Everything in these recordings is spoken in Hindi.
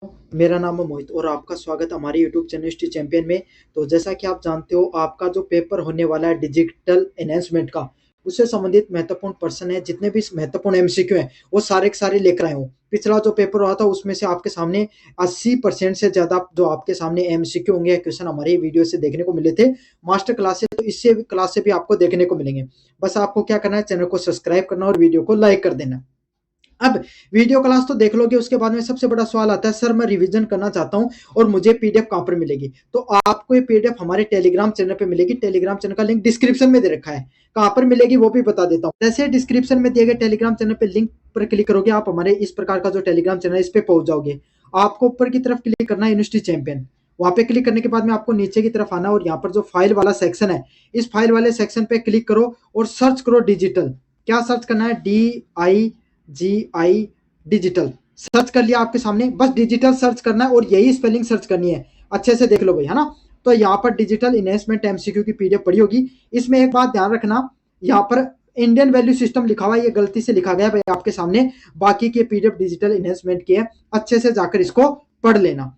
मेरा नाम है मोहित और आपका स्वागत हमारे यूट्यूब चैनल हिस्ट्री चैंपियन में। तो जैसा कि आप जानते हो, आपका जो पेपर होने वाला है डिजिटल एनहेंसमेंट का, उससे संबंधित महत्वपूर्ण पर्सन है, जितने भी महत्वपूर्ण एमसीक्यू हैं वो सारे के सारे लेकर आए हूँ। पिछला जो पेपर हुआ था उसमें से आपके सामने 80% से ज्यादा जो आपके सामने एमसीक्यू होंगे, क्वेश्चन हमारे वीडियो से देखने को मिले थे मास्टर क्लास से, तो इससे क्लास से भी आपको देखने को मिलेंगे। बस आपको क्या करना है, चैनल को सब्सक्राइब करना और वीडियो को लाइक कर देना। अब वीडियो क्लास तो देख लोगे, उसके बाद में सबसे बड़ा सवाल आता है, सर मैं रिवीजन करना चाहता हूं और मुझे पीडीएफ कहां पर मिलेगी। तो आपको ये पीडीएफ हमारे टेलीग्राम चैनल पे मिलेगी। टेलीग्राम चैनल का लिंक डिस्क्रिप्शन में दे रखा है, कहां पर मिलेगी वो भी बता देता हूं। जैसे डिस्क्रिप्शन में दिए गए टेलीग्राम चैनल पे लिंक पर क्लिक करोगे, आप हमारे इस प्रकार का जो टेलीग्राम चैनल है इस पे पहुंच जाओगे। आपको ऊपर की तरफ क्लिक करना है यूनिवर्सिटी चैंपियन। वहां पे क्लिक करने के बाद में आपको नीचे की तरफ आना और यहाँ पर जो फाइल वाला सेक्शन है, इस फाइल वाले सेक्शन पे क्लिक करो और सर्च करो डिजिटल। क्या सर्च करना है? DIGI digital. सर्च कर लिया आपके सामने, बस डिजिटल सर्च करना है और यही स्पेलिंग सर्च करनी है। अच्छे से देख लो भाई, है ना। तो यहाँ पर डिजिटल इन्वेस्टमेंट एमसीक्यू की पीडीएफ पड़ी होगी। इसमें एक बात ध्यान रखना, यहाँ पर इंडियन वैल्यू सिस्टम लिखा हुआ है, ये गलती से लिखा गया भाई आपके सामने। बाकी के पीडीएफ डिजिटल इन्वेस्टमेंट की है, अच्छे से जाकर इसको पढ़ लेना।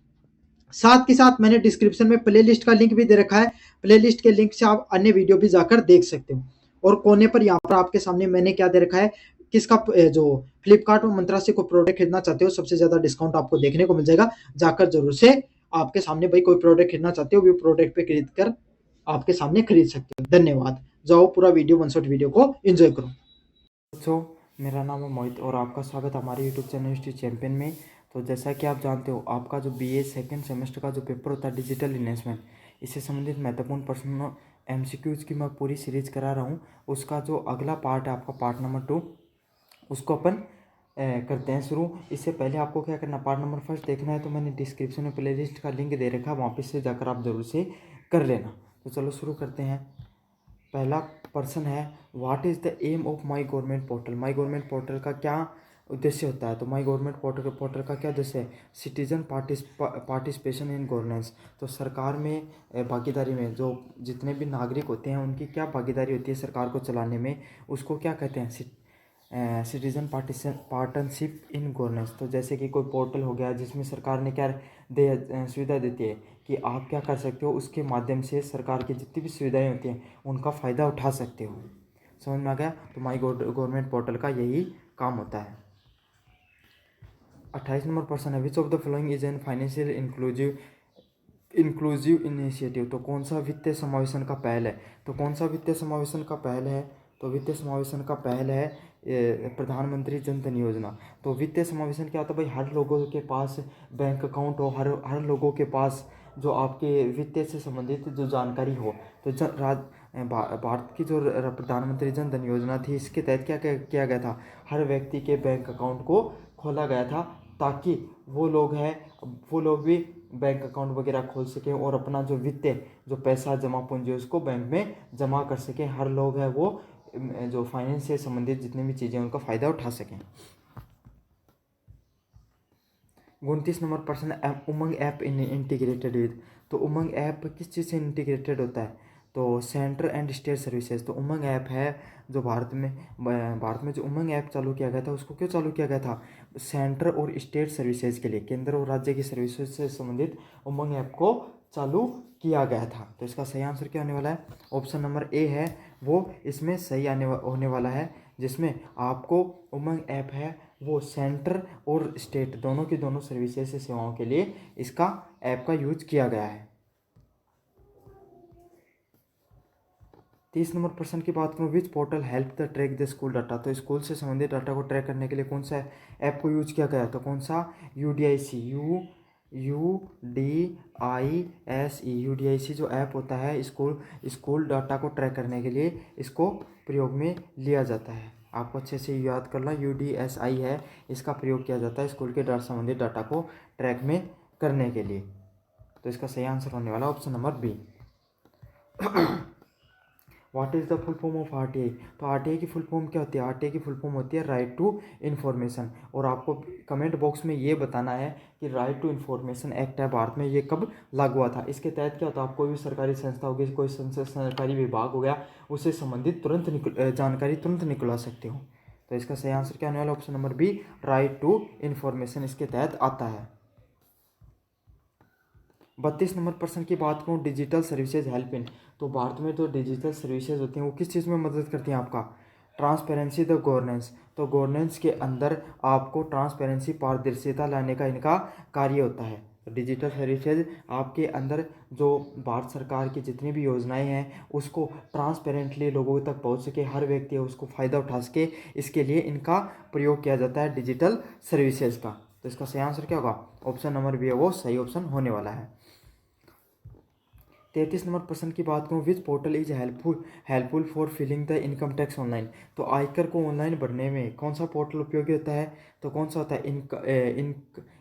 साथ के साथ मैंने डिस्क्रिप्शन में प्लेलिस्ट का लिंक भी दे रखा है। प्लेलिस्ट के लिंक से आप अन्य वीडियो भी जाकर देख सकते हो। और कोने पर यहाँ पर आपके सामने मैंने क्या दे रखा है, किसका जो फ्लिपकार्ट और मंत्रा से कोई प्रोडक्ट खरीदना चाहते हो, सबसे ज्यादा डिस्काउंट आपको देखने को मिल जाएगा। जाकर जरूर से आपके सामने भाई कोई प्रोडक्ट खरीदना चाहते हो, वो प्रोडक्ट पे खरीद कर आपके सामने खरीद सकते हो। धन्यवाद। जाओ पूरा वीडियो 1 शॉट वीडियो को एंजॉय करो। दोस्तों, मेरा नाम है मोहित और आपका स्वागत हमारे यूट्यूब चैनल हिस्ट्री चैंपियन में। तो जैसा कि आप जानते हो, आपका जो बीए सेकंड सेमेस्टर का जो पेपर होता है डिजिटल इन्वेस्टमेंट, इससे संबंधित महत्वपूर्ण प्रश्न एमसीक्यूज की मैं पूरी सीरीज करा रहा हूँ। उसका जो अगला पार्ट है आपका पार्ट नंबर 2, उसको अपन करते हैं शुरू। इससे पहले आपको क्या करना, पार्ट नंबर फर्स्ट देखना है तो मैंने डिस्क्रिप्शन में प्लेलिस्ट का लिंक दे रखा है, वहाँ पे से जाकर आप जरूर से कर लेना। तो चलो शुरू करते हैं। पहला पर्सन है, what is the aim of my government portal. My government portal का क्या उद्देश्य होता है? तो माई गवर्नमेंट पोर्टल का क्या उद्देश्य है? Citizen participation in governance. तो सरकार में भागीदारी में जो जितने भी नागरिक होते हैं उनकी क्या भागीदारी होती है सरकार को चलाने में, उसको क्या कहते हैं? Citizen partnership in governance. तो जैसे कि कोई पोर्टल हो गया जिसमें सरकार ने क्या सुविधा देती है कि आप क्या कर सकते हो, उसके माध्यम से सरकार की जितनी भी सुविधाएं होती हैं उनका फ़ायदा उठा सकते हो। समझ में आ गया? तो माई गवर्नमेंट पोर्टल का यही काम होता है। 28 नंबर पर्सन है, which of the following is an financial inclusive initiative. तो कौन सा वित्तीय समावेशन का पहल है? तो कौन सा वित्तीय समावेशन का पहल है? तो वित्तीय समावेशन का पहल है प्रधानमंत्री जन धन योजना। तो वित्तीय समावेशन क्या होता है भाई? हर लोगों के पास बैंक अकाउंट हो, हर लोगों के पास जो आपके वित्तीय से संबंधित जो जानकारी हो। तो भारत की जो प्रधानमंत्री जन धन योजना थी, इसके तहत क्या क्या किया गया था? हर व्यक्ति के बैंक अकाउंट को खोला गया था, ताकि वो लोग भी बैंक अकाउंट वगैरह खोल सकें और अपना जो वित्तीय जो पैसा जमा पूंजी है उसको बैंक में जमा कर सकें। हर लोग है वो जो फाइनेंस से संबंधित जितनी भी चीज़ें उनका फ़ायदा उठा सकें। 29 number person Umang app integrated with. तो उमंग ऐप किस चीज़ से इंटीग्रेटेड होता है? तो सेंटर एंड स्टेट सर्विसेज। तो उमंग ऐप है जो भारत में जो उमंग ऐप चालू किया गया था, उसको क्यों चालू किया गया था? सेंटर और स्टेट सर्विसेज के लिए, केंद्र और राज्य की सर्विसेज से संबंधित उमंग ऐप को चालू किया गया था। तो इसका सही आंसर क्या होने वाला है? ऑप्शन नंबर ए है वो इसमें सही होने वाला है, जिसमें आपको उमंग ऐप है वो सेंटर और स्टेट दोनों की दोनों सर्विसेज से सेवाओं के लिए इसका ऐप का यूज किया गया है। 30 नंबर पर्सन की बात करूँ, which portal help the track the school data. तो स्कूल से संबंधित डाटा को ट्रैक करने के लिए कौन सा ऐप को यूज किया गया? तो कौन सा? UDIC UDIC जो ऐप होता है स्कूल डाटा को ट्रैक करने के लिए इसको प्रयोग में लिया जाता है। आपको अच्छे से याद करना, UDSI है, इसका प्रयोग किया जाता है स्कूल के संबंधित डाटा को ट्रैक में करने के लिए। तो इसका सही आंसर होने वाला option number B. What is the full form of RTI। तो RTI की फुल फॉर्म क्या होती है? RTI की फुल फॉर्म होती है राइट टू इन्फॉर्मेशन। और आपको कमेंट बॉक्स में ये बताना है कि राइट टू इन्फॉर्मेशन एक्ट है भारत में, ये कब लागू हुआ था। इसके तहत क्या होता है? आप कोई भी सरकारी संस्था होगी, कोई सरकारी विभाग हो गया, उससे संबंधित जानकारी तुरंत निकलवा सकते हो। तो इसका सही आंसर क्या होने वाला? Option number B, right to information इसके तहत आता है। 32 नंबर प्रश्न की बात करूँ, डिजिटल सर्विसेज हेल्प इन। तो भारत में जो डिजिटल सर्विसेज होती हैं वो किस चीज़ में मदद करती हैं आपका? Transparency the governance. तो गवर्नेंस के अंदर आपको ट्रांसपेरेंसी, पारदर्शिता लाने का इनका कार्य होता है। तो डिजिटल सर्विसेज आपके अंदर जो भारत सरकार की जितनी भी योजनाएं हैं उसको ट्रांसपेरेंटली लोगों तक पहुंच सके, हर व्यक्ति उसको फ़ायदा उठा सके, इसके लिए इनका प्रयोग किया जाता है डिजिटल सर्विसेज का। तो इसका सही आंसर क्या होगा? ऑप्शन नंबर बी है वो सही ऑप्शन होने वाला है। 33 नंबर प्रश्न की बात करूँ, which portal is helpful for filling the income tax online. तो आयकर को ऑनलाइन भरने में कौन सा पोर्टल उपयोगी होता है? तो कौन सा होता है?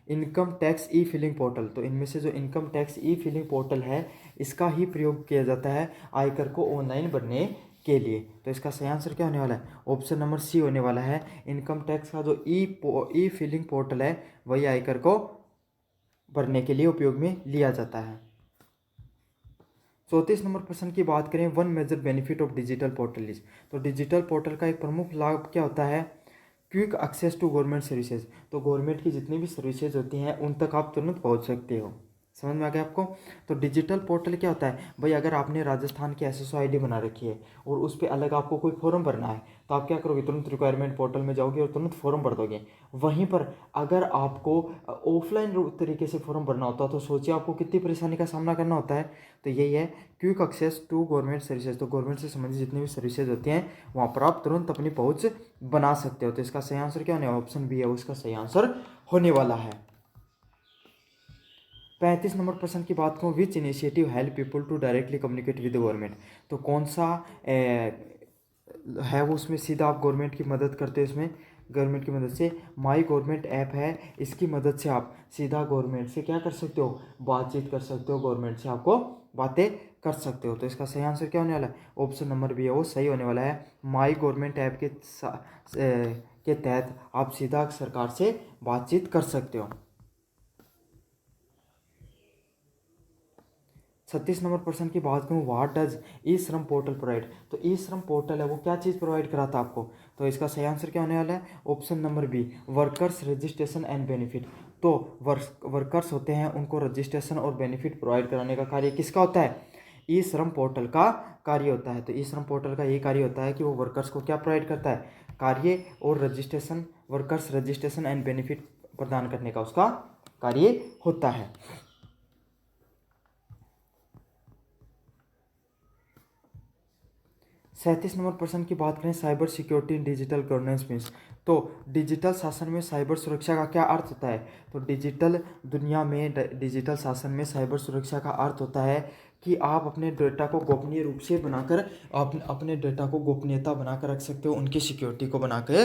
Income tax e filling portal. तो इनमें से जो income tax e filling portal है इसका ही प्रयोग किया जाता है आयकर को ऑनलाइन भरने के लिए। तो इसका सही आंसर क्या होने वाला है? ऑप्शन नंबर सी होने वाला है। इनकम टैक्स का जो ई फिलिंग पोर्टल है वही आयकर को भरने के लिए उपयोग में लिया जाता है। 34 नंबर प्रश्न की बात करें, one major benefit of digital portal is. तो डिजिटल पोर्टल का एक प्रमुख लाभ क्या होता है? Quick access to government services. तो गवर्नमेंट की जितनी भी सर्विसेज होती हैं उन तक आप तुरंत पहुंच सकते हो। समझ में आ गया आपको? तो डिजिटल पोर्टल क्या होता है भाई? अगर आपने राजस्थान की एसएसओ आईडी बना रखी है और उस पर अलग आपको कोई फॉर्म भरना है तो आप क्या करोगे? तुरंत रिक्वायरमेंट पोर्टल में जाओगे और तुरंत फॉर्म भर दोगे। वहीं पर अगर आपको ऑफलाइन तरीके से फॉर्म भरना होता है तो सोचिए आपको कितनी परेशानी का सामना करना होता है। तो यही है quick access to government services. तो गवर्नमेंट से संबंधित जितनी भी सर्विसेज होती हैं वहाँ पर आप तुरंत अपनी पहुँच बना सकते हो। तो इसका सही आंसर क्या होने वाला? ऑप्शन बी है उसका सही आंसर होने वाला है। 35 नंबर प्रश्न की बात करूँ, which initiative help people to directly communicate with government. तो कौन सा है वो उसमें सीधा आप गवर्नमेंट की मदद करते हो? इसमें गवर्नमेंट की मदद से माई गवर्नमेंट ऐप है, इसकी मदद से आप सीधा गवर्नमेंट से क्या कर सकते हो? बातचीत कर सकते हो, गवर्नमेंट से आपको बातें कर सकते हो। तो इसका सही आंसर क्या होने वाला है? ऑप्शन नंबर बी है वो सही होने वाला है। माई गवर्नमेंट ऐप के तहत आप सीधा सरकार से बातचीत कर सकते हो। 36 नंबर प्रश्न की बात करूँ, व्हाट डज ई श्रम पोर्टल प्रोवाइड। तो ई श्रम पोर्टल है वो क्या चीज़ प्रोवाइड कराता है आपको? तो इसका सही आंसर क्या होने वाला है? Option number B, workers registration and benefit. तो वर्कर्स होते हैं उनको रजिस्ट्रेशन और बेनिफिट प्रोवाइड कराने का कार्य किसका होता है? ई श्रम पोर्टल का कार्य होता है। तो ई श्रम पोर्टल का ये कार्य होता है कि वो वर्कर्स को क्या प्रोवाइड करता है? कार्य और registration, workers registration and benefit प्रदान करने का उसका कार्य होता है। 37 नंबर प्रश्न की बात करें, cyber security in digital governance means. तो डिजिटल शासन में साइबर सुरक्षा का क्या अर्थ होता है? तो डिजिटल दुनिया में डिजिटल शासन में साइबर सुरक्षा का अर्थ होता है कि आप अपने डेटा को गोपनीय रूप से बनाकर अपने डेटा को गोपनीयता बनाकर रख सकते हो, उनकी सिक्योरिटी को बना के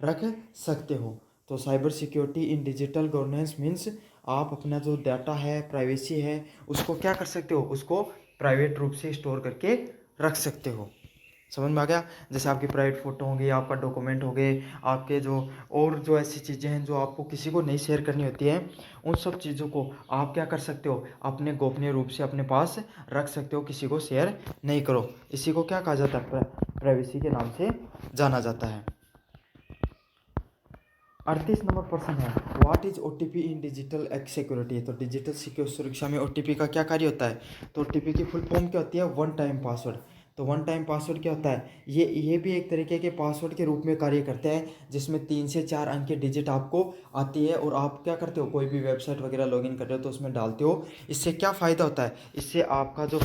रख सकते हो। तो cyber security in digital governance means आप अपना जो डाटा है, प्राइवेसी है, उसको क्या कर सकते हो? उसको प्राइवेट रूप से स्टोर करके रख सकते हो। समझ में आ गया? जैसे आपकी प्राइवेट फ़ोटो होंगी, आपका डॉक्यूमेंट हो गए, आपके जो और जो ऐसी चीज़ें हैं जो आपको किसी को नहीं शेयर करनी होती हैं, उन सब चीज़ों को आप क्या कर सकते हो? अपने गोपनीय रूप से अपने पास रख सकते हो, किसी को शेयर नहीं करो। इसी को क्या कहा जाता है? प्राइवेसी के नाम से जाना जाता है। 38 नंबर प्रश्न है, what is OTP in digital security. तो डिजिटल सुरक्षा में ओटीपी का क्या कार्य होता है? तो ओटीपी की फुल फॉर्म क्या होती है? One time password. तो वन टाइम पासवर्ड क्या होता है? ये भी एक तरीके के पासवर्ड के रूप में कार्य करते हैं जिसमें 3 से 4 अंक की डिजिट आपको आती है और आप क्या करते हो? कोई भी वेबसाइट वगैरह लॉगिन कर रहे हो तो उसमें डालते हो। इससे क्या फ़ायदा होता है? इससे आपका जो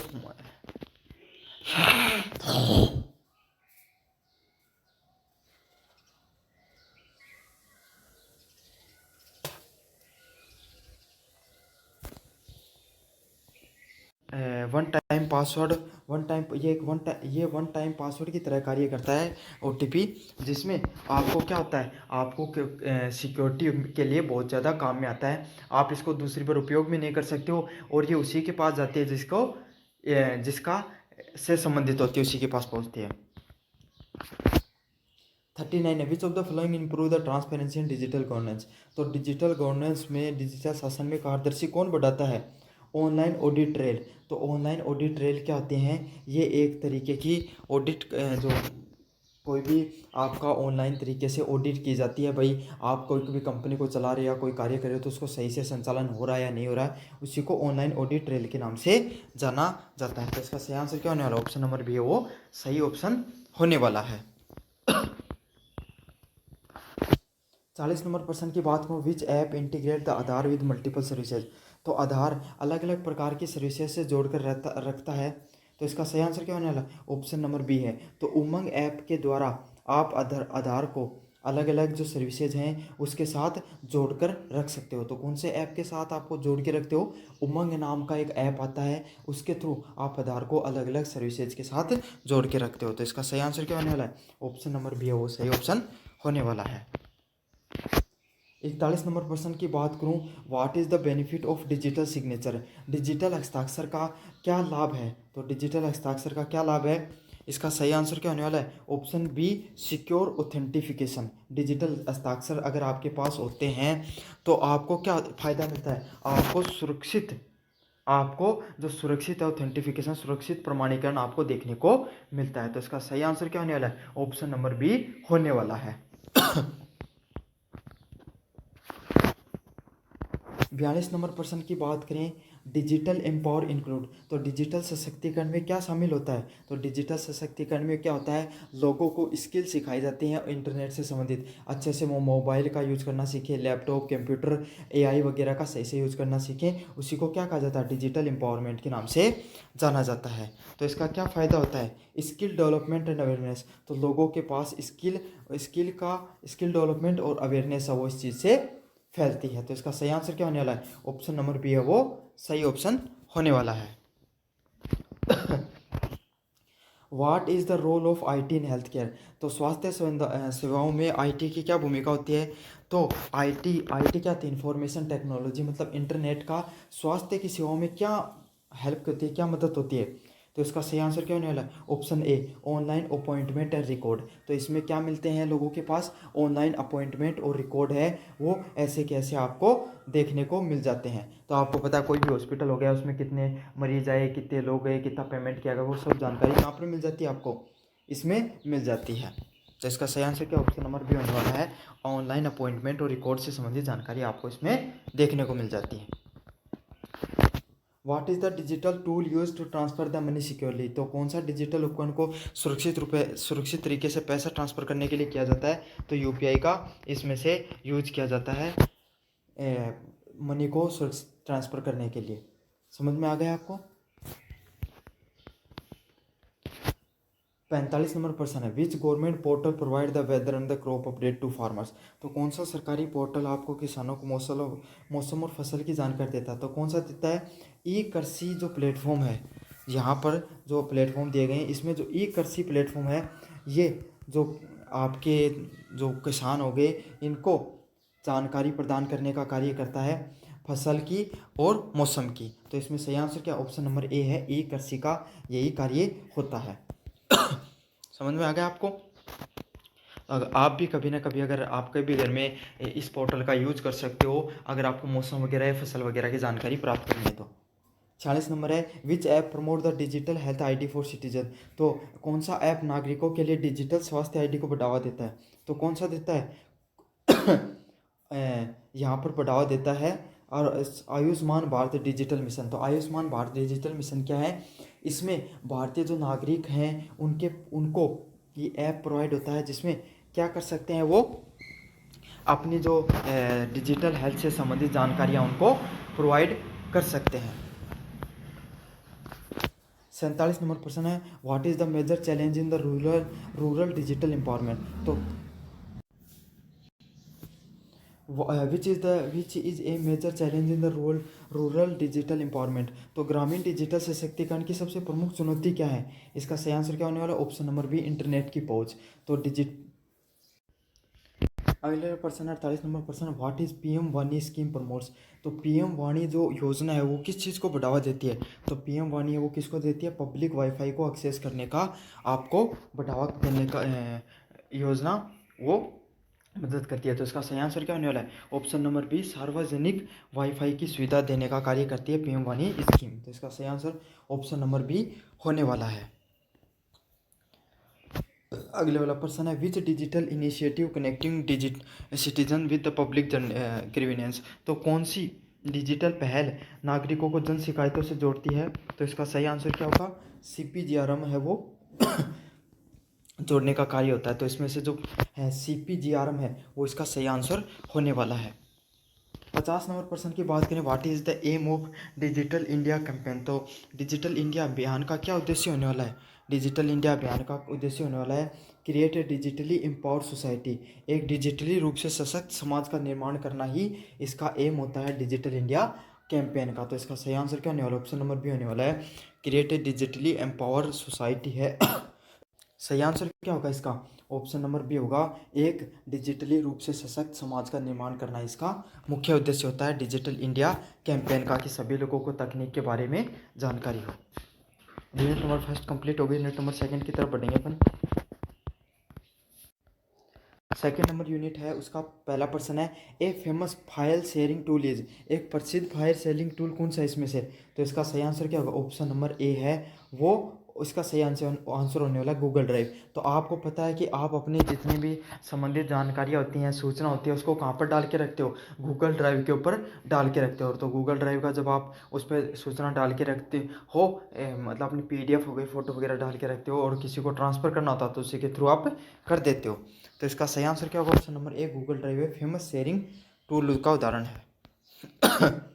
वन टाइम पासवर्ड की तरह कार्य करता है ओटीपी, जिसमें आपको क्या होता है? आपको सिक्योरिटी के लिए बहुत ज़्यादा काम में आता है। आप इसको दूसरी बार उपयोग भी नहीं कर सकते हो और ये उसी के पास जाती है जिसका से संबंधित होती है, उसी के पास पहुंचती है। 39 है, which of the following improve the transparency in digital governance. तो डिजिटल गवर्नेंस में, डिजिटल शासन में पारदर्शी कौन बढ़ाता है? Online audit trail. तो ऑनलाइन ऑडिट ट्रेल क्या होते हैं? ये एक तरीके की ऑडिट जो कोई भी आपका ऑनलाइन तरीके से ऑडिट की जाती है। भाई आप कोई भी कंपनी को चला रहे हो या कोई कार्य कर रहे हो तो उसको सही से संचालन हो रहा है या नहीं हो रहा है, उसी को ऑनलाइन ऑडिट ट्रेल के नाम से जाना जाता है। तो इसका सही आंसर क्या होने वाला, ऑप्शन नंबर बी है वो सही ऑप्शन होने वाला है। 40 नंबर प्रश्न की बात करूँ, विच app integrate the Aadhaar with multiple services. तो आधार अलग अलग प्रकार की सर्विसेज से जोड़कर रखता है। तो इसका सही आंसर क्या होने वाला, ऑप्शन नंबर बी है। तो उमंग ऐप के द्वारा आप आधार को अलग अलग जो सर्विसेज हैं उसके साथ जोड़कर रख सकते हो। तो कौन से ऐप के साथ आपको जोड़ के रखते हो, उमंग नाम का एक ऐप आता है, उसके थ्रू आप आधार को अलग अलग सर्विसेज के साथ जोड़ के रखते हो। तो इसका सही आंसर क्या होने वाला है, ऑप्शन नंबर बी है वो सही ऑप्शन होने वाला है। 41 नंबर प्रश्न की बात करूं, what is the benefit of digital signature. Digital हस्ताक्षर का क्या लाभ है। तो डिजिटल हस्ताक्षर का क्या लाभ है, इसका सही आंसर क्या होने वाला है, option B secure authentication. Digital हस्ताक्षर अगर आपके पास होते हैं तो आपको क्या फ़ायदा मिलता है, आपको जो सुरक्षित ऑथेंटिफिकेशन, सुरक्षित प्रमाणीकरण आपको देखने को मिलता है। तो इसका सही आंसर क्या होने वाला है, ऑप्शन नंबर बी होने वाला है। 42 नंबर प्रश्न की बात करें, डिजिटल एम्पावर इंक्लूड। तो डिजिटल सशक्तिकरण में क्या शामिल होता है। तो डिजिटल सशक्तिकरण में क्या होता है, लोगों को स्किल सिखाई जाती हैं इंटरनेट से संबंधित, अच्छे से वो मोबाइल का यूज़ करना सीखें, लैपटॉप कंप्यूटर एआई वगैरह का सही से यूज़ करना सीखें, उसी को क्या कहा जाता है, डिजिटल एम्पावरमेंट के नाम से जाना जाता है। तो इसका क्या फ़ायदा होता है, स्किल डेवलपमेंट एंड अवेयरनेस। तो लोगों के पास स्किल डेवलपमेंट और अवेयरनेस है वो इस चीज़ से फैलती है। तो इसका सही आंसर क्या होने वाला है, ऑप्शन नंबर बी है वो सही ऑप्शन होने वाला है। What is the role of IT in health care. तो स्वास्थ्य सेवाओं में आईटी की क्या भूमिका होती है। तो आईटी क्या होती है, इंफॉर्मेशन टेक्नोलॉजी, मतलब इंटरनेट का स्वास्थ्य की सेवाओं में क्या हेल्प करती है, क्या मदद होती है। तो इसका सही आंसर क्या होने वाला है, option A online appointment and record. तो इसमें क्या मिलते हैं लोगों के पास, ऑनलाइन अपॉइंटमेंट और रिकॉर्ड है वो ऐसे कैसे आपको देखने को मिल जाते हैं। तो आपको पता है कोई भी हॉस्पिटल हो गया उसमें कितने मरीज आए, कितने लोग गए, कितना पेमेंट किया गया, वो सब जानकारी कहाँ पर मिल जाती है, आपको इसमें मिल जाती है। तो इसका सही आंसर क्या ऑप्शन नंबर बी होने वाला है, ऑनलाइन अपॉइंटमेंट और रिकॉर्ड से संबंधित जानकारी आपको इसमें देखने को मिल जाती है। What is the digital tool use to transfer the money securely. तो कौन सा डिजिटल उपकरण को सुरक्षित तरीके से पैसा ट्रांसफ़र करने के लिए किया जाता है। तो यूपीआई का इसमें से यूज किया जाता है मनी को सुरक्षित ट्रांसफ़र करने के लिए। समझ में आ गया आपको। 45 नंबर प्रश्न है, which government portal provide the weather and the crop update to farmers. तो कौन सा सरकारी पोर्टल आपको किसानों को मौसम और फसल की जानकारी देता है। तो कौन सा देता है, ई कृषि जो प्लेटफॉर्म है, यहाँ पर जो प्लेटफॉर्म दिए गए हैं इसमें जो ई कृषि प्लेटफॉर्म है, ये जो आपके जो किसान हो गए इनको जानकारी प्रदान करने का कार्य करता है फसल की और मौसम की। तो इसमें सही आंसर क्या, ऑप्शन नंबर ए है, ई कृषि का यही कार्य होता है। समझ में आ गया आपको। अगर आप भी कभी ना कभी अगर आपके भी घर में इस पोर्टल का यूज कर सकते हो अगर आपको मौसम वगैरह या फसल वगैरह की जानकारी प्राप्त करनी है तो। 46 नंबर है, which app promote the digital health ID for citizen. तो कौन सा ऐप नागरिकों के लिए डिजिटल स्वास्थ्य आईडी को बढ़ावा देता है। तो कौन सा देता है यहाँ पर बढ़ावा देता है और आयुष्मान भारत डिजिटल मिशन। तो आयुष्मान भारत डिजिटल मिशन क्या है, इसमें भारतीय जो नागरिक हैं उनको ये ऐप प्रोवाइड होता है जिसमें क्या कर सकते हैं, वो अपनी जो डिजिटल हेल्थ से संबंधित जानकारियाँ उनको प्रोवाइड कर सकते हैं। 47 नंबर प्रश्न है, what is the major challenge in the rural digital empowerment. तो which is a major challenge in the rural digital empowerment. तो ग्रामीण डिजिटल सशक्तिकरण की सबसे प्रमुख चुनौती क्या है। इसका सही आंसर क्या होने वाला है, ऑप्शन नंबर बी इंटरनेट की पहुंच। तो अगले प्रश्न 48 नंबर प्रश्न, व्हाट इज़ पीएम वाणी स्कीम प्रमोट्स। तो पीएम वाणी जो योजना है वो किस चीज़ को बढ़ावा देती है। तो पीएम वाणी है वो किसको देती है, पब्लिक वाईफाई को एक्सेस करने का आपको बढ़ावा देने का योजना वो मदद करती है। तो इसका सही आंसर क्या होने वाला है, ऑप्शन नंबर बी सार्वजनिक वाईफाई की सुविधा देने का कार्य करती है पीएम वाणी स्कीम। तो इसका सही आंसर ऑप्शन नंबर बी होने वाला है। अगले वाला प्रश्न है, which digital initiative connecting citizen with the public grievance. तो कौन सी डिजिटल पहल नागरिकों को जन शिकायतों से जोड़ती है। तो इसका सही आंसर क्या होगा, CPGRM है वो जोड़ने का कार्य होता है। तो इसमें से जो है CPGRM है वो इसका सही आंसर होने वाला है। 50 नंबर प्रश्न की बात करें, what is the aim of digital India campaign. तो डिजिटल इंडिया अभियान का क्या उद्देश्य होने वाला है। डिजिटल इंडिया अभियान का उद्देश्य होने वाला है create a digitally empowered society, एक डिजिटली रूप से सशक्त समाज का निर्माण करना ही इसका एम होता है डिजिटल इंडिया कैंपेन का। तो इसका सही आंसर क्या होने वाला है, ऑप्शन नंबर बी होने वाला है, create a digitally empowered society है। सही आंसर क्या होगा इसका, ऑप्शन नंबर बी होगा, एक डिजिटली रूप से सशक्त समाज का निर्माण करना इसका मुख्य उद्देश्य होता है डिजिटल इंडिया कैंपेन का, कि सभी लोगों को तकनीक के बारे में जानकारी हो। यूनिट नंबर फर्स्ट कंप्लीट हो गई। यूनिट नंबर सेकंड की तरफ बढ़ेंगे अपन। सेकेंड नंबर यूनिट है, उसका पहला प्रश्न है, a famous file sharing tool is. एक प्रसिद्ध फाइल शेयरिंग टूल कौन सा इसमें से। तो इसका सही आंसर क्या होगा, ऑप्शन नंबर ए है वो, इसका सही आंसर होने वाला है गूगल ड्राइव। तो आपको पता है कि आप अपनी जितनी भी संबंधित जानकारियाँ होती हैं, सूचना होती है, उसको कहाँ पर डाल के रखते हो, गूगल ड्राइव के ऊपर डाल के रखते हो। तो गूगल ड्राइव का जब आप उस पर सूचना डाल के रखते हो, मतलब अपनी PDF हो गई, फ़ोटो वगैरह डाल के रखते हो और किसी को ट्रांसफ़र करना होता है तो उसी के थ्रू आप कर देते हो। तो इसका सही आंसर क्या होगा, option number A Google drive है फेमस शेयरिंग टूल का उदाहरण है।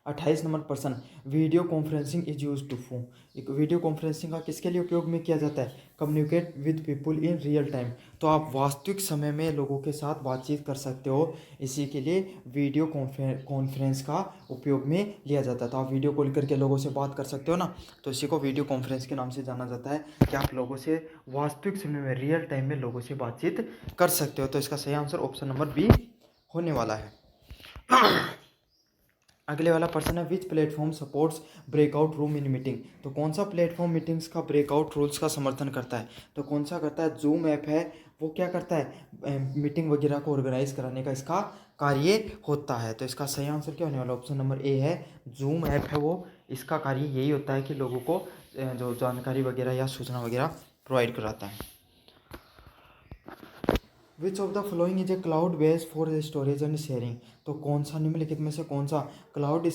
28 नंबर प्रश्न, video conferencing is use to for. एक वीडियो कॉन्फ्रेंसिंग का किसके लिए उपयोग में किया जाता है, communicate with people in real time. तो आप वास्तविक समय में लोगों के साथ बातचीत कर सकते हो, इसी के लिए वीडियो कॉन्फ्रेंस का उपयोग में लिया जाता है। तो आप वीडियो कॉल करके लोगों से बात कर सकते हो ना, तो इसी को वीडियो कॉन्फ्रेंस के नाम से जाना जाता है, कि आप लोगों से वास्तविक समय में रियल टाइम में लोगों से बातचीत कर सकते हो। तो इसका सही आंसर ऑप्शन नंबर बी होने वाला है। अगले वाला प्रश्न है, which platform supports breakout room in meeting. तो कौन सा प्लेटफॉर्म मीटिंग्स का ब्रेकआउट रूल्स का समर्थन करता है। तो कौन सा करता है, जूम ऐप है वो क्या करता है, मीटिंग वगैरह को ऑर्गेनाइज कराने का इसका कार्य होता है। तो इसका सही आंसर क्या होने वाला, ऑप्शन नंबर ए है, जूम ऐप है वो, इसका कार्य यही होता है कि लोगों को जो जानकारी वगैरह या सूचना वगैरह प्रोवाइड कराता है। Which of the following is a cloud based for storage and sharing. तो कौन सा निम्नलिखित में से कौन सा क्लाउड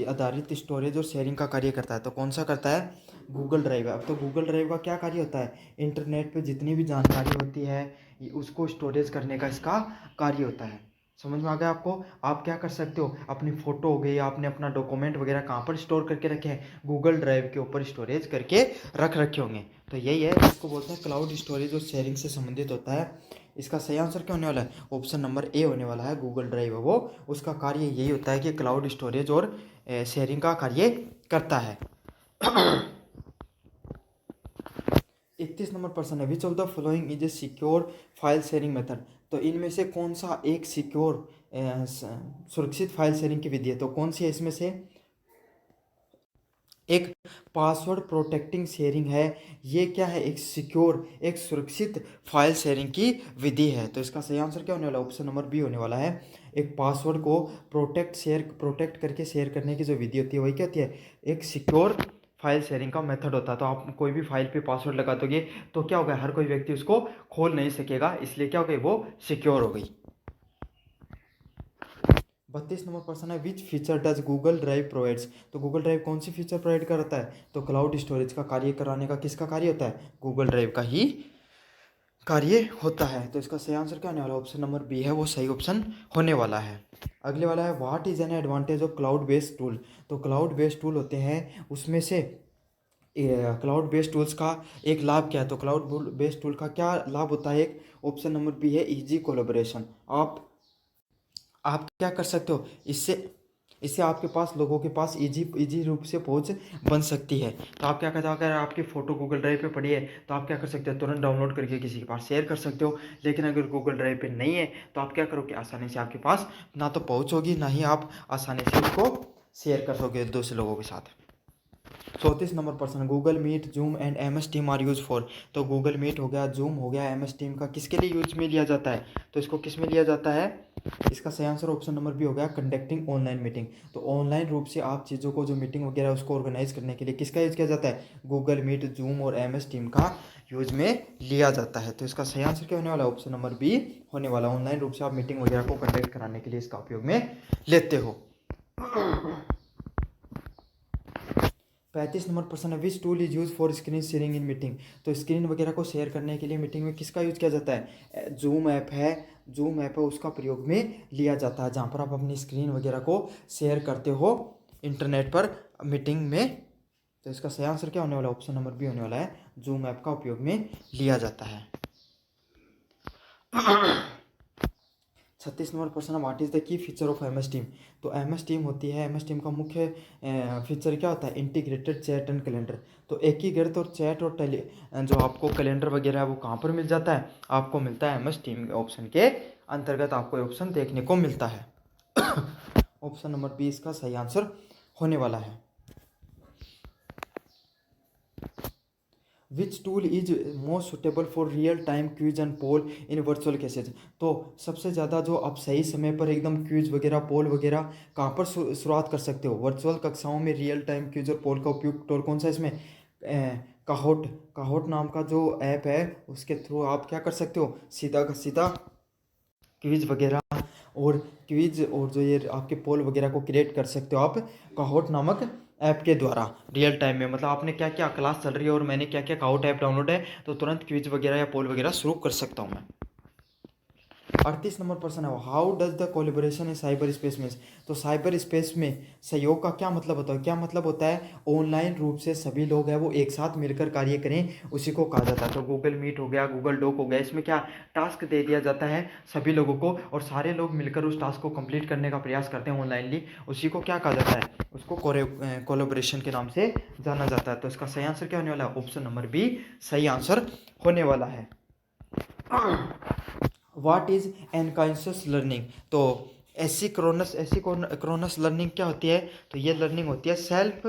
आधारित स्टोरेज और शेयरिंग का कार्य करता है। तो कौन सा करता है, गूगल ड्राइव है। अब तो गूगल ड्राइव का क्या कार्य होता है, इंटरनेट पे जितनी भी जानकारी होती है उसको स्टोरेज करने का इसका कार्य होता है। समझ में आ गया आपको। आप क्या कर सकते हो, अपनी फ़ोटो हो गई, आपने अपना डॉक्यूमेंट वगैरह कहाँ पर स्टोर करके रखे हैं, गूगल ड्राइव के ऊपर स्टोरेज करके रख रखे होंगे। तो यही है, इसको बोलते हैं क्लाउड स्टोरेज और शेयरिंग से संबंधित होता है। इसका सही आंसर क्या होने वाला है, ऑप्शन नंबर ए होने वाला है, गूगल ड्राइव है वो, उसका कार्य यही होता है कि क्लाउड स्टोरेज और शेयरिंग का कार्य करता है। 31 नंबर प्रश्न है, which of the following is a secure file sharing method. तो इनमें से कौन सा एक सिक्योर सुरक्षित फाइल शेयरिंग की विधि है। तो कौन सी है इसमें से, एक पासवर्ड प्रोटेक्टिंग शेयरिंग है, ये क्या है, एक सिक्योर एक सुरक्षित फाइल शेयरिंग की विधि है। तो इसका सही आंसर क्या होने वाला है, ऑप्शन नंबर बी होने वाला है, एक पासवर्ड को प्रोटेक्ट करके शेयर करने की जो विधि होती है वही क्या होती है, एक सिक्योर फाइल शेयरिंग का मेथड होता है। तो आप कोई भी फाइल पे पासवर्ड लगा दोगे तो क्या होगा, हर कोई व्यक्ति उसको खोल नहीं सकेगा, इसलिए क्या हो गई, वो सिक्योर हो गई। 32 नंबर प्रश्न है, which feature does Google drive provides. तो गूगल ड्राइव कौन सी फीचर प्रोवाइड करता है, तो क्लाउड स्टोरेज का कार्य कराने का किसका कार्य होता है, गूगल ड्राइव का ही कार्य होता है। तो इसका सही आंसर क्या होने वाला है, ऑप्शन नंबर बी है वो सही ऑप्शन होने वाला है। अगले वाला है, what is an advantage of cloud based tool. तो क्लाउड बेस्ड टूल होते हैं उसमें से क्लाउड बेस्ड टूल्स का एक लाभ क्या है। तो क्लाउड बेस्ड टूल का क्या लाभ होता है, एक ऑप्शन नंबर बी है, इजी कोलेबोरेशन। आप क्या कर सकते हो, इससे इससे आपके पास लोगों के पास इजी रूप से पहुंच बन सकती है। तो आप क्या करते हो, अगर आपकी फ़ोटो गूगल ड्राइव पे पड़ी है तो आप क्या कर सकते हो, तुरंत डाउनलोड करके किसी के पास शेयर कर सकते हो। लेकिन अगर गूगल ड्राइव पे नहीं है तो आप क्या करोगे, आसानी से आपके पास ना तो पहुंच होगी, ना ही आप आसानी से उसको शेयर कर सकोगे दूसरे लोगों के साथ। 34 नंबर प्रश्न, Google meet, Zoom and MS team are use for. तो गूगल मीट हो गया, जूम हो गया, MS टीम का किसके लिए यूज में लिया जाता है। तो इसको किस में लिया जाता है, इसका सही आंसर ऑप्शन नंबर बी हो गया कंडक्टिंग ऑनलाइन मीटिंग। तो ऑनलाइन रूप से आप चीज़ों को जो मीटिंग वगैरह है उसको ऑर्गेनाइज करने के लिए किसका यूज़ किया जाता है, गूगल मीट, जूम और MS टीम का यूज में लिया जाता है। तो इसका सही आंसर क्या होने वाला है, ऑप्शन नंबर बी होने वाला। ऑनलाइन रूप से आप मीटिंग वगैरह को कंडक्ट कराने के लिए इसका उपयोग में लेते हो। 35 नंबर प्रश्न है, which tool is use for screen sharing in meeting. तो स्क्रीन वगैरह को शेयर करने के लिए मीटिंग में किसका यूज किया जाता है, जूम ऐप है। जूम ऐप है उसका प्रयोग में लिया जाता है, जहाँ पर आप अपनी स्क्रीन वगैरह को शेयर करते हो इंटरनेट पर मीटिंग में। तो इसका सही आंसर क्या होने वाला है, ऑप्शन नंबर बी होने वाला है, जूम ऐप का उपयोग में लिया जाता है। 36 नंबर प्रश्न, what is the key feature of MS team. तो MS टीम होती है, MS टीम का मुख्य फीचर क्या होता है, इंटीग्रेटेड चैट एंड कैलेंडर। तो एकीकृत और चैट और जो आपको कैलेंडर वगैरह है वो कहाँ पर मिल जाता है, आपको मिलता है MS टीम ऑप्शन के अंतर्गत आपको ऑप्शन देखने को मिलता है। ऑप्शन नंबर बी इसका सही आंसर होने वाला है। Which tool is most suitable for real time quiz and poll in virtual cases. तो सबसे ज़्यादा जो आप सही समय पर एकदम क्विज वगैरह पोल वगैरह कहाँ पर शुरुआत कर सकते हो, वर्चुअल कक्षाओं में रियल टाइम क्विज और पोल का उपयोग टूल कौन सा इसमें, काहोट। काहोट नाम का जो ऐप है उसके थ्रू आप क्या कर सकते हो, सीधा का सीधा क्विज वगैरह और जो ये आपके पोल वगैरह को क्रिएट कर सकते हो आप काहोट नामक ऐप के द्वारा रियल टाइम में। मतलब आपने क्या क्या क्लास चल रही है और मैंने क्या क्या काहोट ऐप डाउनलोड है, तो तुरंत क्विज वगैरह या पोल वगैरह शुरू कर सकता हूँ मैं। 38 नंबर प्रश्न है, how does the calibration in cyber space means. तो साइबर स्पेस में सहयोग का क्या मतलब होता है, क्या मतलब होता है, ऑनलाइन रूप से सभी लोग हैं वो एक साथ मिलकर कार्य करें, उसी को कहा जाता है। तो गूगल मीट हो गया, गूगल डॉक हो गया, इसमें क्या टास्क दे दिया जाता है सभी लोगों को और सारे लोग मिलकर उस टास्क को कंप्लीट करने का प्रयास करते हैं ऑनलाइनली, उसी को क्या कहा जाता है, उसको कोलैबोरेशन के नाम से जाना जाता है। तो इसका सही आंसर क्या होने वाला है, ऑप्शन नंबर बी सही आंसर होने वाला है। What is asynchronous learning. तो एसिक्रोनस लर्निंग क्या होती है, तो ये लर्निंग होती है सेल्फ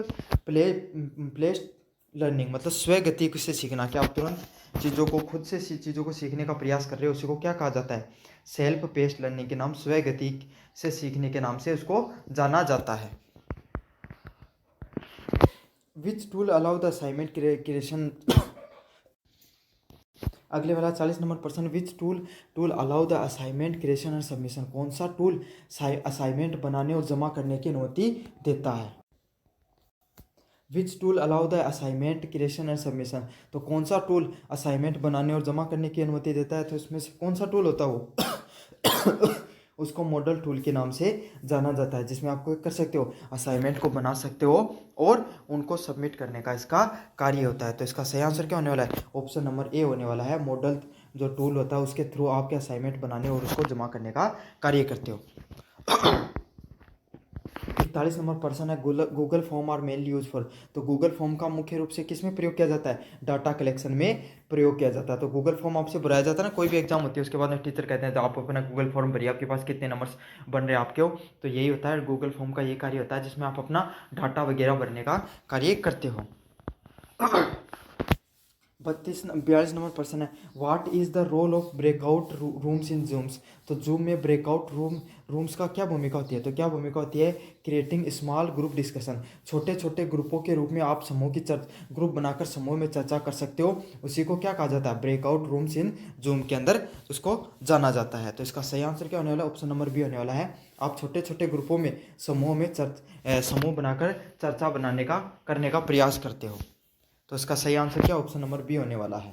प्लेस्ड लर्निंग, मतलब स्वगति से सीखना। क्या आप तुरंत चीज़ों को खुद से चीज़ों को सीखने का प्रयास कर रहे हो, उसी को क्या कहा जाता है, सेल्फ पेस्ड लर्निंग के नाम, स्वगति से सीखने के नाम से उसको जाना जाता है। Which tool allow the assignment creation. अगले वाला 40 नंबर प्रश्न, which tool allow the assignment creation and submission. कौन सा टूल असाइनमेंट बनाने और जमा करने की अनुमति देता है। Which tool allow the assignment creation and submission. तो कौन सा टूल असाइनमेंट बनाने और जमा करने की अनुमति देता है, तो इसमें से कौन सा टूल होता है वो उसको मॉडल टूल के नाम से जाना जाता है, जिसमें आप कर सकते हो असाइनमेंट को बना सकते हो और उनको सबमिट करने का इसका कार्य होता है। तो इसका सही आंसर क्या होने वाला है, ऑप्शन नंबर ए होने वाला है। मॉडल जो टूल होता है उसके थ्रू आपके असाइनमेंट बनाने और उसको जमा करने का कार्य करते हो। 41 नंबर प्रश्न है, Google form are mainly use for. तो गूगल फॉर्म का मुख्य रूप से किस में प्रयोग किया जाता है, डाटा कलेक्शन में प्रयोग किया जाता है। तो गूगल फॉर्म आपसे भराया जाता है ना, कोई भी एग्जाम होती है उसके बाद में टीचर कहते हैं तो आप अपना गूगल फॉर्म भरिए, आपके पास कितने नंबर्स बन रहे हैं आपके हो। तो यही होता है गूगल फॉर्म का ये कार्य होता है जिसमें आप अपना डाटा वगैरह भरने का कार्य करते हो। 42 नंबर प्रश्न है, what is the role of breakout rooms in Zooms. तो जूम में ब्रेकआउट रूम्स का क्या भूमिका होती है, तो क्या भूमिका होती है, क्रिएटिंग स्मॉल ग्रुप डिस्कशन। छोटे छोटे ग्रुपों के रूप में आप समूह की ग्रुप बनाकर समूह में चर्चा कर सकते हो, उसी को क्या कहा जाता है, ब्रेकआउट रूम्स इन जूम के अंदर उसको जाना जाता है। तो इसका सही आंसर क्या होने वाला है, ऑप्शन नंबर बी होने वाला है। आप छोटे छोटे ग्रुपों में समूह में समूह बनाकर चर्चा करने का प्रयास करते हो। तो इसका सही आंसर क्या, ऑप्शन नंबर बी होने वाला है।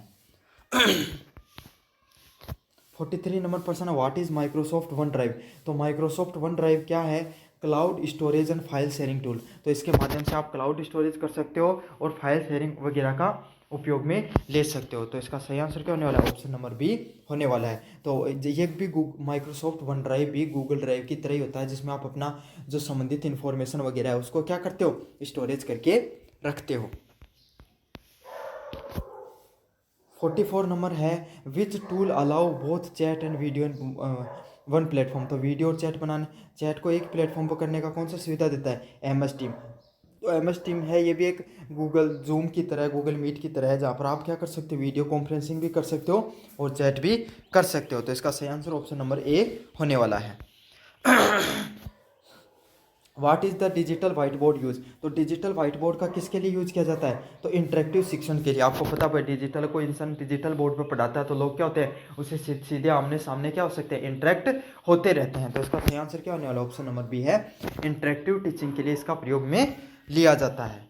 43 नंबर प्रश्न है, what is Microsoft one drive. तो माइक्रोसॉफ्ट वन ड्राइव क्या है, cloud storage and file sharing tool. तो इसके माध्यम से आप क्लाउड स्टोरेज कर सकते हो और फाइल शेयरिंग वगैरह का उपयोग में ले सकते हो। तो इसका सही आंसर क्या होने वाला है, ऑप्शन नंबर बी होने वाला है। तो ये भी माइक्रोसॉफ्ट वन ड्राइव भी गूगल ड्राइव की तरह ही होता है, जिसमें आप अपना जो संबंधित इन्फॉर्मेशन वगैरह है उसको क्या करते हो, स्टोरेज करके रखते हो। 44 नंबर है, which tool allow both chat and video in one platform. तो वीडियो और चैट को एक प्लेटफॉर्म पर करने का कौन सा सुविधा देता है, MS टीम। तो MS टीम है ये भी एक गूगल जूम की तरह, गूगल मीट की तरह है, जहाँ पर आप क्या कर सकते हो, वीडियो कॉन्फ्रेंसिंग भी कर सकते हो और चैट भी कर सकते हो। तो इसका सही आंसर ऑप्शन नंबर ए होने वाला है। What is the digital white board use. तो डिजिटल वाइट बोर्ड का किसके लिए यूज़ किया जाता है, तो इंटरेक्टिव शिक्षण के लिए। आपको पता है डिजिटल को इंसान डिजिटल बोर्ड पर पढ़ाता है तो लोग क्या होते हैं, उसे सीधे आमने सामने क्या हो सकते हैं, इंटरेक्ट होते रहते हैं। तो इसका सही आंसर क्या होने वाला, ऑप्शन नंबर बी है, इंटरेक्टिव टीचिंग के लिए इसका प्रयोग में लिया जाता है।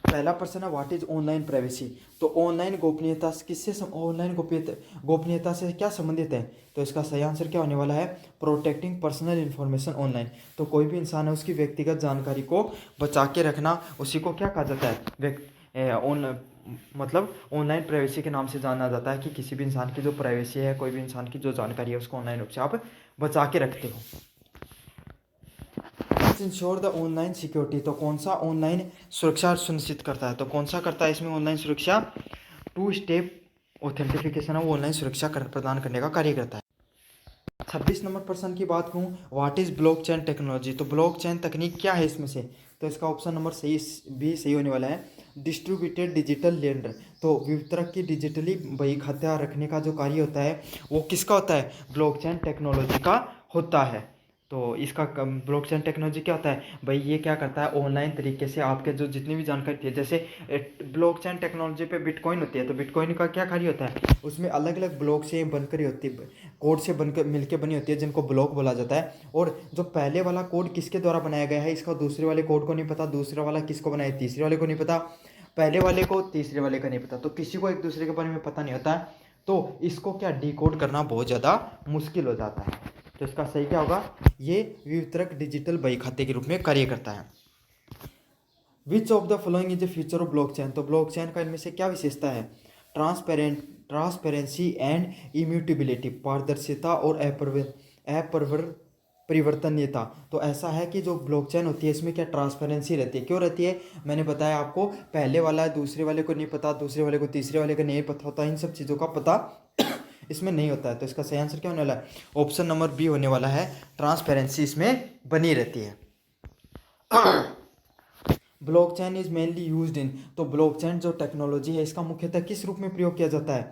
पहला प्रश्न है व्हाट इज ऑनलाइन प्राइवेसी। तो ऑनलाइन गोपनीयता किससे ऑनलाइन गोपनीयता से क्या संबंधित है, तो इसका सही आंसर क्या होने वाला है, प्रोटेक्टिंग पर्सनल इन्फॉर्मेशन ऑनलाइन। तो कोई भी इंसान है उसकी व्यक्तिगत जानकारी को बचा के रखना, उसी को क्या कहा जाता है, मतलब ऑनलाइन प्राइवेसी के नाम से जाना जाता है कि किसी भी इंसान की जो प्राइवेसी है, कोई भी इंसान की जो जानकारी है उसको ऑनलाइन रूप से आप बचा के रखते हो। Ensure the online security. तो कौन सा ऑनलाइन सुरक्षा सुनिश्चित करता है, तो कौन सा करता है इसमें ऑनलाइन सुरक्षा, 2 स्टेप ऑथेंटिफिकेशन है वो ऑनलाइन सुरक्षा प्रदान करने का कार्य करता है। 26 नंबर प्रश्न की बात करूँ, व्हाट इज ब्लॉकचेन टेक्नोलॉजी। तो ब्लॉकचेन तकनीक क्या है इसमें से, तो इसका ऑप्शन नंबर भी सही होने वाला है, डिस्ट्रीब्यूटेड डिजिटल लेंडर। तो वितरक की डिजिटली बही खाता रखने का जो कार्य होता है वो किसका होता है, ब्लॉकचेन टेक्नोलॉजी का होता है। तो इसका ब्लॉकचेन टेक्नोलॉजी क्या होता है भाई, ये क्या करता है, ऑनलाइन तरीके से आपके जो जितनी भी जानकारी थी, जैसे ब्लॉकचेन टेक्नोलॉजी पे बिटकॉइन होती है, तो बिटकॉइन का क्या कार्य होता है, उसमें अलग अलग ब्लॉक से बनकर होती है, कोड से बनकर मिलकर बनी होती है, जिनको ब्लॉक बोला जाता है। और जो पहले वाला कोड किसके द्वारा बनाया गया है, इसका दूसरे वाले कोड को नहीं पता, दूसरा वाला किसको बनाया, तीसरे वाले को नहीं पता, पहले वाले को तीसरे वाले का नहीं पता, तो किसी को एक दूसरे के बारे में पता नहीं होता है, तो इसको क्या डिकोड करना बहुत ज़्यादा मुश्किल हो जाता है। तो इसका सही क्या होगा, ये वितरक डिजिटल बही खाते के रूप में कार्य करता है। Which of the following is the future of blockchain. तो ब्लॉकचेन का इनमें से क्या विशेषता है, ट्रांसपेरेंसी एंड इम्यूटेबिलिटी, पारदर्शिता और परिवर्तनीयता। तो ऐसा है कि जो ब्लॉकचेन होती है इसमें क्या ट्रांसपेरेंसी रहती है, क्यों रहती है, मैंने बताया आपको, पहले वाला दूसरे वाले को नहीं पता, दूसरे वाले को तीसरे वाले को नहीं पता होता, इन सब चीज़ों का पता इसमें नहीं होता है। तो इसका सही आंसर क्या होने वाला है, ऑप्शन नंबर बी होने वाला है, ट्रांसपेरेंसी इसमें बनी रहती है। Blockchain is mainly used in. तो ब्लॉकचेन जो टेक्नोलॉजी है इसका मुख्यतः किस रूप में प्रयोग किया जाता है,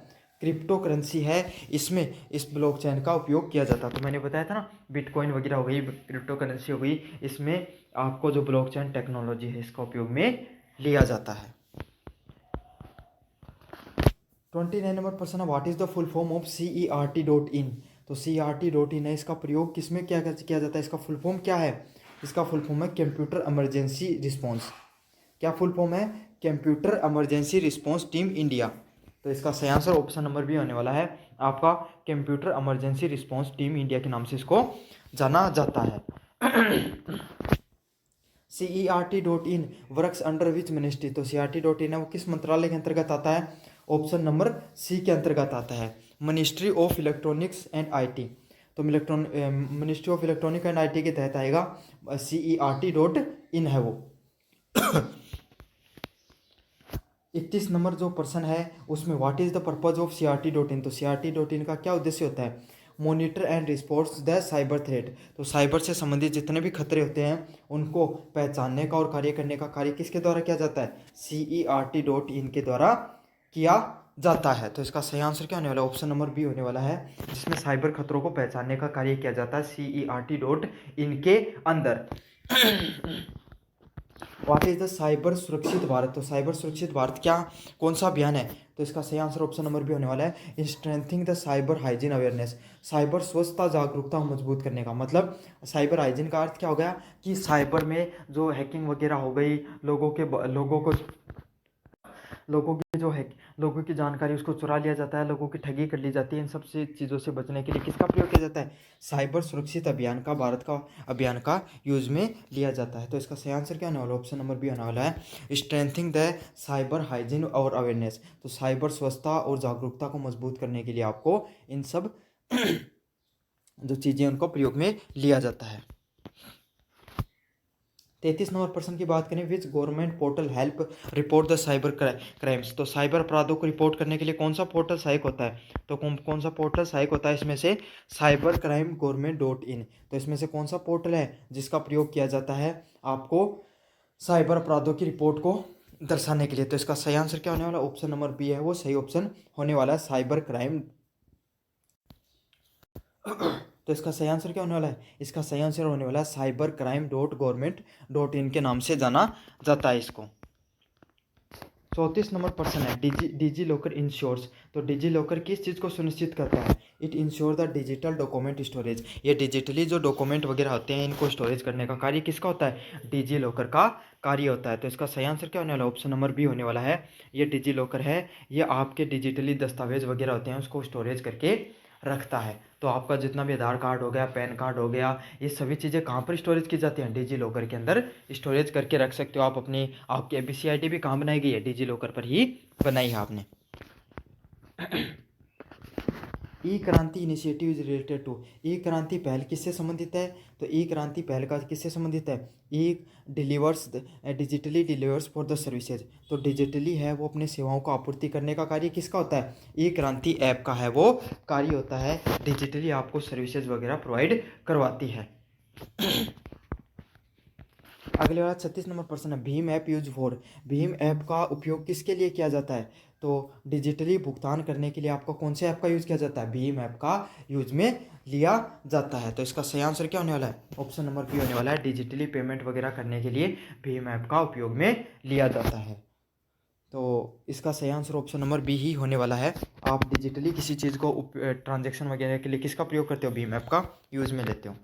क्रिप्टो करेंसी है, इसमें इस ब्लॉकचेन का उपयोग किया जाता है। तो मैंने बताया था ना, बिटकॉइन वगैरह हो गई, क्रिप्टो करेंसी हो गई, इसमें आपको जो ब्लॉकचेन टेक्नोलॉजी है इसका उपयोग में लिया जाता है। 29 नंबर प्रश्न है, what is the full form of CERT.in। तो CERT.in है, इसका प्रयोग किसमें किया जाता है, इसका फुल फॉर्म क्या है, इसका फुल फॉर्म है कंप्यूटर इमरजेंसी रिस्पॉन्स। क्या फुल फॉर्म है, computer emergency response team India. तो इसका सही आंसर ऑप्शन नंबर बी होने वाला है आपका, computer emergency response team India के नाम से इसको जाना जाता है। CERT.in works under which ministry. तो CERT.in है वो किस मंत्रालय के अंतर्गत आता है, ऑप्शन नंबर सी के अंतर्गत आता है, ministry of electronics and IT। तो ministry of electronic and IT के तहत आएगा, CERT.in है वो। 31 नंबर जो प्रश्न है उसमें what is the purpose of CERT.in। तो CERT.in का क्या उद्देश्य होता है, monitor and response the cyber threat. तो साइबर से संबंधित जितने भी खतरे होते हैं उनको पहचानने का और कार्य करने का कार्य किसके द्वारा किया जाता है, CERT.in के द्वारा किया जाता है। तो इसका सही आंसर क्या होने वाला है, ऑप्शन नंबर बी होने वाला है, जिसमें साइबर खतरों को पहचानने का कार्य किया जाता है CERT.in के अंदर। व्हाट इज द साइबर सुरक्षित भारत। तो साइबर सुरक्षित भारत क्या, कौन सा अभियान है, तो इसका सही आंसर ऑप्शन नंबर बी होने वाला है, strengthening the cyber hygiene awareness. Cyber स्वच्छता जागरूकता मजबूत करने का मतलब, साइबर हाइजीन का अर्थ क्या हो गया कि साइबर में जो हैकिंग वगैरह हो गई, लोगों की जानकारी उसको चुरा लिया जाता है, लोगों की ठगी कर ली जाती है, इन सब से चीज़ों से बचने के लिए किसका प्रयोग किया जाता है, साइबर सुरक्षित अभियान का, भारत का अभियान का यूज में लिया जाता है। तो इसका सही आंसर क्या होने वाला है, ऑप्शन नंबर बी होने वाला है, स्ट्रेंथिंग द साइबर हाइजीन और अवेयरनेस। तो साइबर स्वच्छता और जागरूकता को मजबूत करने के लिए आपको इन सब जो चीज़ें उनको प्रयोग में लिया जाता है। 33 नंबर प्रश्न की बात करें, विच government portal help report the cyber crimes. तो साइबर अपराधों को रिपोर्ट करने के लिए कौन सा पोर्टल सहायक होता है, तो कौन सा पोर्टल सहायक होता है इसमें से, साइबर क्राइम गवर्नमेंट.in। तो इसमें से कौन सा पोर्टल है जिसका प्रयोग किया जाता है आपको साइबर अपराधों की रिपोर्ट को दर्शाने के लिए। तो इसका सही आंसर क्या होने वाला, ऑप्शन नंबर बी है वो सही ऑप्शन होने वाला है, साइबर क्राइम तो इसका सही आंसर क्या होने वाला है? इसका सही आंसर होने वाला है cybercrime.government.in के नाम से जाना जाता है इसको। 34 नंबर प्रश्न है, डिजी लॉकर इंश्योर्स। तो डिजी लॉकर किस चीज़ को सुनिश्चित करता है? It ensure the digital document storage. ये डिजिटली जो डॉक्यूमेंट वगैरह होते हैं इनको स्टोरेज करने का कार्य किसका होता है? डिजी लॉकर का कार्य होता है। तो इसका सही आंसर क्या होने वाला है? ऑप्शन नंबर बी होने वाला है। ये डिजी लॉकर है, ये आपके डिजिटली दस्तावेज वगैरह होते हैं उसको स्टोरेज करके रखता है। तो आपका जितना भी आधार कार्ड हो गया, पैन कार्ड हो गया, ये सभी चीज़ें कहाँ पर स्टोरेज की जाती हैं? डिजी लॉकर के अंदर स्टोरेज करके रख सकते हो आप अपनी। आपकी ABCID भी कहाँ बनाई गई है? डिजी लॉकर पर ही बनाई है आपने। ई क्रांति इनिशिएटिव इज रिलेटेड टू। ई क्रांति पहल किससे संबंधित है? तो ई क्रांति पहल का किससे संबंधित है? E delivers digitally delivers for the services. तो डिजिटली है वो अपने सेवाओं को आपूर्ति करने का कार्य किसका होता है? ई क्रांति ऐप का है वो कार्य होता है, डिजिटली आपको सर्विसेज वगैरह प्रोवाइड करवाती है। अगले वाला 36 नंबर प्रश्न है, Bhim app use for. Bhim app का उपयोग किसके लिए किया जाता है? तो डिजिटली भुगतान करने के लिए आपको कौन से ऐप का यूज़ किया जाता है? भीम ऐप का यूज में लिया जाता है। तो इसका सही आंसर क्या होने वाला है? ऑप्शन नंबर बी होने वाला है। डिजिटली पेमेंट वगैरह करने के लिए भीम ऐप का उपयोग में लिया जाता है। तो इसका सही आंसर ऑप्शन नंबर बी ही होने वाला है। आप डिजिटली किसी चीज़ को ट्रांजेक्शन वगैरह के लिए किसका प्रयोग करते हो? भीम ऐप का यूज़ में लेते हो।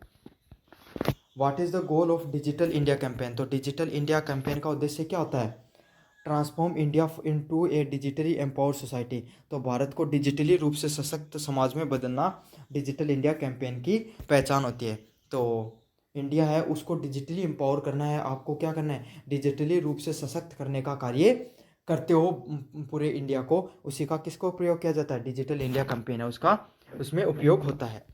What is the goal of digital India campaign. तो डिजिटल इंडिया कैंपेन का उद्देश्य क्या होता है? ट्रांसफॉर्म इंडिया इनटू ए डिजिटली एम्पावर्ड सोसाइटी। तो भारत को डिजिटली रूप से सशक्त समाज में बदलना डिजिटल इंडिया कैंपेन की पहचान होती है। तो इंडिया है उसको डिजिटली एम्पावर करना है, आपको क्या करना है? डिजिटली रूप से सशक्त करने का कार्य करते हो पूरे इंडिया को। उसी का किसको प्रयोग किया जाता है? डिजिटल इंडिया कैंपेन है उसका, उसमें उपयोग होता है।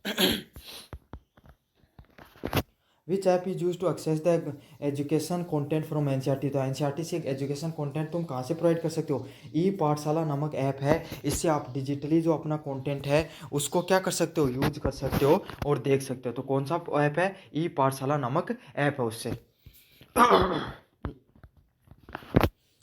Which app is use to access the education content from NCERT। तो NCERT से एक एजुकेशन कंटेंट तुम कहाँ से प्रोवाइड कर सकते हो? ई पाठशाला नामक ऐप है, इससे आप डिजिटली जो अपना कंटेंट है उसको क्या कर सकते हो? यूज कर सकते हो और देख सकते हो। तो कौन सा ऐप है? ई पाठशाला नामक ऐप है उससे।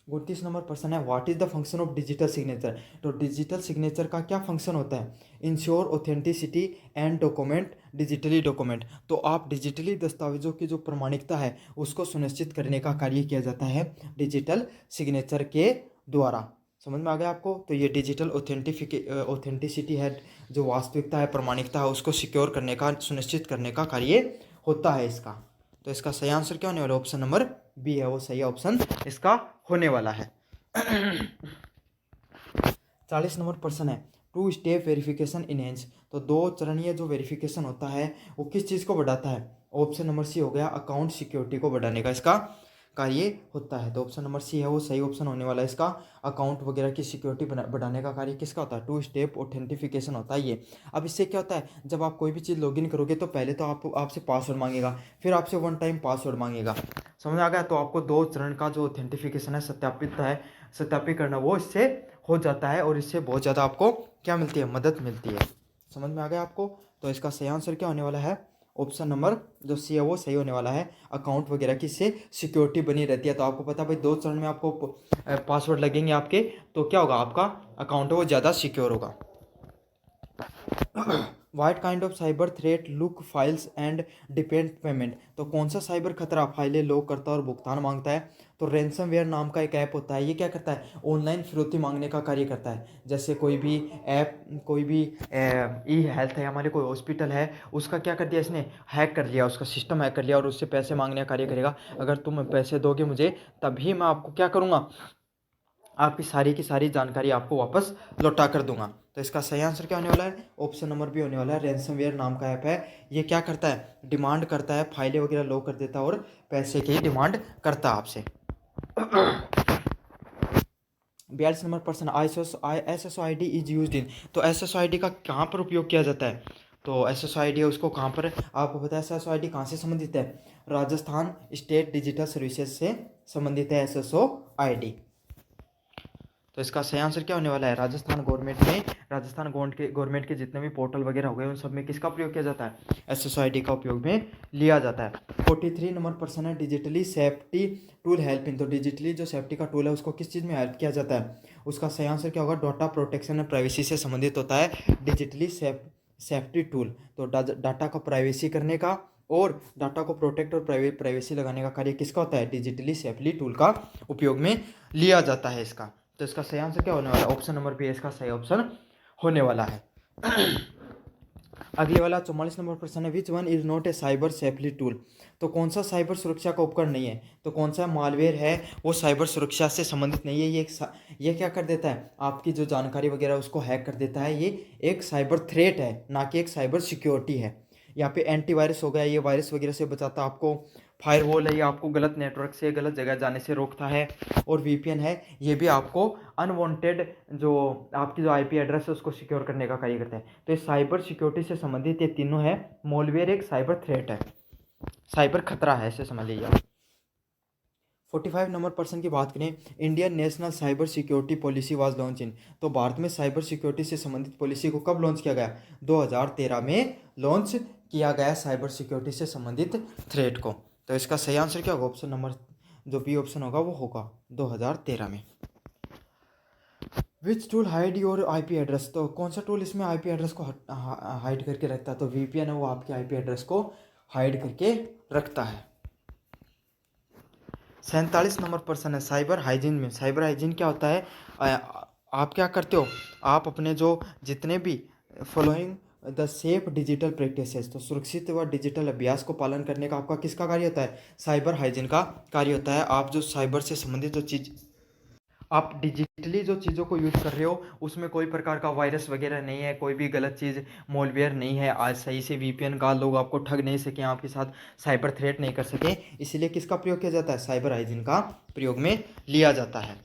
29 नंबर प्रश्न है, what is the function of digital signature. तो डिजिटल सिग्नेचर का क्या फंक्शन होता है? Ensure authenticity and document digitally document. तो आप डिजिटली दस्तावेजों की जो प्रमाणिकता है उसको सुनिश्चित करने का कार्य किया जाता है डिजिटल सिग्नेचर के द्वारा। समझ में आ गया आपको? तो ये डिजिटल ऑथेंटिसिटी है, जो वास्तविकता है, प्रमाणिकता है, उसको सिक्योर करने का, सुनिश्चित करने का कार्य होता है इसका। तो इसका सही आंसर क्या होने वाला है? ऑप्शन नंबर बी है वो सही ऑप्शन इसका होने वाला है। 40 नंबर प्रश्न है, टू स्टेप वेरिफिकेशन इनहेंस। तो 2 चरणीय जो वेरिफिकेशन होता है वो किस चीज़ को बढ़ाता है? ऑप्शन नंबर सी हो गया, अकाउंट सिक्योरिटी को बढ़ाने का इसका कार्य होता है। तो ऑप्शन नंबर सी है वो सही ऑप्शन होने वाला है इसका। अकाउंट वगैरह की सिक्योरिटी बढ़ाने का कार्य किसका होता है? 2 स्टेप ऑथेंटिफिकेशन होता है ये। अब इससे क्या होता है, जब आप कोई भी चीज़ लॉगिन करोगे तो पहले तो आपसे पासवर्ड मांगेगा, फिर आपसे 1 टाइम पासवर्ड मांगेगा। समझ आ गया? तो आपको 2 चरण का जो ऑथेंटिफिकेशन है, सत्यापित करना, वो इससे हो जाता है और इससे बहुत ज़्यादा आपको क्या मिलती है? मदद मिलती है। समझ में आ गया आपको? तो इसका सही आंसर क्या होने वाला है? ऑप्शन नंबर जो सी है वो सही होने वाला है। अकाउंट वगैरह की इससे सिक्योरिटी बनी रहती है। तो आपको पता है भाई 2 चरण में आपको पासवर्ड लगेंगे आपके, तो क्या होगा? आपका अकाउंट है वो ज़्यादा सिक्योर होगा। White kind of cyber threat look files and depend payment. तो कौन सा साइबर खतरा फाइलें लॉक करता है और भुगतान मांगता है? तो रैंसमवेयर नाम का एक ऐप होता है, ये क्या करता है? ऑनलाइन फिरौती मांगने का कार्य करता है। जैसे कोई भी ऐप, कोई भी ई हेल्थ है, हमारे कोई हॉस्पिटल है, उसका क्या कर दिया इसने? हैक कर लिया, उसका सिस्टम हैक कर लिया और उससे पैसे मांगने का कार्य करेगा। अगर तुम पैसे दोगे मुझे तभी मैं आपको क्या करूँगा? आपकी सारी की सारी जानकारी आपको वापस लौटा कर दूंगा। तो इसका सही आंसर क्या होने वाला है? ऑप्शन नंबर बी होने वाला है। रैंसमवेयर नाम का ऐप है, ये क्या करता है? डिमांड करता है, फाइलें वगैरह लॉक कर देता है और पैसे की डिमांड करता है आपसे। 42 नंबर प्रश्न, SSID इज यूज्ड इन। तो SSID का कहाँ पर उपयोग किया जाता है? तो SSID है उसको कहाँ पर, आपको पता है SSID कहाँ से संबंधित है? राजस्थान स्टेट डिजिटल सर्विसेज से संबंधित है SSID। तो इसका सही आंसर क्या होने वाला है? राजस्थान गवर्नमेंट के जितने भी पोर्टल वगैरह हो गए उन सब में किसका प्रयोग किया जाता है? SSID का उपयोग में लिया जाता है। 43 नंबर प्रश्न है, digitally safety tool help in. तो डिजिटली जो सेफ्टी का टूल है उसको किस चीज़ में हेल्प किया जाता है? उसका सही आंसर क्या होगा? डाटा प्रोटेक्शन एंड प्राइवेसी से संबंधित होता है डिजिटली सेफ्टी टूल, तो डाटा को प्राइवेसी करने का और डाटा को प्रोटेक्ट और प्राइवेसी लगाने का कार्य किसका होता है, डिजिटली सेफ्टी टूल का उपयोग में लिया जाता है इसका। तो इसका सही आंसर क्या होने वाला है, ऑप्शन नंबर बी इसका सही ऑप्शन होने वाला है। अगले वाला 44 नंबर प्रश्न है, which one is not A cyber safety tool, तो कौन सा साइबर सुरक्षा का उपकरण नहीं है, तो कौन सा मालवेयर है वो साइबर सुरक्षा से संबंधित नहीं है। ये क्या कर देता है, आपकी जो जानकारी वगैरह उसको हैक कर देता है। ये एक साइबर थ्रेट है, ना कि एक साइबर सिक्योरिटी है। यहाँ पे एंटीवायरस हो गया, ये वायरस वगैरह से बचाता है आपको। फायरवॉल है, ये आपको गलत नेटवर्क से गलत जगह जाने से रोकता है। और वीपीएन है, ये भी आपको अनवांटेड जो आपकी जो आईपी एड्रेस है उसको सिक्योर करने का कार्य करता है। तो ये साइबर सिक्योरिटी से संबंधित ये तीनों है। मॉलवेयर एक साइबर थ्रेट है, साइबर खतरा है, ऐसे समझ लीजिए। 45 नंबर प्रश्न की बात करें, Indian national cyber security policy was launch in, तो भारत में साइबर सिक्योरिटी से संबंधित पॉलिसी को कब लॉन्च किया गया, 2013 में लॉन्च किया गया साइबर सिक्योरिटी से संबंधित थ्रेट को। तो इसका सही आंसर क्या होगा, ऑप्शन नंबर जो बी ऑप्शन होगा वो होगा 2013 में। Which tool hide your IP address, तो कौन सा टूल इसमें आईपी एड्रेस को हाइड करके रखता है, तो वीपीएन है, वो आपके आईपी एड्रेस को हाइड करके रखता है। 47 नंबर प्रश्न है, साइबर हाइजीन में, साइबर हाइजीन क्या होता है, आप क्या करते हो, आप अपने जो जितने भी following the safe digital practices, तो सुरक्षित व डिजिटल अभ्यास को पालन करने का आपका किसका कार्य होता है, साइबर हाइजीन का कार्य होता है। आप जो साइबर से संबंधित जो चीज़, आप डिजिटली जो चीज़ों को यूज कर रहे हो उसमें कोई प्रकार का वायरस वगैरह नहीं है, कोई भी गलत चीज़ मॉलवेयर नहीं है, आज सही से वीपीएन का लोग आपको ठग नहीं सके, आपके साथ साइबर थ्रेट नहीं कर सके, इसलिए किसका प्रयोग किया जाता है, साइबर हाइजीन का प्रयोग में लिया जाता है।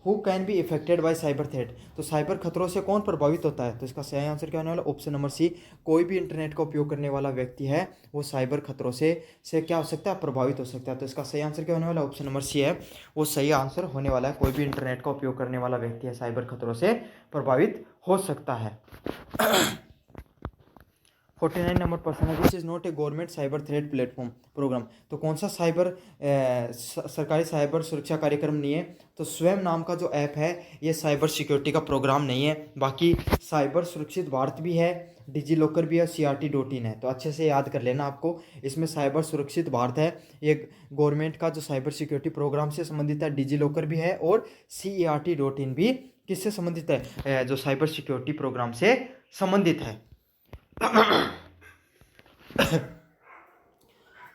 Who can be affected by cyber threat, तो साइबर खतरों से कौन प्रभावित होता है, तो इसका सही आंसर क्या होने वाला, ऑप्शन नंबर सी, कोई भी इंटरनेट का उपयोग करने वाला व्यक्ति है वो साइबर खतरों से क्या हो सकता है, प्रभावित हो सकता है। तो इसका सही आंसर क्या होने वाला, ऑप्शन नंबर सी है वो सही आंसर होने वाला है। कोई भी इंटरनेट का उपयोग करने वाला व्यक्ति है साइबर खतरों से प्रभावित हो सकता है। 49 नंबर प्रश्न है, this is not a government cyber threat platform programme, तो कौन सा सरकारी साइबर सुरक्षा कार्यक्रम नहीं है, तो स्वयं नाम का जो ऐप है ये साइबर सिक्योरिटी का प्रोग्राम नहीं है। बाकी साइबर सुरक्षित भारत भी है, डिजी लॉकर भी है, CRT.in है, तो अच्छे से याद कर लेना आपको। इसमें साइबर सुरक्षित भारत है, ये गवर्नमेंट का जो साइबर सिक्योरिटी प्रोग्राम से संबंधित है, डिजी लॉकर भी है, और CRT.in भी किससे संबंधित है, जो साइबर सिक्योरिटी प्रोग्राम से संबंधित है।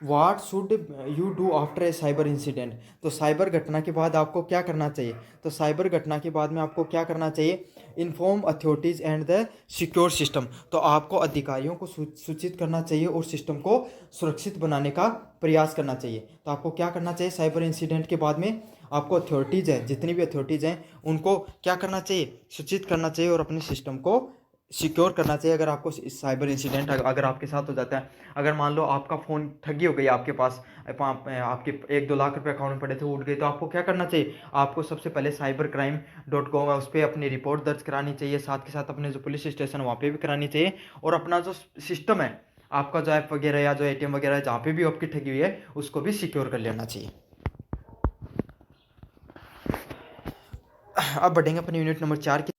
What should you do after a cyber incident, तो साइबर घटना के बाद आपको क्या करना चाहिए, तो साइबर घटना के बाद में आपको क्या करना चाहिए, inform authorities and the secure system, तो आपको अधिकारियों को सूचित करना चाहिए और सिस्टम को सुरक्षित बनाने का प्रयास करना चाहिए। तो आपको क्या करना चाहिए, साइबर इंसिडेंट के बाद में आपको अथॉरिटीज़ हैं, जितनी भी अथॉरिटीज़ हैं उनको क्या करना चाहिए, सूचित करना चाहिए और अपने सिस्टम को सिक्योर करना चाहिए। अगर आपको साइबर इंसिडेंट अगर आपके साथ हो जाता है, अगर मान लो आपका फ़ोन ठगी हो गई, आपके पास आपके 1-2 लाख रुपए अकाउंट में पड़े थे, उठ गए, तो आपको क्या करना चाहिए, आपको सबसे पहले cybercrime.com है उस पर अपनी रिपोर्ट दर्ज करानी चाहिए, साथ के साथ अपने जो पुलिस स्टेशन वहाँ पे भी करानी चाहिए, और अपना जो सिस्टम है आपका जो ऐप वगैरह या जो ATM वगैरह जहाँ पे भी आपकी ठगी हुई है उसको भी सिक्योर कर लेना चाहिए। अब बढ़ेंगे अपनी यूनिट नंबर 4 की,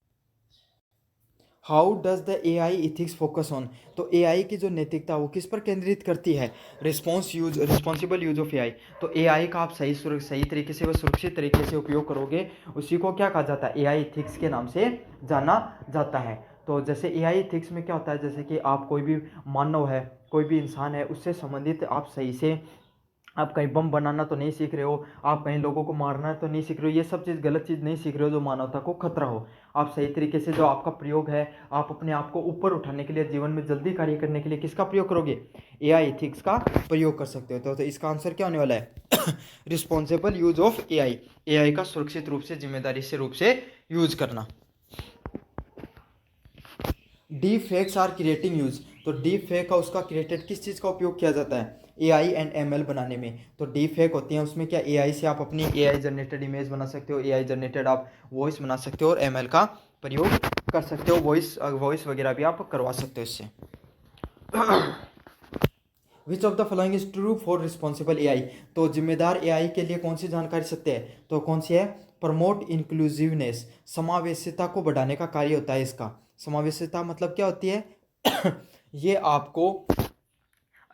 how does the AI ethics focus on, तो AI की जो नैतिकता वो किस पर केंद्रित करती है, रिस्पॉन्सिबल यूज ऑफ AI, तो AI का आप सही तरीके से व सुरक्षित तरीके से उपयोग करोगे उसी को क्या कहा जाता है, AI इथिक्स के नाम से जाना जाता है। तो जैसे AI इथिक्स में क्या होता है, जैसे कि आप कोई भी मानव है, कोई भी इंसान है, उससे संबंधित आप सही से, आप कहीं बम बनाना तो नहीं सीख रहे हो, आप कहीं लोगों को मारना तो नहीं सीख रहे हो, ये सब चीज़ गलत चीज़ नहीं सीख रहे हो जो मानवता को खतरा हो। आप सही तरीके से जो आपका प्रयोग है, आप अपने आप को ऊपर उठाने के लिए, जीवन में जल्दी कार्य करने के लिए किसका प्रयोग करोगे, AI एथिक्स का प्रयोग कर सकते हो। तो इसका आंसर क्या होने वाला है, रिस्पॉन्सिबल यूज ऑफ AI का सुरक्षित रूप से, जिम्मेदारी से रूप से यूज करना। Deep fakes are creating use, तो डीप फेक का उसका क्रिएटेड किस चीज़ का उपयोग किया जाता है, AI एंड ML बनाने में। तो डीप फेक होती हैं उसमें क्या, AI से आप अपनी AI जनरेटेड इमेज बना सकते हो, AI जनरेटेड आप वॉइस बना सकते हो, और ML का प्रयोग कर सकते हो, वॉइस वगैरह भी आप करवा सकते हो इससे। Which of the following is true for responsible AI, तो जिम्मेदार AI के लिए कौन सी जानकारी सत्य है, तो कौन सी है, प्रमोट इंक्लूसिवनेस, समावेशिता को बढ़ाने का कार्य होता है इसका। समावेशिता मतलब क्या होती है? ये आपको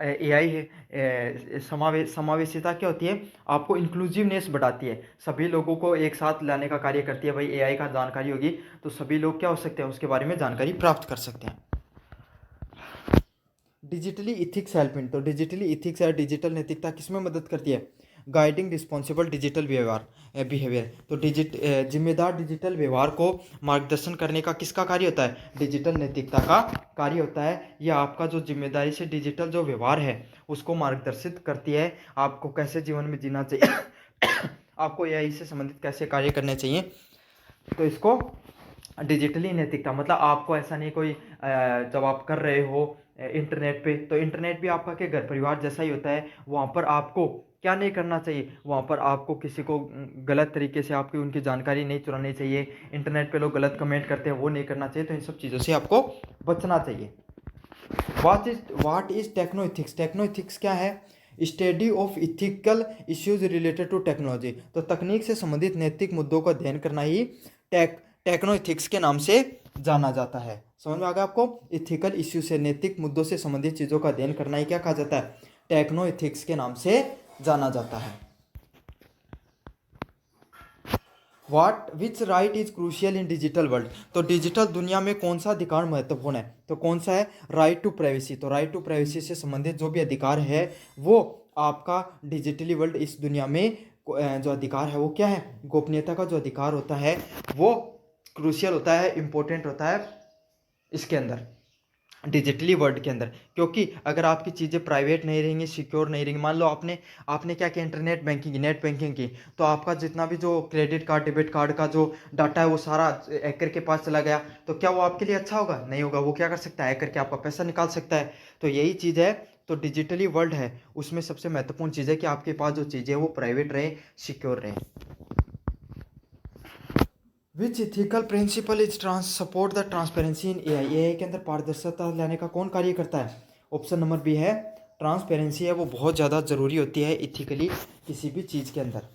एआई है। समावेशिता क्या होती है? आपको इंक्लूसिवनेस बढ़ाती है, सभी लोगों को एक साथ लाने का कार्य करती है। भाई एआई का जानकारी होगी तो सभी लोग क्या हो सकते हैं, उसके बारे में जानकारी प्राप्त कर सकते हैं। डिजिटली इथिक्स हेल्प इन, तो डिजिटली इथिक्स या डिजिटल नैतिकता किसमें मदद करती है? Guiding responsible digital behaviour. तो जिम्मेदार डिजिटल व्यवहार को मार्गदर्शन करने का किसका कार्य होता है? डिजिटल नैतिकता का कार्य होता है। यह आपका जो जिम्मेदारी से डिजिटल जो व्यवहार है उसको मार्गदर्शित करती है, आपको कैसे जीवन में जीना चाहिए आपको एआई से संबंधित कैसे कार्य करने चाहिए। तो इसको डिजिटली नैतिकता मतलब आपको ऐसा नहीं कोई जब आप कर रहे हो इंटरनेट पे, तो इंटरनेट भी आपका के घर परिवार जैसा ही होता है। वहाँ पर आपको क्या नहीं करना चाहिए? वहाँ पर आपको किसी को गलत तरीके से आपकी उनकी जानकारी नहीं चुरानी चाहिए। इंटरनेट पे लोग गलत कमेंट करते हैं, वो नहीं करना चाहिए। तो इन सब चीज़ों से आपको बचना चाहिए। What is techno ethics? Techno ethics क्या है? Study of ethical issues related to technology. तो तकनीक से संबंधित नैतिक मुद्दों का अध्ययन करना ही टेक्नो इथिक्स के नाम से जाना जाता है। समझ में आ गया आपको? इथिकल इश्यू से, नैतिक मुद्दों से संबंधित चीज़ों का अध्ययन करना ही क्या कहा जाता है? टेक्नो इथिक्स के नाम से जाना जाता है। Which right is crucial in digital world? तो डिजिटल दुनिया में कौन सा अधिकार महत्वपूर्ण है? तो कौन सा है? Right to privacy. तो राइट टू प्राइवेसी से संबंधित जो भी अधिकार है वो आपका डिजिटली वर्ल्ड, इस दुनिया में जो अधिकार है वो क्या है? गोपनीयता का जो अधिकार होता है वो क्रूशियल होता है, इंपॉर्टेंट होता है इसके अंदर, डिजिटली वर्ल्ड के अंदर। क्योंकि अगर आपकी चीज़ें प्राइवेट नहीं रहेंगी, सिक्योर नहीं रहेंगी, मान लो आपने क्या किया, इंटरनेट बैंकिंग, नेट बैंकिंग की, तो आपका जितना भी जो क्रेडिट कार्ड, डेबिट कार्ड का जो डाटा है वो सारा हैकर के पास चला गया, तो क्या वो आपके लिए अच्छा होगा? नहीं होगा। वो क्या कर सकता है? हैकर के आपका पैसा निकाल सकता है। तो यही चीज़ है। तो डिजिटली वर्ल्ड है उसमें सबसे महत्वपूर्ण चीज़ है कि आपके पास जो चीज़ें हैं वो प्राइवेट रहे, सिक्योर रहे। Which ethical principle is support the transparency in AI? AI के अंदर पारदर्शिता लाने का कौन कार्य करता है? ऑप्शन नंबर बी है ट्रांसपेरेंसी है, वो बहुत ज़्यादा ज़रूरी होती है इथिकली किसी भी चीज़ के अंदर।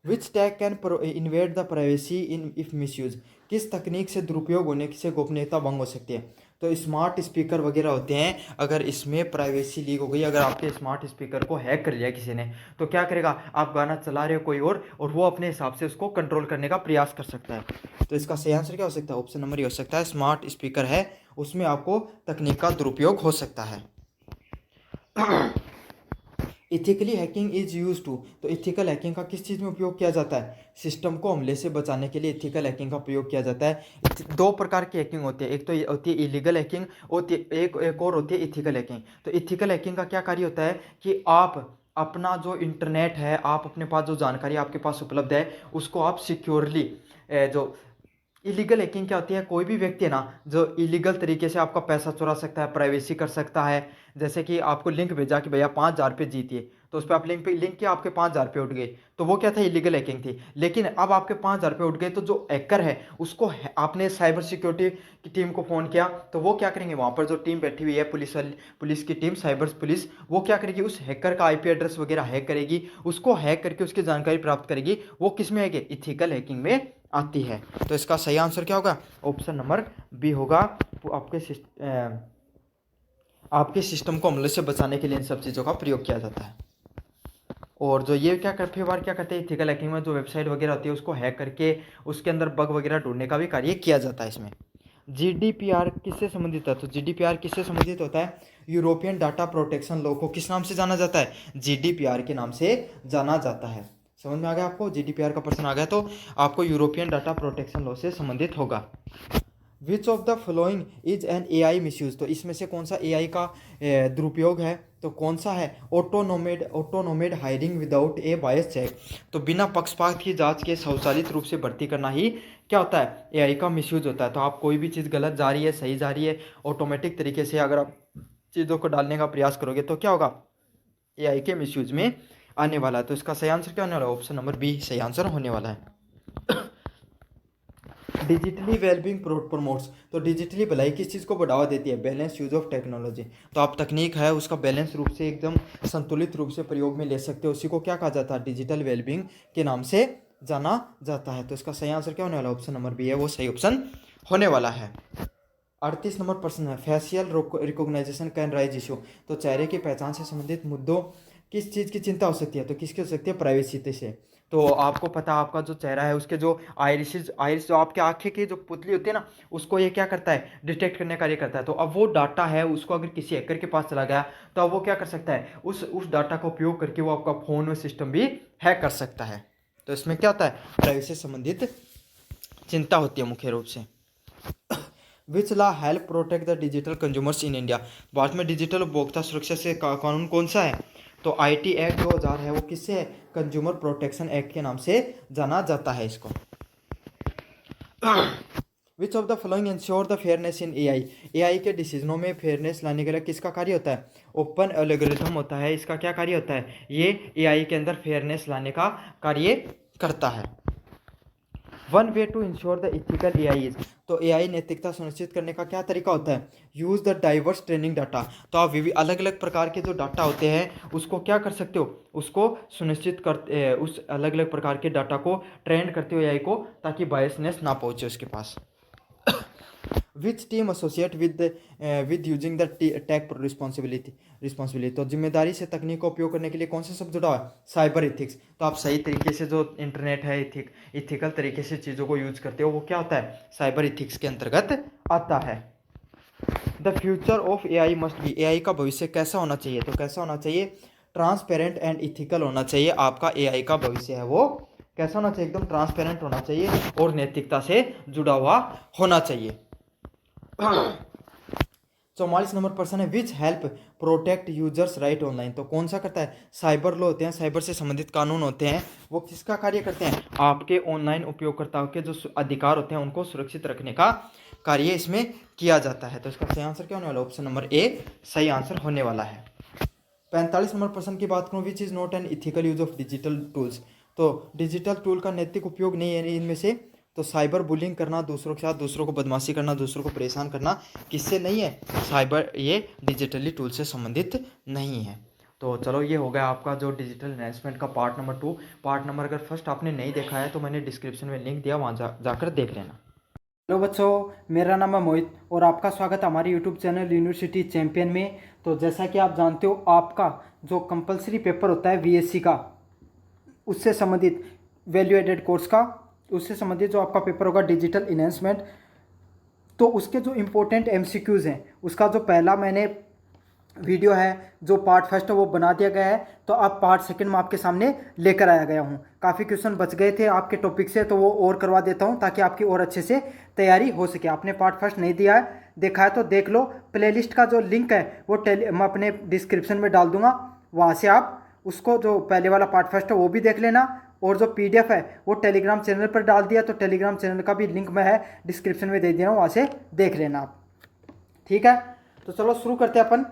Which tag can invade the privacy in if misuse? किस तकनीक से दुरुपयोग होने से गोपनीयता भंग हो सकती है? तो स्मार्ट स्पीकर वगैरह होते हैं, अगर इसमें प्राइवेसी लीक हो गई, अगर आपके स्मार्ट स्पीकर को हैक कर लिया किसी ने, तो क्या करेगा? आप गाना चला रहे हो कोई और वो अपने हिसाब से उसको कंट्रोल करने का प्रयास कर सकता है। तो इसका सही आंसर क्या हो सकता है? ऑप्शन नंबर ये हो सकता है, स्मार्ट स्पीकर है उसमें आपको तकनीक का दुरुपयोग हो सकता है। Ethically hacking is use to, तो इथिकल हैकिंग का किस चीज़ में उपयोग किया जाता है? सिस्टम को हमले से बचाने के लिए इथिकल हैकिंग का प्रयोग किया जाता है। दो प्रकार की हैकिंग होती है, एक तो ये होती है इलीगल हैकिंग, और एक और होती है इथिकल हैकिंग। तो इथिकल हैकिंग का क्या कार्य होता है कि आप अपना जो इंटरनेट है, आप अपने पास जो जानकारी आपके पास उपलब्ध है उसको आप सिक्योरली जो इलीगल हैकिंग क्या होती है? कोई भी व्यक्ति है ना जो इलीगल तरीके से आपका पैसा चुरा सकता है, प्राइवेसी कर सकता है। जैसे कि आपको लिंक भेजा कि भैया 5,000 रुपये जीतिए, तो उस पर आप लिंक किया, आपके 5,000 रुपये उठ गए, तो वो क्या था? इलीगल हैकिंग थी। लेकिन अब आपके 5,000 रुपये उठ गए, तो जो हैकर है उसको आपने साइबर सिक्योरिटी की टीम को फ़ोन किया, तो वो क्या करेंगे? वहाँ पर जो टीम बैठी हुई है पुलिस की टीम, साइबर पुलिस, वो क्या करेगी? उस हैकर का आईपी एड्रेस वगैरह हैक करेगी, उसको हैक करके उसकी जानकारी प्राप्त करेगी। वो किस में आएगी? इथिकल हैकिंग में आती है। तो इसका सही आंसर क्या होगा? ऑप्शन नंबर बी होगा। आपके सिस्टम को हमले से बचाने के लिए इन सब चीज़ों का प्रयोग किया जाता है। और जो ये क्या करते बार क्या करते हैं इथिकल हैकिंग में, जो वेबसाइट वगैरह होती है उसको हैक करके उसके अंदर बग वगैरह ढूंढने का भी कार्य किया जाता है इसमें। जीडीपीआर किससे संबंधित है? तो जीडीपीआर किससे संबंधित होता है? यूरोपियन डाटा प्रोटेक्शन लॉ को किस नाम से जाना जाता है? जीडीपीआर के नाम से जाना जाता है। समझ में आ गया आपको? जीडीपीआर का प्रश्न आ गया तो आपको यूरोपियन डाटा प्रोटेक्शन लॉ से संबंधित होगा। Which of the following is an AI misuse? तो इसमें से कौन सा एआई का दुरुपयोग है? तो कौन सा है? Automated hiring without a bias check. तो बिना पक्षपात की जांच के स्वचालित रूप से भर्ती करना ही क्या होता है? एआई का मिसयूज होता है। तो आप कोई भी चीज़ गलत जा रही है, सही जा रही है, ऑटोमेटिक तरीके से अगर आप चीज़ों को डालने का प्रयास करोगे तो क्या होगा? एआई के मिसयूज में आने वाला है। तो इसका सही आंसर क्या होने वाला है? ऑप्शन नंबर बी सही आंसर होने वाला है। डिजिटली वेलबींग प्रमोट्स, तो डिजिटली भलाई किस चीज़ को बढ़ावा देती है? Balance use of technology. तो आप तकनीक है उसका बैलेंस रूप से एकदम संतुलित रूप से प्रयोग में ले सकते हो, उसी को क्या कहा जाता है? डिजिटल वेलबींग के नाम से जाना जाता है। तो इसका सही आंसर क्या होने वाला है? ऑप्शन नंबर बी है वो सही ऑप्शन होने वाला है। 38 नंबर प्रश्न है, facial recognization can raise issue. तो चेहरे की पहचान से संबंधित मुद्दों किस चीज़ की चिंता हो सकती है? तो किसकी हो सकती है? प्राइवेसी से। तो आपको पता है आपका जो चेहरा है उसके जो आइरिस जो आपके आंखें की जो पुतली होती है ना, उसको ये क्या करता है? डिटेक्ट करने का कार्य करता है। तो अब वो डाटा है उसको अगर किसी हैकर के पास चला गया तो अब वो क्या कर सकता है? उस डाटा का उपयोग करके वो आपका फ़ोन और सिस्टम भी हैक कर सकता है। तो इसमें क्या होता है? प्राइवेसी से संबंधित चिंता होती है मुख्य रूप से। Which law help protect the digital consumers in India. Bharat में डिजिटल उपभोक्ता सुरक्षा से कानून कौन सा है? तो आईटी एक्ट 2000 है वो किससे है? कंज्यूमर प्रोटेक्शन एक्ट के नाम से जाना जाता है इसको। Which of the following ensure the fairness in AI. AI के डिसीजनों में फेयरनेस लाने के लिए किसका कार्य होता है? ओपन एल्गोरिथम होता है। इसका क्या कार्य होता है? ये एआई के अंदर फेयरनेस लाने का कार्य करता है। One way to ensure the ethical AI is. तो एआई नैतिकता सुनिश्चित करने का क्या तरीका होता है? Use the diverse training data. तो आप अलग अलग प्रकार के जो डाटा होते हैं उसको क्या कर सकते हो? उसको सुनिश्चित कर उस अलग अलग प्रकार के डाटा को ट्रेन करते हो एआई को, ताकि बायसनेस ना पहुंचे उसके पास। Which team associate with using the tech responsibility. तो जिम्मेदारी से तकनीक का उपयोग करने के लिए कौन सा शब्द जुड़ा हुआ है? Cyber ethics. तो आप सही तरीके से जो इंटरनेट है इथिकल तरीके से चीज़ों को यूज करते हो वो क्या होता है? साइबर इथिक्स के अंतर्गत आता है। The future of AI must be. AI का भविष्य कैसा होना चाहिए? तो कैसा होना चाहिए? ट्रांसपेरेंट एंड इथिकल होना चाहिए। आपका एआई का भविष्य है वो कैसा होना चाहिए? एकदम ट्रांसपेरेंट होना चाहिए और नैतिकता से जुड़ा हुआ होना चाहिए। 44 नंबर प्रश्न है, which help protect users right online. तो कौन सा करता है? साइबर लॉ होते हैं, साइबर से संबंधित कानून होते हैं, वो किसका कार्य करते हैं? आपके ऑनलाइन उपयोगकर्ताओं के जो अधिकार होते हैं उनको सुरक्षित रखने का कार्य इसमें किया जाता है। तो इसका सही आंसर क्या होने वाला है? ऑप्शन नंबर ए सही आंसर होने वाला है। 45 नंबर प्रश्न की बात करूँ, which is not an ethical use of digital tools. तो डिजिटल टूल का नैतिक उपयोग नहीं है इनमें से। तो साइबर बुलिंग करना, दूसरों के साथ दूसरों को बदमाशी करना, दूसरों को परेशान करना किससे नहीं है? साइबर ये डिजिटली टूल से संबंधित नहीं है। तो चलो ये हो गया आपका जो डिजिटल इन्वेस्टमेंट का पार्ट नंबर 2। पार्ट नंबर अगर फर्स्ट आपने नहीं देखा है तो मैंने डिस्क्रिप्शन में लिंक दिया, वहाँ जाकर देख लेना। हेलो बच्चों, मेरा नाम है मोहित और आपका स्वागत है हमारे यूट्यूब चैनल यूनिवर्सिटी चैंपियन में। तो जैसा कि आप जानते हो, आपका जो कंपलसरी पेपर होता है बीएससी का, उससे संबंधित वैल्यू एडेड कोर्स का, उससे संबंधित जो आपका पेपर होगा डिजिटल इन्हेंसमेंट, तो उसके जो इम्पोर्टेंट एमसीक्यूज़ हैं उसका जो पहला मैंने वीडियो है, जो पार्ट फर्स्ट है वो बना दिया गया है। तो अब पार्ट सेकंड में आपके सामने लेकर आया गया हूँ। काफ़ी क्वेश्चन बच गए थे आपके टॉपिक से, तो वो और करवा देता हूँ ताकि आपकी और अच्छे से तैयारी हो सके। आपने पार्ट फर्स्ट नहीं दिया है, देखा है तो देख लो। प्लेलिस्ट का जो लिंक है वो मैं अपने डिस्क्रिप्शन में डाल दूंगा, वहाँ से आप उसको जो पहले वाला पार्ट फर्स्ट है वो भी देख लेना। और जो पीडीएफ है वो टेलीग्राम चैनल पर डाल दिया, तो टेलीग्राम चैनल का भी लिंक मैं है डिस्क्रिप्शन में दे दिया हूँ, वहाँ से देख लेना आप। ठीक है, तो चलो शुरू करते हैं अपन।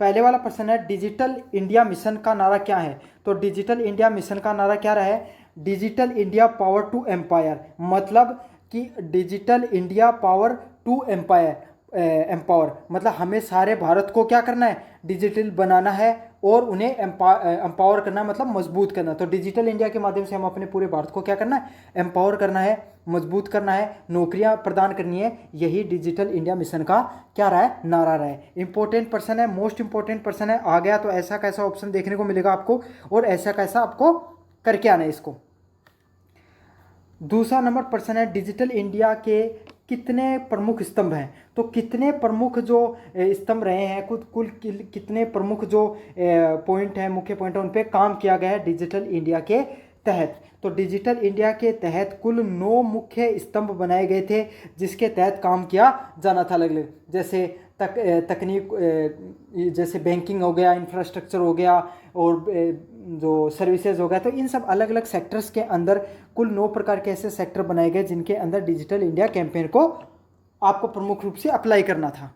पहले वाला प्रश्न है, डिजिटल इंडिया मिशन का नारा क्या है। तो डिजिटल इंडिया मिशन का नारा क्या रहा है? Digital India power to empire. मतलब कि digital India power to empower मतलब हमें सारे भारत को क्या करना है? डिजिटल बनाना है और उन्हें एम्पावर करना है, मतलब मजबूत करना। तो डिजिटल इंडिया के माध्यम से हम अपने पूरे भारत को क्या करना है? एम्पावर करना है, मजबूत करना है, नौकरियां प्रदान करनी है। यही डिजिटल इंडिया मिशन का क्या रहा है? नारा रहा है। इंपॉर्टेंट पर्सन है, मोस्ट इंपॉर्टेंट पर्सन है। आ गया तो ऐसा कैसा ऑप्शन देखने को मिलेगा आपको, और ऐसा कैसा आपको करके आना है इसको। दूसरा नंबर प्रश्न है, डिजिटल इंडिया के कितने प्रमुख स्तंभ हैं। तो कितने प्रमुख जो स्तंभ रहे हैं, कुल कितने प्रमुख जो पॉइंट हैं, मुख्य पॉइंट है, उन पे काम किया गया है डिजिटल इंडिया के तहत। तो डिजिटल इंडिया के तहत कुल 9 मुख्य स्तंभ बनाए गए थे जिसके तहत काम किया जाना था अलग अलग। जैसे तकनीक, जैसे बैंकिंग हो गया, इंफ्रास्ट्रक्चर हो गया, और जो सर्विसेज हो गया। तो इन सब अलग अलग सेक्टर्स के अंदर कुल 9 प्रकार के ऐसे सेक्टर बनाए गए जिनके अंदर डिजिटल इंडिया कैंपेन को आपको प्रमुख रूप से अप्लाई करना था।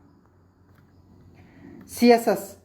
सीएसएस,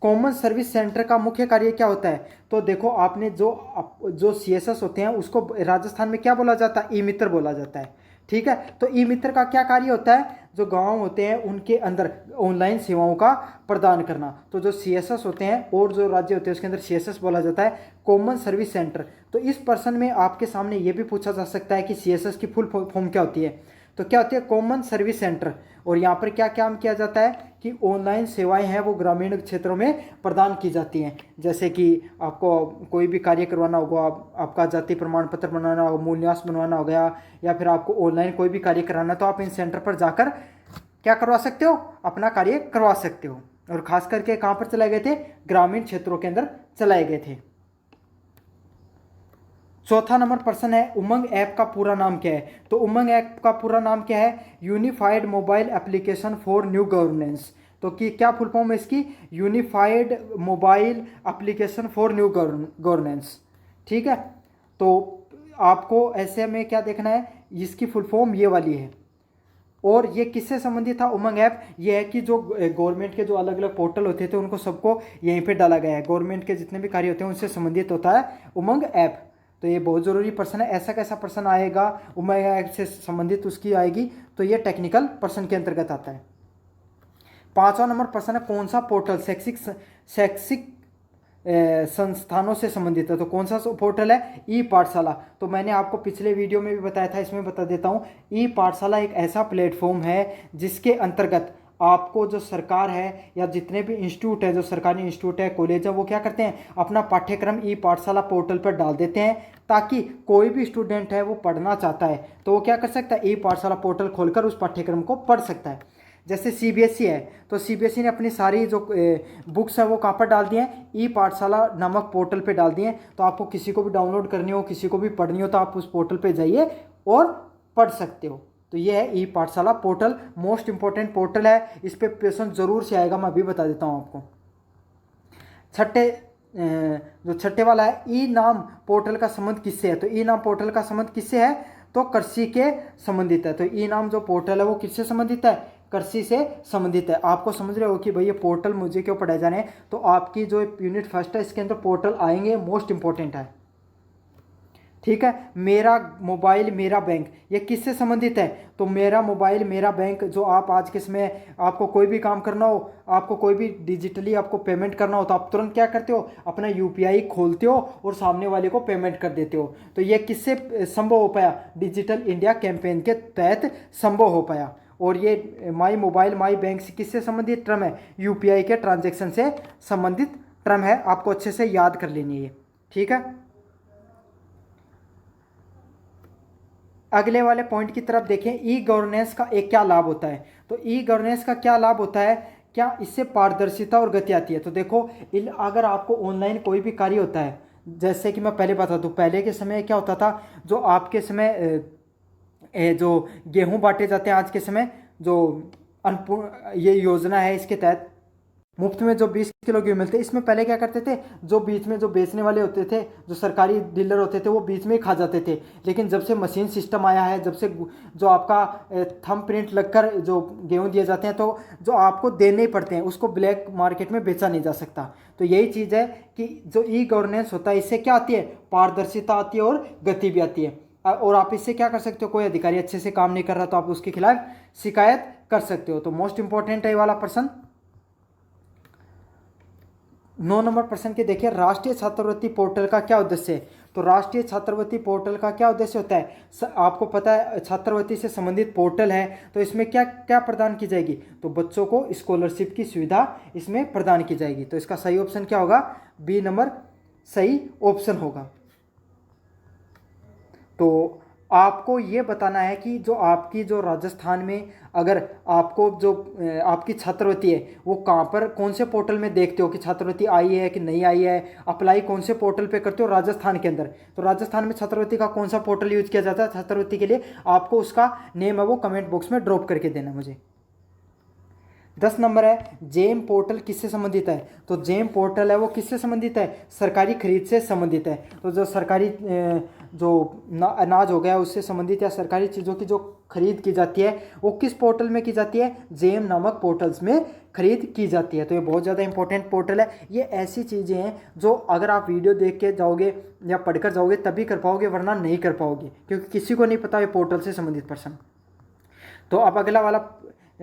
कॉमन सर्विस सेंटर का मुख्य कार्य क्या होता है। तो देखो, आपने जो सीएसएस होते हैं उसको राजस्थान में क्या बोला जाता है? ई मित्र बोला जाता है। ठीक है। तो ई मित्र का क्या कार्य होता है, जो गांव होते हैं उनके अंदर ऑनलाइन सेवाओं का प्रदान करना। तो जो सीएसएस होते हैं और जो राज्य होते हैं उसके अंदर सीएसएस बोला जाता है, कॉमन सर्विस सेंटर। तो इस पर्सन में आपके सामने ये भी पूछा जा सकता है कि सीएसएस की फुल फॉर्म क्या होती है। तो क्या होती है, कॉमन सर्विस सेंटर। और यहाँ पर क्या काम किया जाता है कि ऑनलाइन सेवाएं हैं वो ग्रामीण क्षेत्रों में प्रदान की जाती हैं। जैसे कि आपको कोई भी कार्य करवाना होगा, आपका जाति प्रमाण पत्र बनाना होगा, मूल्यांकन बनवाना हो गया, या फिर आपको ऑनलाइन कोई भी कार्य कराना, तो आप इन सेंटर पर जाकर क्या करवा सकते हो, अपना कार्य करवा सकते हो। और खास करके कहाँ पर चलाए गए थे, ग्रामीण क्षेत्रों के अंदर चलाए गए थे। चौथा नंबर प्रश्न है, उमंग ऐप का पूरा नाम क्या है। तो उमंग ऐप का पूरा नाम क्या है, unified mobile application for new governance. तो कि क्या फुल फॉर्म है इसकी, unified mobile application for new governance. ठीक है। तो आपको ऐसे में क्या देखना है, इसकी फुल फॉर्म ये वाली है। और ये किससे संबंधित था उमंग ऐप, ये है कि जो गवर्नमेंट के जो अलग अलग पोर्टल होते थे उनको सबको यहीं पे डाला गया है। गवर्नमेंट के जितने भी कार्य होते हैं उनसे संबंधित होता है उमंग ऐप। तो ये बहुत ज़रूरी पर्सन है। ऐसा कैसा पर्सन आएगा उमंग ऐप से संबंधित, उसकी आएगी तो ये टेक्निकल पर्सन के अंतर्गत आता है। पांचवा नंबर पर्सन है, कौन सा पोर्टल शैक्षिक संस्थानों से संबंधित है। तो कौन सा पोर्टल है, ई पाठशाला। तो मैंने आपको पिछले वीडियो में भी बताया था, इसमें बता देता हूँ। ई पाठशाला एक ऐसा प्लेटफॉर्म है जिसके अंतर्गत आपको जो सरकार है या जितने भी इंस्टीट्यूट है, जो सरकारी इंस्टीट्यूट है, कॉलेज है, वो क्या करते हैं, अपना पाठ्यक्रम ई पाठशाला पोर्टल पर डाल देते हैं, ताकि कोई भी स्टूडेंट है वो पढ़ना चाहता है तो वो क्या कर सकता है, ई पाठशाला पोर्टल खोलकर उस पाठ्यक्रम को पढ़ सकता है। जैसे सीबीएसई है, तो सीबीएसई ने अपनी सारी जो बुक्स है वो कहाँ पर डाल दिए हैं, ई पाठशाला नामक पोर्टल पे डाल दिए हैं। तो आपको किसी को भी डाउनलोड करनी हो, किसी को भी पढ़नी हो, तो आप उस पोर्टल पे जाइए और पढ़ सकते हो। तो ये है ई पाठशाला पोर्टल, मोस्ट इंपॉर्टेंट पोर्टल है। इस पर क्वेश्चन जरूर से आएगा, मैं अभी बता देता हूँ आपको। जो छठे वाला है, ई नाम पोर्टल का संबंध किससे है। तो ई नाम पोर्टल का संबंध किससे है, तो कृषि के संबंधित है। तो ई नाम जो पोर्टल है वो किससे संबंधित है, कृषि से संबंधित है। आपको समझ रहे हो कि भाई ये पोर्टल मुझे क्यों पढ़ाए जाने हैं। तो आपकी जो यूनिट फर्स्ट है इसके अंदर पोर्टल आएंगे, मोस्ट इंपॉर्टेंट है। ठीक है। मेरा मोबाइल मेरा बैंक, ये किससे संबंधित है, तो मेरा मोबाइल मेरा बैंक, जो आप आज के समय आपको कोई भी काम करना हो, आपको कोई भी डिजिटली आपको पेमेंट करना हो, तो आप तुरंत क्या करते हो, अपना यूपीआई खोलते हो और सामने वाले को पेमेंट कर देते हो। तो ये किससे संभव हो पाया, डिजिटल इंडिया कैंपेन के तहत संभव हो पाया। और ये माई मोबाइल माई बैंक से किससे संबंधित टर्म है, यूपीआई के ट्रांजैक्शन से संबंधित टर्म है। आपको अच्छे से याद कर लेनी है। ठीक है। अगले वाले पॉइंट की तरफ देखें, ई गवर्नेंस का एक क्या लाभ होता है। तो ई गवर्नेंस का क्या लाभ होता है, क्या इससे पारदर्शिता और गति आती है। तो देखो, अगर आपको ऑनलाइन कोई भी कार्य होता है, जैसे कि मैं पहले बता दूं, पहले के समय क्या होता था, जो आपके समय जो गेहूं बांटे जाते हैं, आज के समय जो अन्नपूर्ण ये योजना है, इसके तहत मुफ्त में जो 20 किलो गेहूं मिलते हैं, इसमें पहले क्या करते थे, जो बीच में जो बेचने वाले होते थे, जो सरकारी डीलर होते थे, वो बीच में ही खा जाते थे। लेकिन जब से मशीन सिस्टम आया है, जब से जो आपका थंब प्रिंट लगकर जो गेहूं दिए जाते हैं, तो जो आपको देने ही पड़ते हैं, उसको ब्लैक मार्केट में बेचा नहीं जा सकता। तो यही चीज़ है कि जो ई गवर्नेंस होता है, इससे क्या आती है, पारदर्शिता आती है और गति भी आती है। और आप इससे क्या कर सकते हो, कोई अधिकारी अच्छे से काम नहीं कर रहा तो आप उसके खिलाफ शिकायत कर सकते हो। तो मोस्ट इंपॉर्टेंट है ये वाला प्रश्न। 9 नंबर प्रश्न के देखिए, राष्ट्रीय छात्रवृत्ति पोर्टल का क्या उद्देश्य है। तो राष्ट्रीय छात्रवृत्ति पोर्टल का क्या उद्देश्य होता है, आपको पता है छात्रवृत्ति से संबंधित पोर्टल है, तो इसमें क्या क्या प्रदान की जाएगी, तो बच्चों को स्कॉलरशिप की सुविधा इसमें प्रदान की जाएगी। तो इसका सही ऑप्शन क्या होगा, बी नंबर सही ऑप्शन होगा। तो आपको ये बताना है कि जो आपकी जो राजस्थान में अगर आपको जो आपकी छात्रवृत्ति है वो कहाँ पर, कौन से पोर्टल में देखते हो कि छात्रवृत्ति आई है कि नहीं आई है, अप्लाई कौन से पोर्टल पे करते हो, राजस्थान के अंदर। तो राजस्थान में छात्रवृत्ति का कौन सा पोर्टल यूज किया जाता है छात्रवृत्ति के लिए, आपको उसका नेम है वो कमेंट बॉक्स में ड्रॉप करके देना मुझे। 10 नंबर है, जेम पोर्टल किससे संबंधित है। तो जेम पोर्टल है वो किससे संबंधित है, सरकारी खरीद से संबंधित है। तो जो सरकारी जो अनाज हो गया उससे संबंधित या सरकारी चीज़ों की जो खरीद की जाती है वो किस पोर्टल में की जाती है, जेम नामक पोर्टल्स में खरीद की जाती है। तो ये बहुत ज़्यादा इंपॉर्टेंट पोर्टल है। ये ऐसी चीज़ें हैं जो अगर आप वीडियो देख के जाओगे या पढ़कर जाओगे तभी कर पाओगे, वरना नहीं कर पाओगे, क्योंकि किसी को नहीं पता ये पोर्टल से संबंधित पर्सन। तो अब अगला वाला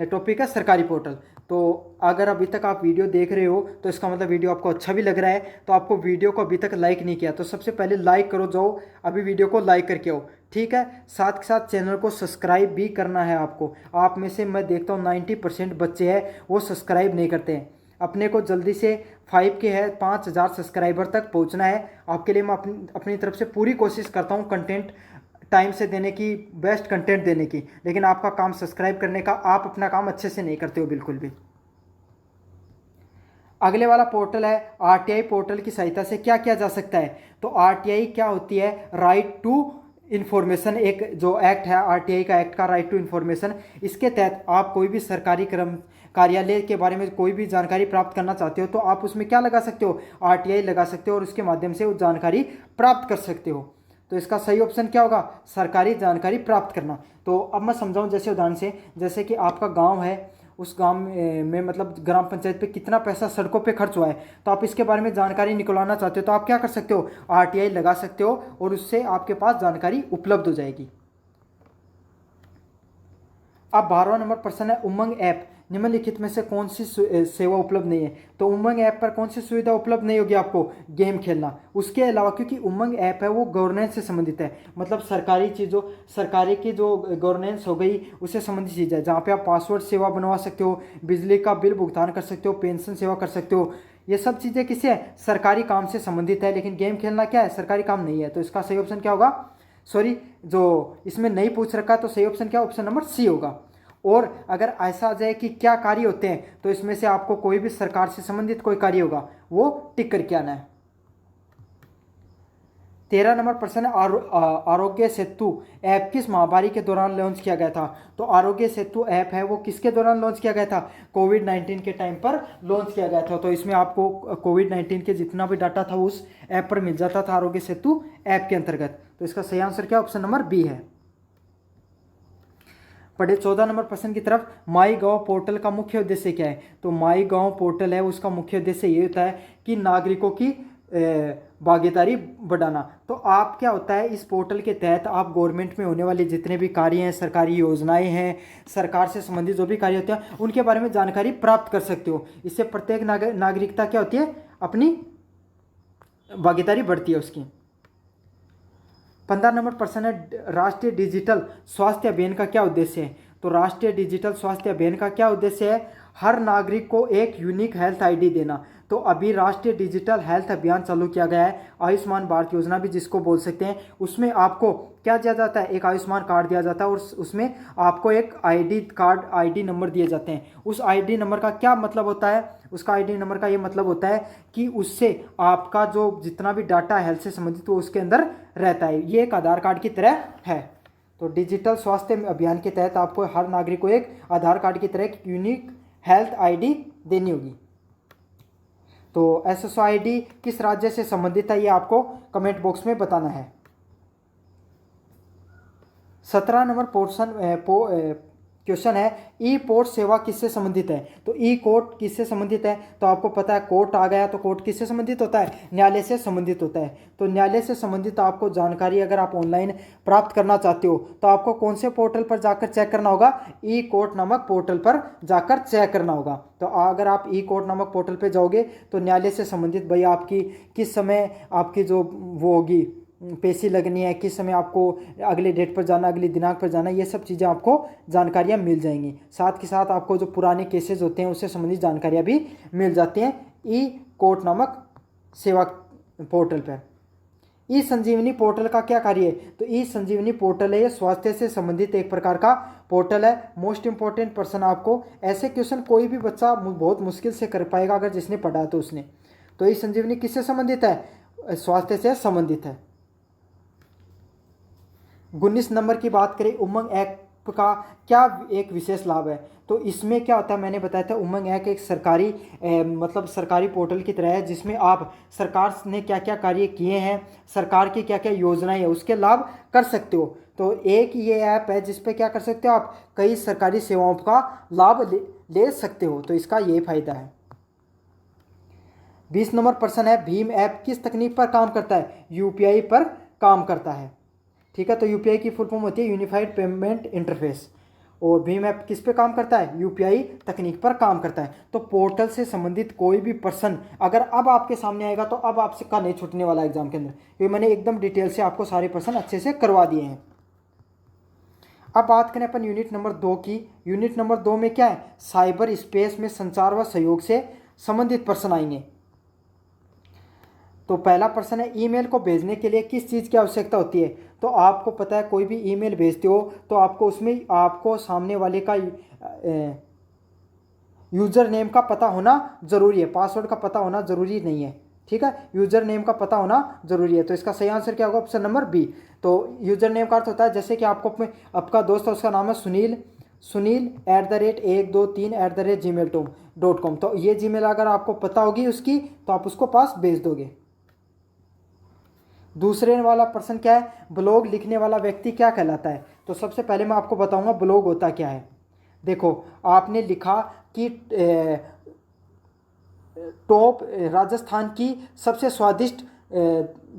टॉपिक है सरकारी पोर्टल। तो अगर अभी तक आप वीडियो देख रहे हो तो इसका मतलब वीडियो आपको अच्छा भी लग रहा है। तो आपको वीडियो को अभी तक लाइक नहीं किया तो सबसे पहले लाइक करो, जाओ अभी वीडियो को लाइक करके आओ, ठीक है। साथ के साथ चैनल को सब्सक्राइब भी करना है आपको। आप में से मैं देखता हूँ 90% बच्चे हैं वो सब्सक्राइब नहीं करते हैं। अपने को जल्दी से 5 के है 5000 सब्सक्राइबर तक पहुँचना है। आपके लिए मैं अपनी तरफ से पूरी कोशिश करता हूँ कंटेंट टाइम से देने की, बेस्ट कंटेंट देने की, लेकिन आपका काम सब्सक्राइब करने का, आप अपना काम अच्छे से नहीं करते हो बिल्कुल भी। अगले वाला पोर्टल है आरटीआई पोर्टल की सहायता से क्या किया जा सकता है। तो आरटीआई क्या होती है, राइट टू इन्फॉर्मेशन, एक जो एक्ट है आरटीआई का एक्ट का, राइट टू इन्फॉर्मेशन। इसके तहत आप कोई भी सरकारी कार्यालय के बारे में कोई भी जानकारी प्राप्त करना चाहते हो तो आप उसमें क्या लगा सकते हो, आरटीआई लगा सकते हो और उसके माध्यम से वो जानकारी प्राप्त कर सकते हो। तो इसका सही ऑप्शन क्या होगा, सरकारी जानकारी प्राप्त करना। तो अब मैं समझाऊं जैसे उदाहरण से, जैसे कि आपका गांव है, उस गांव में मतलब ग्राम पंचायत पे कितना पैसा सड़कों पे खर्च हुआ है, तो आप इसके बारे में जानकारी निकलवाना चाहते हो तो आप क्या कर सकते हो, आरटीआई लगा सकते हो और उससे आपके पास जानकारी उपलब्ध हो जाएगी। अब 12वां नंबर प्रश्न है उमंग ऐप निम्नलिखित में से कौन सी सेवा उपलब्ध नहीं है। तो उमंग ऐप पर कौन सी सुविधा उपलब्ध नहीं होगी आपको, गेम खेलना। उसके अलावा क्योंकि उमंग ऐप है वो गवर्नेंस से संबंधित है, मतलब सरकारी चीज़ों, सरकारी की जो गवर्नेंस हो गई उससे संबंधित चीज़ है, जहाँ पे आप पासवर्ड सेवा बनवा सकते हो, बिजली का बिल भुगतान कर सकते हो, पेंशन सेवा कर सकते हो। ये सब चीज़ें किससे है, सरकारी काम से संबंधित है। लेकिन गेम खेलना क्या है, सरकारी काम नहीं है। तो इसका सही ऑप्शन क्या होगा, सॉरी जो इसमें नहीं पूछ रखा तो सही ऑप्शन क्या, ऑप्शन नंबर सी होगा। और अगर ऐसा आ जाए कि क्या कार्य होते हैं तो इसमें से आपको कोई भी सरकार से संबंधित कोई कार्य होगा वो टिक करके आना है। 13 नंबर प्रश्न है आरोग्य सेतु ऐप किस महामारी के दौरान लॉन्च किया गया था। तो आरोग्य सेतु ऐप है वो किसके दौरान लॉन्च किया गया था, कोविड-19 के टाइम पर लॉन्च किया गया था। तो इसमें आपको कोविड-19 के जितना भी डाटा था उस ऐप पर मिल जाता था, आरोग्य सेतु ऐप के अंतर्गत। तो इसका सही आंसर क्या, ऑप्शन नंबर बी है। पढ़े 14 नंबर प्रश्न की तरफ। माई गॉव पोर्टल का मुख्य उद्देश्य क्या है। तो माई गॉव पोर्टल है उसका मुख्य उद्देश्य ये होता है कि नागरिकों की भागीदारी बढ़ाना। तो आप क्या होता है, इस पोर्टल के तहत आप गवर्नमेंट में होने वाले जितने भी कार्य हैं, सरकारी योजनाएं हैं, सरकार से संबंधित जो भी कार्य होते हैं उनके बारे में जानकारी प्राप्त कर सकते हो। इससे प्रत्येक नागरिकता क्या होती है, अपनी भागीदारी बढ़ती है उसकी। 15 नंबर प्रश्न है राष्ट्रीय डिजिटल स्वास्थ्य अभियान का क्या उद्देश्य है। तो राष्ट्रीय डिजिटल स्वास्थ्य अभियान का क्या उद्देश्य है, हर नागरिक को एक यूनिक हेल्थ आईडी देना। तो अभी राष्ट्रीय डिजिटल हेल्थ अभियान चालू किया गया है, आयुष्मान भारत योजना भी जिसको बोल सकते हैं। उसमें आपको क्या दिया जाता है, एक आयुष्मान कार्ड दिया जाता है और उसमें आपको एक आईडी कार्ड, आईडी नंबर दिए जाते हैं। उस आईडी नंबर का क्या मतलब होता है, उसका आईडी नंबर का ये मतलब होता है कि उससे आपका जो जितना भी डाटा हेल्थ से संबंधित वो उसके अंदर रहता है। ये एक आधार कार्ड की तरह है। तो डिजिटल स्वास्थ्य अभियान के तहत आपको हर नागरिक को एक आधार कार्ड की तरह एक यूनिक हेल्थ आईडी देनी होगी। तो एसएसओ आईडी किस राज्य से संबंधित है ये आपको कमेंट बॉक्स में बताना है। 17 नंबर क्वेश्चन है ई कोर्ट सेवा किससे संबंधित है। तो ई कोर्ट किससे संबंधित है, तो आपको पता है कोर्ट आ गया तो कोर्ट किससे संबंधित होता है, न्यायालय से संबंधित होता है। तो न्यायालय से संबंधित आपको जानकारी अगर आप ऑनलाइन प्राप्त करना चाहते हो तो आपको कौन से पोर्टल पर जाकर चेक करना होगा, ई कोर्ट नामक पोर्टल पर जाकर चेक करना होगा। तो अगर आप ई कोर्ट नामक पोर्टल पर जाओगे तो न्यायालय से संबंधित भाई आपकी किस समय आपकी जो वो होगी पेशी लगनी है, किस समय आपको अगले डेट पर जाना, अगले दिनांक पर जाना, ये सब चीज़ें आपको जानकारियाँ मिल जाएंगी। साथ के साथ आपको जो पुराने केसेस होते हैं उससे संबंधित जानकारियाँ भी मिल जाती हैं ई कोर्ट नामक सेवा पोर्टल पर। ई संजीवनी पोर्टल का क्या कार्य है। तो ई संजीवनी पोर्टल है ये स्वास्थ्य से संबंधित एक प्रकार का पोर्टल है। मोस्ट इंपॉर्टेंट पर्सन, आपको ऐसे क्वेश्चन कोई भी बच्चा बहुत मुश्किल से कर पाएगा अगर जिसने पढ़ा तो उसने। तो ई संजीवनी किससे संबंधित है, स्वास्थ्य से संबंधित है। 19 नंबर की बात करें, उमंग ऐप का क्या एक विशेष लाभ है। तो इसमें क्या होता है, मैंने बताया था उमंग ऐप एक सरकारी मतलब सरकारी पोर्टल की तरह है जिसमें आप सरकार ने क्या क्या कार्य किए हैं, सरकार की क्या क्या योजनाएं हैं उसके लाभ कर सकते हो। तो एक ये ऐप है जिस पे क्या कर सकते हो आप कई सरकारी सेवाओं का लाभ ले सकते हो। तो इसका ये फ़ायदा है। 20 नंबर प्रश्न है, भीम ऐप किस तकनीक पर काम करता है? यूपीआई पर काम करता है। ठीक है, तो यूपीआई की फुल फॉर्म होती है यूनिफाइड पेमेंट इंटरफेस। और भीम ऐप किस पे काम करता है? यूपीआई तकनीक पर काम करता है। तो पोर्टल से संबंधित कोई भी पर्सन अगर अब आपके सामने आएगा तो अब आपसे का नहीं छूटने वाला एग्जाम के अंदर, क्योंकि मैंने एकदम डिटेल से आपको सारे पर्सन अच्छे से करवा दिए हैं। अब बात करें अपन यूनिट नंबर 2 की। यूनिट नंबर 2 में क्या है? साइबर स्पेस में संचार व सहयोग से संबंधित प्रश्न आएंगे। तो पहला प्रश्न है, ईमेल को भेजने के लिए किस चीज़ की आवश्यकता होती है? तो आपको पता है कोई भी ईमेल भेजते हो तो आपको उसमें आपको सामने वाले का यूज़र नेम का पता होना ज़रूरी है, पासवर्ड का पता होना ज़रूरी नहीं है। ठीक है, यूज़र नेम का पता होना ज़रूरी है। तो इसका सही आंसर क्या होगा? Option number B. तो यूज़र नेम का अर्थ होता है जैसे कि आपको अपने आपका दोस्त है उसका नाम है सुनील @123@gmail.com। तो ये जीमेल अगर आपको पता होगी उसकी तो आप उसको पास भेज दोगे। दूसरे वाला प्रश्न क्या है? ब्लॉग लिखने वाला व्यक्ति क्या कहलाता है? तो सबसे पहले मैं आपको बताऊंगा ब्लॉग होता क्या है। देखो, आपने लिखा कि टॉप राजस्थान की सबसे स्वादिष्ट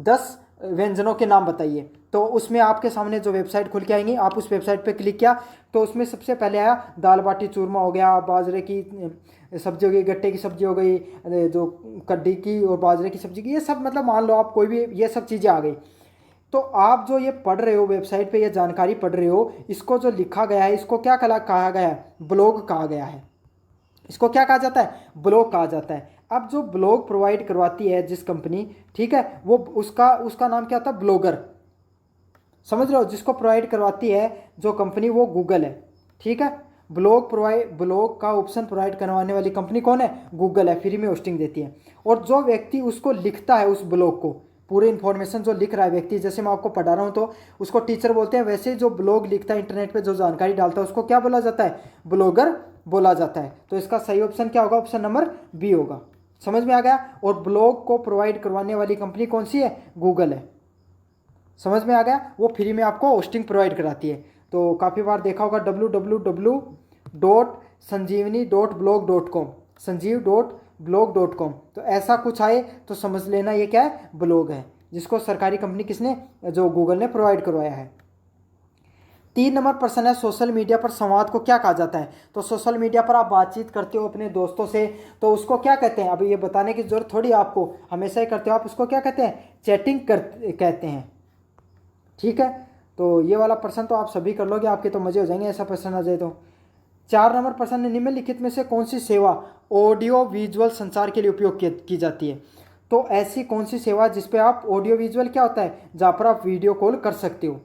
10 व्यंजनों के नाम बताइए। तो उसमें आपके सामने जो वेबसाइट खुल के आएंगी, आप उस वेबसाइट पे क्लिक किया तो उसमें सबसे पहले आया दाल बाटी चूरमा हो गया, बाजरे की सब्जी हो गई, गट्टे की सब्जी हो गई, जो कड्डी की और बाजरे की सब्जी की, ये सब मतलब मान लो आप कोई भी ये सब चीज़ें आ गई। तो आप जो ये पढ़ रहे हो वेबसाइट पे ये जानकारी पढ़ रहे हो, इसको जो लिखा गया है इसको क्या कहा गया है? ब्लॉग कहा गया है। इसको क्या कहा जाता है? ब्लॉग कहा जाता है। अब जो ब्लॉग प्रोवाइड करवाती है जिस कंपनी, ठीक है, वो उसका नाम क्या होता है? ब्लॉगर। समझ रहे हो? जिसको प्रोवाइड करवाती है जो कंपनी वो गूगल है। ठीक है, ब्लॉग का ऑप्शन प्रोवाइड करवाने वाली कंपनी कौन है? गूगल है, फ्री में होस्टिंग देती है। और जो व्यक्ति उसको लिखता है उस ब्लॉग को, पूरी इन्फॉर्मेशन जो लिख रहा है व्यक्ति, जैसे मैं आपको पढ़ा रहा हूँ तो उसको टीचर बोलते हैं, वैसे जो ब्लॉग लिखता है इंटरनेट पे जो जानकारी डालता है उसको क्या बोला जाता है? ब्लॉगर बोला जाता है। तो इसका सही ऑप्शन क्या होगा? ऑप्शन नंबर बी होगा। समझ में आ गया? और ब्लॉग को प्रोवाइड करवाने वाली कंपनी कौन सी है? गूगल है। समझ में आ गया? वो फ्री में आपको होस्टिंग प्रोवाइड कराती है। तो काफ़ी बार देखा होगा www.sanjeevani.blog.com, sanjeev.blog.com। तो ऐसा कुछ आए तो समझ लेना ये क्या है? ब्लॉग है, जिसको सरकारी कंपनी किसने? जो गूगल ने प्रोवाइड करवाया है। 3 नंबर प्रश्न है, सोशल मीडिया पर संवाद को क्या कहा जाता है? तो सोशल मीडिया पर आप बातचीत करते हो अपने दोस्तों से तो उसको क्या कहते हैं? अभी ये बताने की जरूरत थोड़ी आपको, हमेशा ही करते हो आप। उसको क्या कहते हैं? चैटिंग कहते हैं। ठीक है, तो ये वाला प्रश्न तो आप सभी कर लोगे, आपके तो मजे हो जाएंगे ऐसा प्रश्न आ जाए तो। 4 नंबर प्रश्न है, निम्नलिखित में से कौन सी सेवा ऑडियो विजुअल संचार के लिए उपयोग की जाती है? तो ऐसी कौन सी सेवा जिसपे आप ऑडियो विजुअल क्या होता है? जहाँ पर आप वीडियो कॉल कर सकते हो।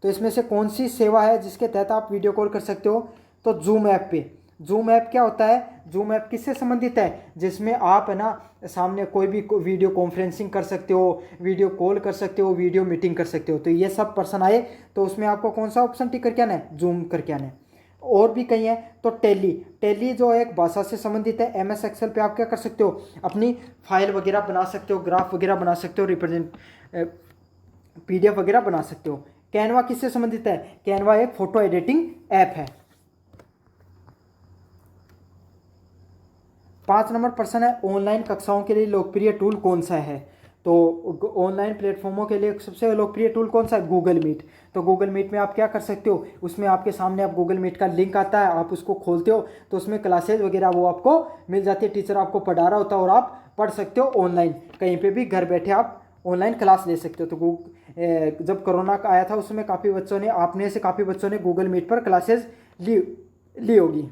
तो इसमें से कौन सी सेवा है जिसके तहत आप वीडियो कॉल कर सकते हो? तो जूम ऐप पे। जूम ऐप क्या होता है? जूम ऐप किससे संबंधित है? जिसमें आप है ना सामने कोई भी वीडियो कॉन्फ्रेंसिंग कर सकते हो, वीडियो कॉल कर सकते हो, वीडियो मीटिंग कर सकते हो। तो ये सब पर्सन आए तो उसमें आपको कौन सा ऑप्शन टिक करके आना है? जूम करके आना है। और भी कई हैं, तो टेली जो एक भाषा से संबंधित है। MS एक्सेल पे आप क्या कर सकते हो? अपनी फाइल वगैरह बना सकते हो, ग्राफ वगैरह बना सकते हो, PDF वगैरह बना सकते हो। कैनवा किससे संबंधित है? कैनवा एक फोटो एडिटिंग ऐप है। 5 नंबर प्रश्न है, ऑनलाइन कक्षाओं के लिए लोकप्रिय टूल कौन सा है? तो ऑनलाइन प्लेटफॉर्मों के लिए सबसे लोकप्रिय टूल कौन सा है? Google meet. तो गूगल मीट में आप क्या कर सकते हो? उसमें आपके सामने आप गूगल मीट का लिंक आता है, आप उसको खोलते हो तो उसमें क्लासेज वगैरह वो आपको मिल जाती है, टीचर आपको पढ़ा रहा होता है और आप पढ़ सकते हो ऑनलाइन, कहीं पर भी घर बैठे आप ऑनलाइन क्लास ले सकते हो। तो जब कोरोना का आया था उसमें काफ़ी बच्चों ने, आपने से काफ़ी बच्चों ने गूगल मीट पर क्लासेज ली होगी।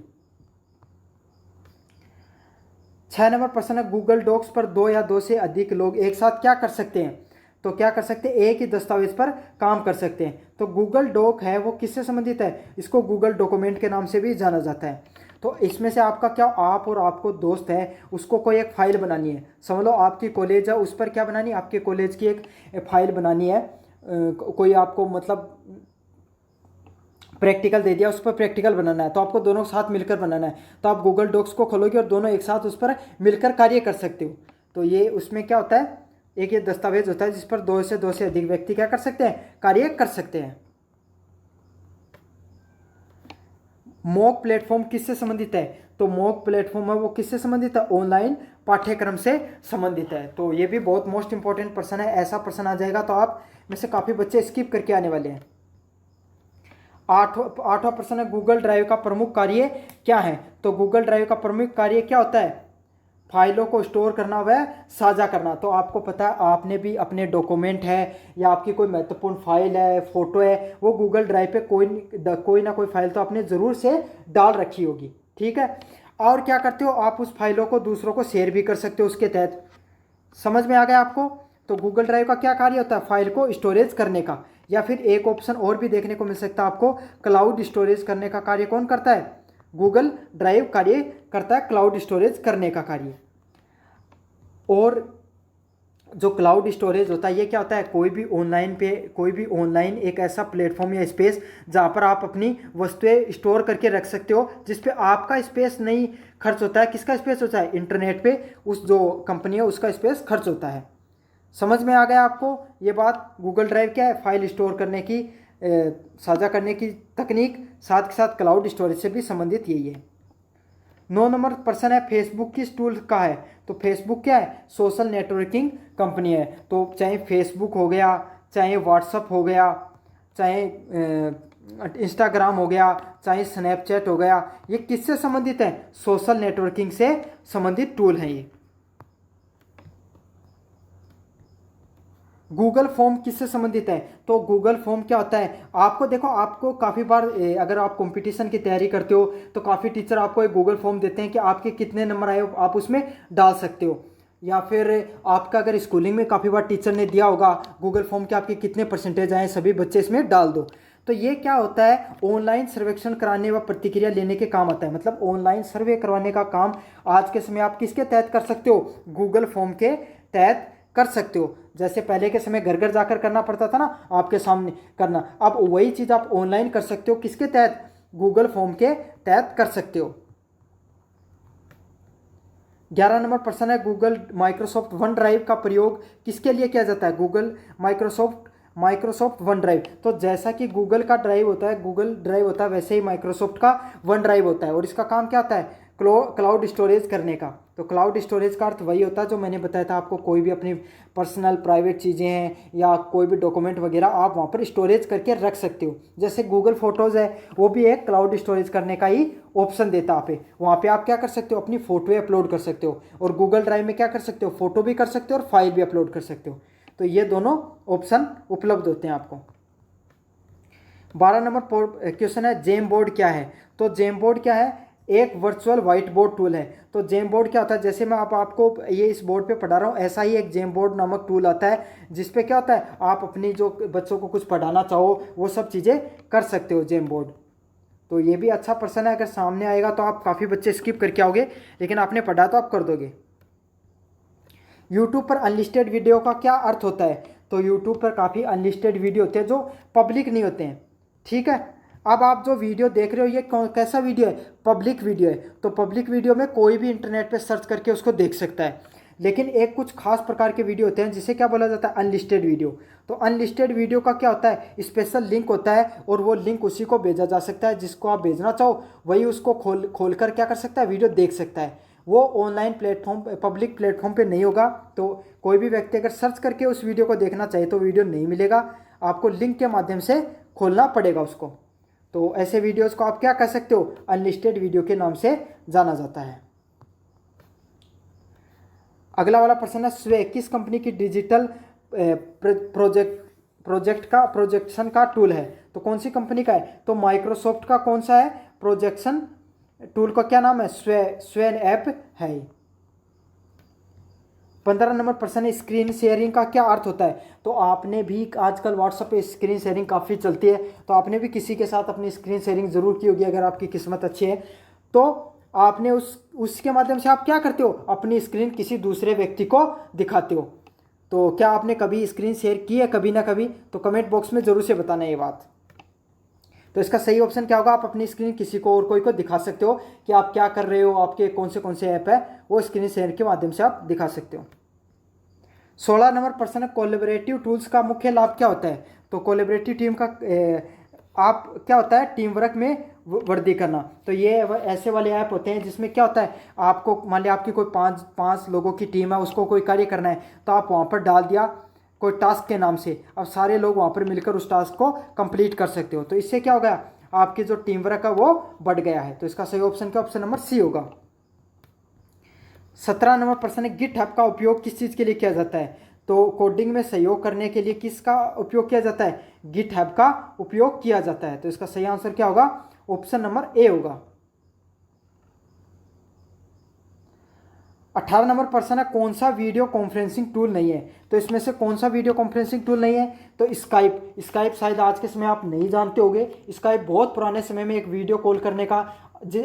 6 नंबर प्रश्न है, गूगल डॉक्स पर 2 या 2 से अधिक लोग एक साथ क्या कर सकते हैं? तो क्या कर सकते हैं? एक ही दस्तावेज पर काम कर सकते हैं। तो गूगल डॉक है वो किससे संबंधित है? इसको गूगल डॉक्यूमेंट के नाम से भी जाना जाता है। तो इसमें से आपका क्या, आप और आपको दोस्त है उसको कोई एक फाइल बनानी है, समझ लो आपकी कॉलेज है उस पर क्या बनानी है? आपके कॉलेज की एक फाइल बनानी है। कोई आपको मतलब प्रैक्टिकल दे दिया, उस पर प्रैक्टिकल बनाना है तो आपको दोनों साथ मिलकर बनाना है। तो आप गूगल डॉक्स को खोलोगे और दोनों एक साथ उस पर मिलकर कार्य कर सकते हो। तो ये उसमें क्या होता है? एक ये दस्तावेज होता है जिस पर 2 से अधिक व्यक्ति क्या कर सकते हैं? कार्य कर सकते हैं। मॉक प्लेटफॉर्म किससे संबंधित है? तो मॉक प्लेटफॉर्म है वो किससे संबंधित है? ऑनलाइन पाठ्यक्रम से संबंधित है। तो ये भी बहुत मोस्ट इंपॉर्टेंट प्रश्न है। ऐसा प्रश्न आ जाएगा तो आप में से काफ़ी बच्चे स्किप करके आने वाले हैं। आठवां प्रश्न है, गूगल ड्राइव का प्रमुख कार्य क्या है? तो गूगल ड्राइव का प्रमुख कार्य क्या होता है? फाइलों को स्टोर करना व साझा करना। तो आपको पता है, आपने भी अपने डॉक्यूमेंट है या आपकी कोई महत्वपूर्ण फाइल है, फोटो है, वो गूगल ड्राइव पे कोई ना कोई फाइल तो आपने ज़रूर से डाल रखी होगी। ठीक है। और क्या करते हो आप? उस फाइलों को दूसरों को शेयर भी कर सकते हो उसके तहत। समझ में आ गया आपको? तो गूगल ड्राइव का क्या कार्य होता है? फाइल को स्टोरेज करने का। या फिर एक ऑप्शन और भी देखने को मिल सकता है आपको, क्लाउड स्टोरेज करने का कार्य कौन करता है? गूगल ड्राइव कार्य करता है क्लाउड स्टोरेज करने का कार्य। और जो क्लाउड स्टोरेज होता है ये क्या होता है? कोई भी ऑनलाइन एक ऐसा प्लेटफॉर्म या स्पेस जहाँ पर आप अपनी वस्तुएं स्टोर करके रख सकते हो, जिस पे आपका स्पेस नहीं खर्च होता है। किसका स्पेस होता है? इंटरनेट पे उस जो कंपनी है उसका स्पेस खर्च होता है। समझ में आ गया आपको ये बात? गूगल ड्राइव क्या है? फाइल स्टोर करने की, साझा करने की तकनीक, साथ के साथ क्लाउड स्टोरेज से भी संबंधित यही है। 9 नंबर प्रश्न है, फेसबुक किस टूल का है? तो फेसबुक क्या है? सोशल नेटवर्किंग कंपनी है। तो चाहे फेसबुक हो गया, चाहे व्हाट्सअप हो गया, चाहे इंस्टाग्राम हो गया, चाहे स्नैपचैट हो गया, ये किससे संबंधित है? सोशल नेटवर्किंग से संबंधित टूल हैं ये। गूगल फॉर्म किससे संबंधित है? तो गूगल फॉर्म क्या होता है? आपको देखो, आपको काफ़ी बार अगर आप कंपटीशन की तैयारी करते हो तो काफ़ी टीचर आपको एक गूगल फॉर्म देते हैं कि आपके कितने नंबर आए आप उसमें डाल सकते हो। या फिर आपका अगर स्कूलिंग में काफ़ी बार टीचर ने दिया होगा गूगल फॉर्म के आपके कितने परसेंटेज आए, सभी बच्चे इसमें डाल दो। तो ये क्या होता है? ऑनलाइन सर्वेक्षण कराने व प्रतिक्रिया लेने के काम आता है। मतलब ऑनलाइन सर्वे करवाने का काम आज के समय आप किसके तहत कर सकते हो? गूगल फॉर्म के तहत कर सकते हो। जैसे पहले के समय घर घर जाकर करना पड़ता था ना, आपके सामने करना, अब वही चीज़ आप ऑनलाइन कर सकते हो। किसके तहत? गूगल फॉर्म के तहत कर सकते हो। 11 नंबर प्रश्न है, गूगल माइक्रोसॉफ्ट वन ड्राइव का प्रयोग किसके लिए किया जाता है? Google Microsoft one drive. तो जैसा कि गूगल का ड्राइव होता है, गूगल ड्राइव होता है, वैसे ही माइक्रोसॉफ्ट का वन ड्राइव होता है। और इसका काम क्या होता है? क्लाउड स्टोरेज करने का। तो क्लाउड स्टोरेज का अर्थ वही होता है जो मैंने बताया था आपको, कोई भी अपनी पर्सनल प्राइवेट चीज़ें हैं या कोई भी डॉक्यूमेंट वगैरह आप वहाँ पर स्टोरेज करके रख सकते हो। जैसे गूगल फोटोज़ है, वो भी एक क्लाउड स्टोरेज करने का ही ऑप्शन देता है आप। वहाँ पे आप क्या कर सकते हो? अपनी फ़ोटोएँ अपलोड कर सकते हो। और गूगल ड्राइव में क्या कर सकते हो? फोटो भी कर सकते हो और फाइल भी अपलोड कर सकते हो। तो ये दोनों ऑप्शन उपलब्ध होते हैं आपको। 12 नंबर क्वेश्चन है, जेम बोर्ड क्या है? तो जेम बोर्ड क्या है? एक वर्चुअल व्हाइट बोर्ड टूल है। तो जेम बोर्ड क्या होता है? जैसे मैं आपको ये इस बोर्ड पे पढ़ा रहा हूँ, ऐसा ही एक जेम बोर्ड नामक टूल आता है, जिसपे क्या होता है? आप अपनी जो बच्चों को कुछ पढ़ाना चाहो वो सब चीज़ें कर सकते हो जेम बोर्ड। तो ये भी अच्छा प्रश्न है, अगर सामने आएगा तो आप काफ़ी बच्चे स्किप करके आओगे, लेकिन आपने पढ़ा तो आप कर दोगे। यूट्यूब पर अनलिस्टेड वीडियो का क्या अर्थ होता है? तो यूट्यूब पर काफ़ी अनलिस्टेड वीडियो होते हैं जो पब्लिक नहीं होते हैं। ठीक है। अब आप जो वीडियो देख रहे हो ये कैसा वीडियो है? पब्लिक वीडियो है। तो पब्लिक वीडियो में कोई भी इंटरनेट पे सर्च करके उसको देख सकता है। लेकिन एक कुछ खास प्रकार के वीडियो होते हैं जिसे क्या बोला जाता है? Unlisted video. तो अनलिस्टेड वीडियो का क्या होता है? स्पेशल लिंक होता है और वो लिंक उसी को भेजा जा सकता है जिसको आप भेजना चाहो, वही उसको खोल कर क्या कर सकता है? वीडियो देख सकता है। वो ऑनलाइन प्लेटफॉर्म, पब्लिक प्लेटफॉर्म पे नहीं होगा। तो कोई भी व्यक्ति अगर सर्च करके उस वीडियो को देखना चाहे तो वीडियो नहीं मिलेगा, आपको लिंक के माध्यम से खोलना पड़ेगा उसको। तो ऐसे वीडियोस को आप क्या कह सकते हो? अनलिस्टेड वीडियो के नाम से जाना जाता है। अगला वाला प्रश्न है, स्वे किस कंपनी की डिजिटल प्रोजेक्शन का टूल है? तो कौन सी कंपनी का है? तो माइक्रोसॉफ्ट का कौन सा है प्रोजेक्शन टूल का क्या नाम है? स्वेन ऐप है। 15 नंबर प्रश्न है, स्क्रीन शेयरिंग का क्या अर्थ होता है? तो आपने भी आजकल व्हाट्सएप पे स्क्रीन शेयरिंग काफ़ी चलती है, तो आपने भी किसी के साथ अपनी स्क्रीन शेयरिंग ज़रूर की होगी अगर आपकी किस्मत अच्छी है। तो आपने उसके माध्यम से आप क्या करते हो? अपनी स्क्रीन किसी दूसरे व्यक्ति को दिखाते हो। तो क्या आपने कभी स्क्रीन शेयर की है कभी ना कभी? तो कमेंट बॉक्स में ज़रूर से बताना ये बात। तो इसका सही ऑप्शन क्या होगा? आप अपनी स्क्रीन किसी को और कोई को दिखा सकते हो कि आप क्या कर रहे हो, आपके कौन से ऐप है, वो स्क्रीन शेयर के माध्यम से आप दिखा सकते हो। 16 नंबर प्रश्न है, कोलैबोरेटिव टूल्स का मुख्य लाभ क्या होता है? तो कोलैबोरेटिव टीम का आप क्या होता है? टीम वर्क में वर्दी करना। तो ये ऐसे वाले ऐप होते हैं जिसमें क्या होता है, आपको मान लिया आपकी कोई पाँच लोगों की टीम है, उसको कोई कार्य करना है, तो आप वहाँ पर डाल दिया कोई टास्क के नाम से, अब सारे लोग वहाँ पर मिलकर उस टास्क को कंप्लीट कर सकते हो। तो इससे क्या हो गया, आपकी जो टीम वर्क है वो बढ़ गया है। तो इसका सही ऑप्शन क्या, ऑप्शन नंबर सी होगा। 17 नंबर प्रश्न है, गिट हब का उपयोग किस चीज़ के लिए किया जाता है? तो कोडिंग में सहयोग करने के लिए किसका उपयोग किया जाता है? गिट हब का उपयोग किया जाता है। तो इसका सही आंसर क्या होगा, ऑप्शन नंबर ए होगा। 18 नंबर प्रश्न है, कौन सा वीडियो कॉन्फ्रेंसिंग टूल नहीं है? तो इसमें से कौन सा वीडियो कॉन्फ्रेंसिंग टूल नहीं है? तो स्काइप शायद आज के समय आप नहीं जानते होंगे। स्काइप बहुत पुराने समय में एक वीडियो कॉल करने का,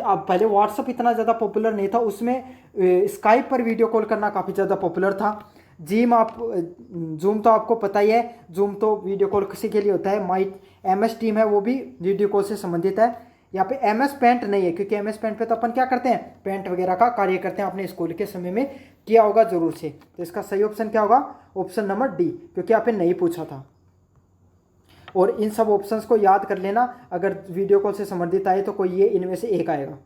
अब पहले व्हाट्सअप इतना ज़्यादा पॉपुलर नहीं था, उसमें स्काइप पर वीडियो कॉल करना काफ़ी ज़्यादा पॉपुलर था। जूम तो आपको पता ही है, जूम तो वीडियो कॉल किसी के लिए होता है। माई MS टीम है वो भी वीडियो कॉल से संबंधित है। यहाँ पे MS पेंट नहीं है, क्योंकि MS पेंट पे तो अपन क्या करते हैं, पेंट वगैरह का कार्य करते हैं, अपने स्कूल के समय में किया होगा जरूर से। तो इसका सही ऑप्शन क्या होगा, ऑप्शन नंबर डी, क्योंकि यहाँ पे नहीं पूछा था। और इन सब ऑप्शंस को याद कर लेना, अगर वीडियो कॉल से संबंधित आए तो कोई ये इनमें से एक आएगा।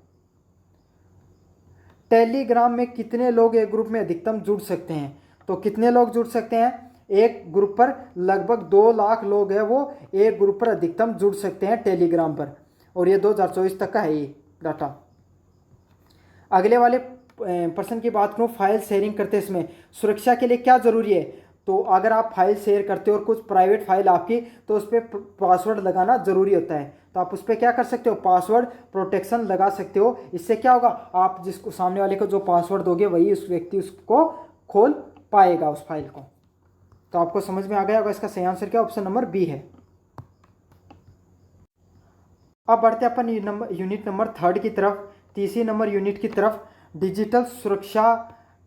टेलीग्राम में कितने लोग एक ग्रुप में अधिकतम जुड़ सकते हैं? तो कितने लोग जुड़ सकते हैं? एक ग्रुप पर लगभग 2 लाख लोग हैं, वो एक ग्रुप पर अधिकतम जुड़ सकते हैं टेलीग्राम पर। और ये 2024 तक का है ये डाटा। अगले वाले प्रश्न की बात करूँ, फाइल शेयरिंग करते समय सुरक्षा के लिए क्या ज़रूरी है? तो अगर आप फाइल शेयर करते हो और कुछ प्राइवेट फाइल आपकी, तो उस पर पासवर्ड लगाना ज़रूरी होता है। तो आप उस पर क्या कर सकते हो, पासवर्ड प्रोटेक्शन लगा सकते हो। इससे क्या होगा, आप जिसको सामने वाले को जो पासवर्ड दोगे वही उस व्यक्ति उसको खोल पाएगा उस फाइल को। तो आपको समझ में आ गया होगा, इसका सही आंसर क्या, ऑप्शन नंबर बी है। अब बढ़ते हैं अपन यूनिट नंबर 3 की तरफ, तीसरी नंबर यूनिट की तरफ, डिजिटल सुरक्षा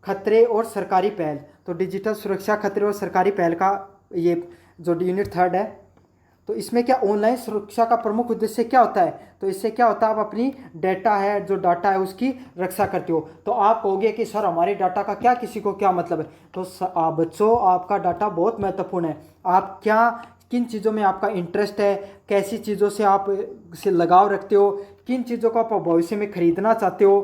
खतरे और सरकारी पहल। तो डिजिटल सुरक्षा खतरे और सरकारी पहल का ये जो यूनिट 3 है, तो इसमें क्या ऑनलाइन सुरक्षा का प्रमुख उद्देश्य क्या होता है? तो इससे क्या होता है, आप अपनी डाटा है उसकी रक्षा करते हो। तो आप कहोगे कि सर हमारे डाटा का क्या किसी को क्या मतलब है? तो बच्चों, आपका डाटा बहुत महत्वपूर्ण है। आप किन चीज़ों में आपका इंटरेस्ट है, कैसी चीज़ों से आप से लगाव रखते हो, किन चीज़ों को आप भविष्य में खरीदना चाहते हो,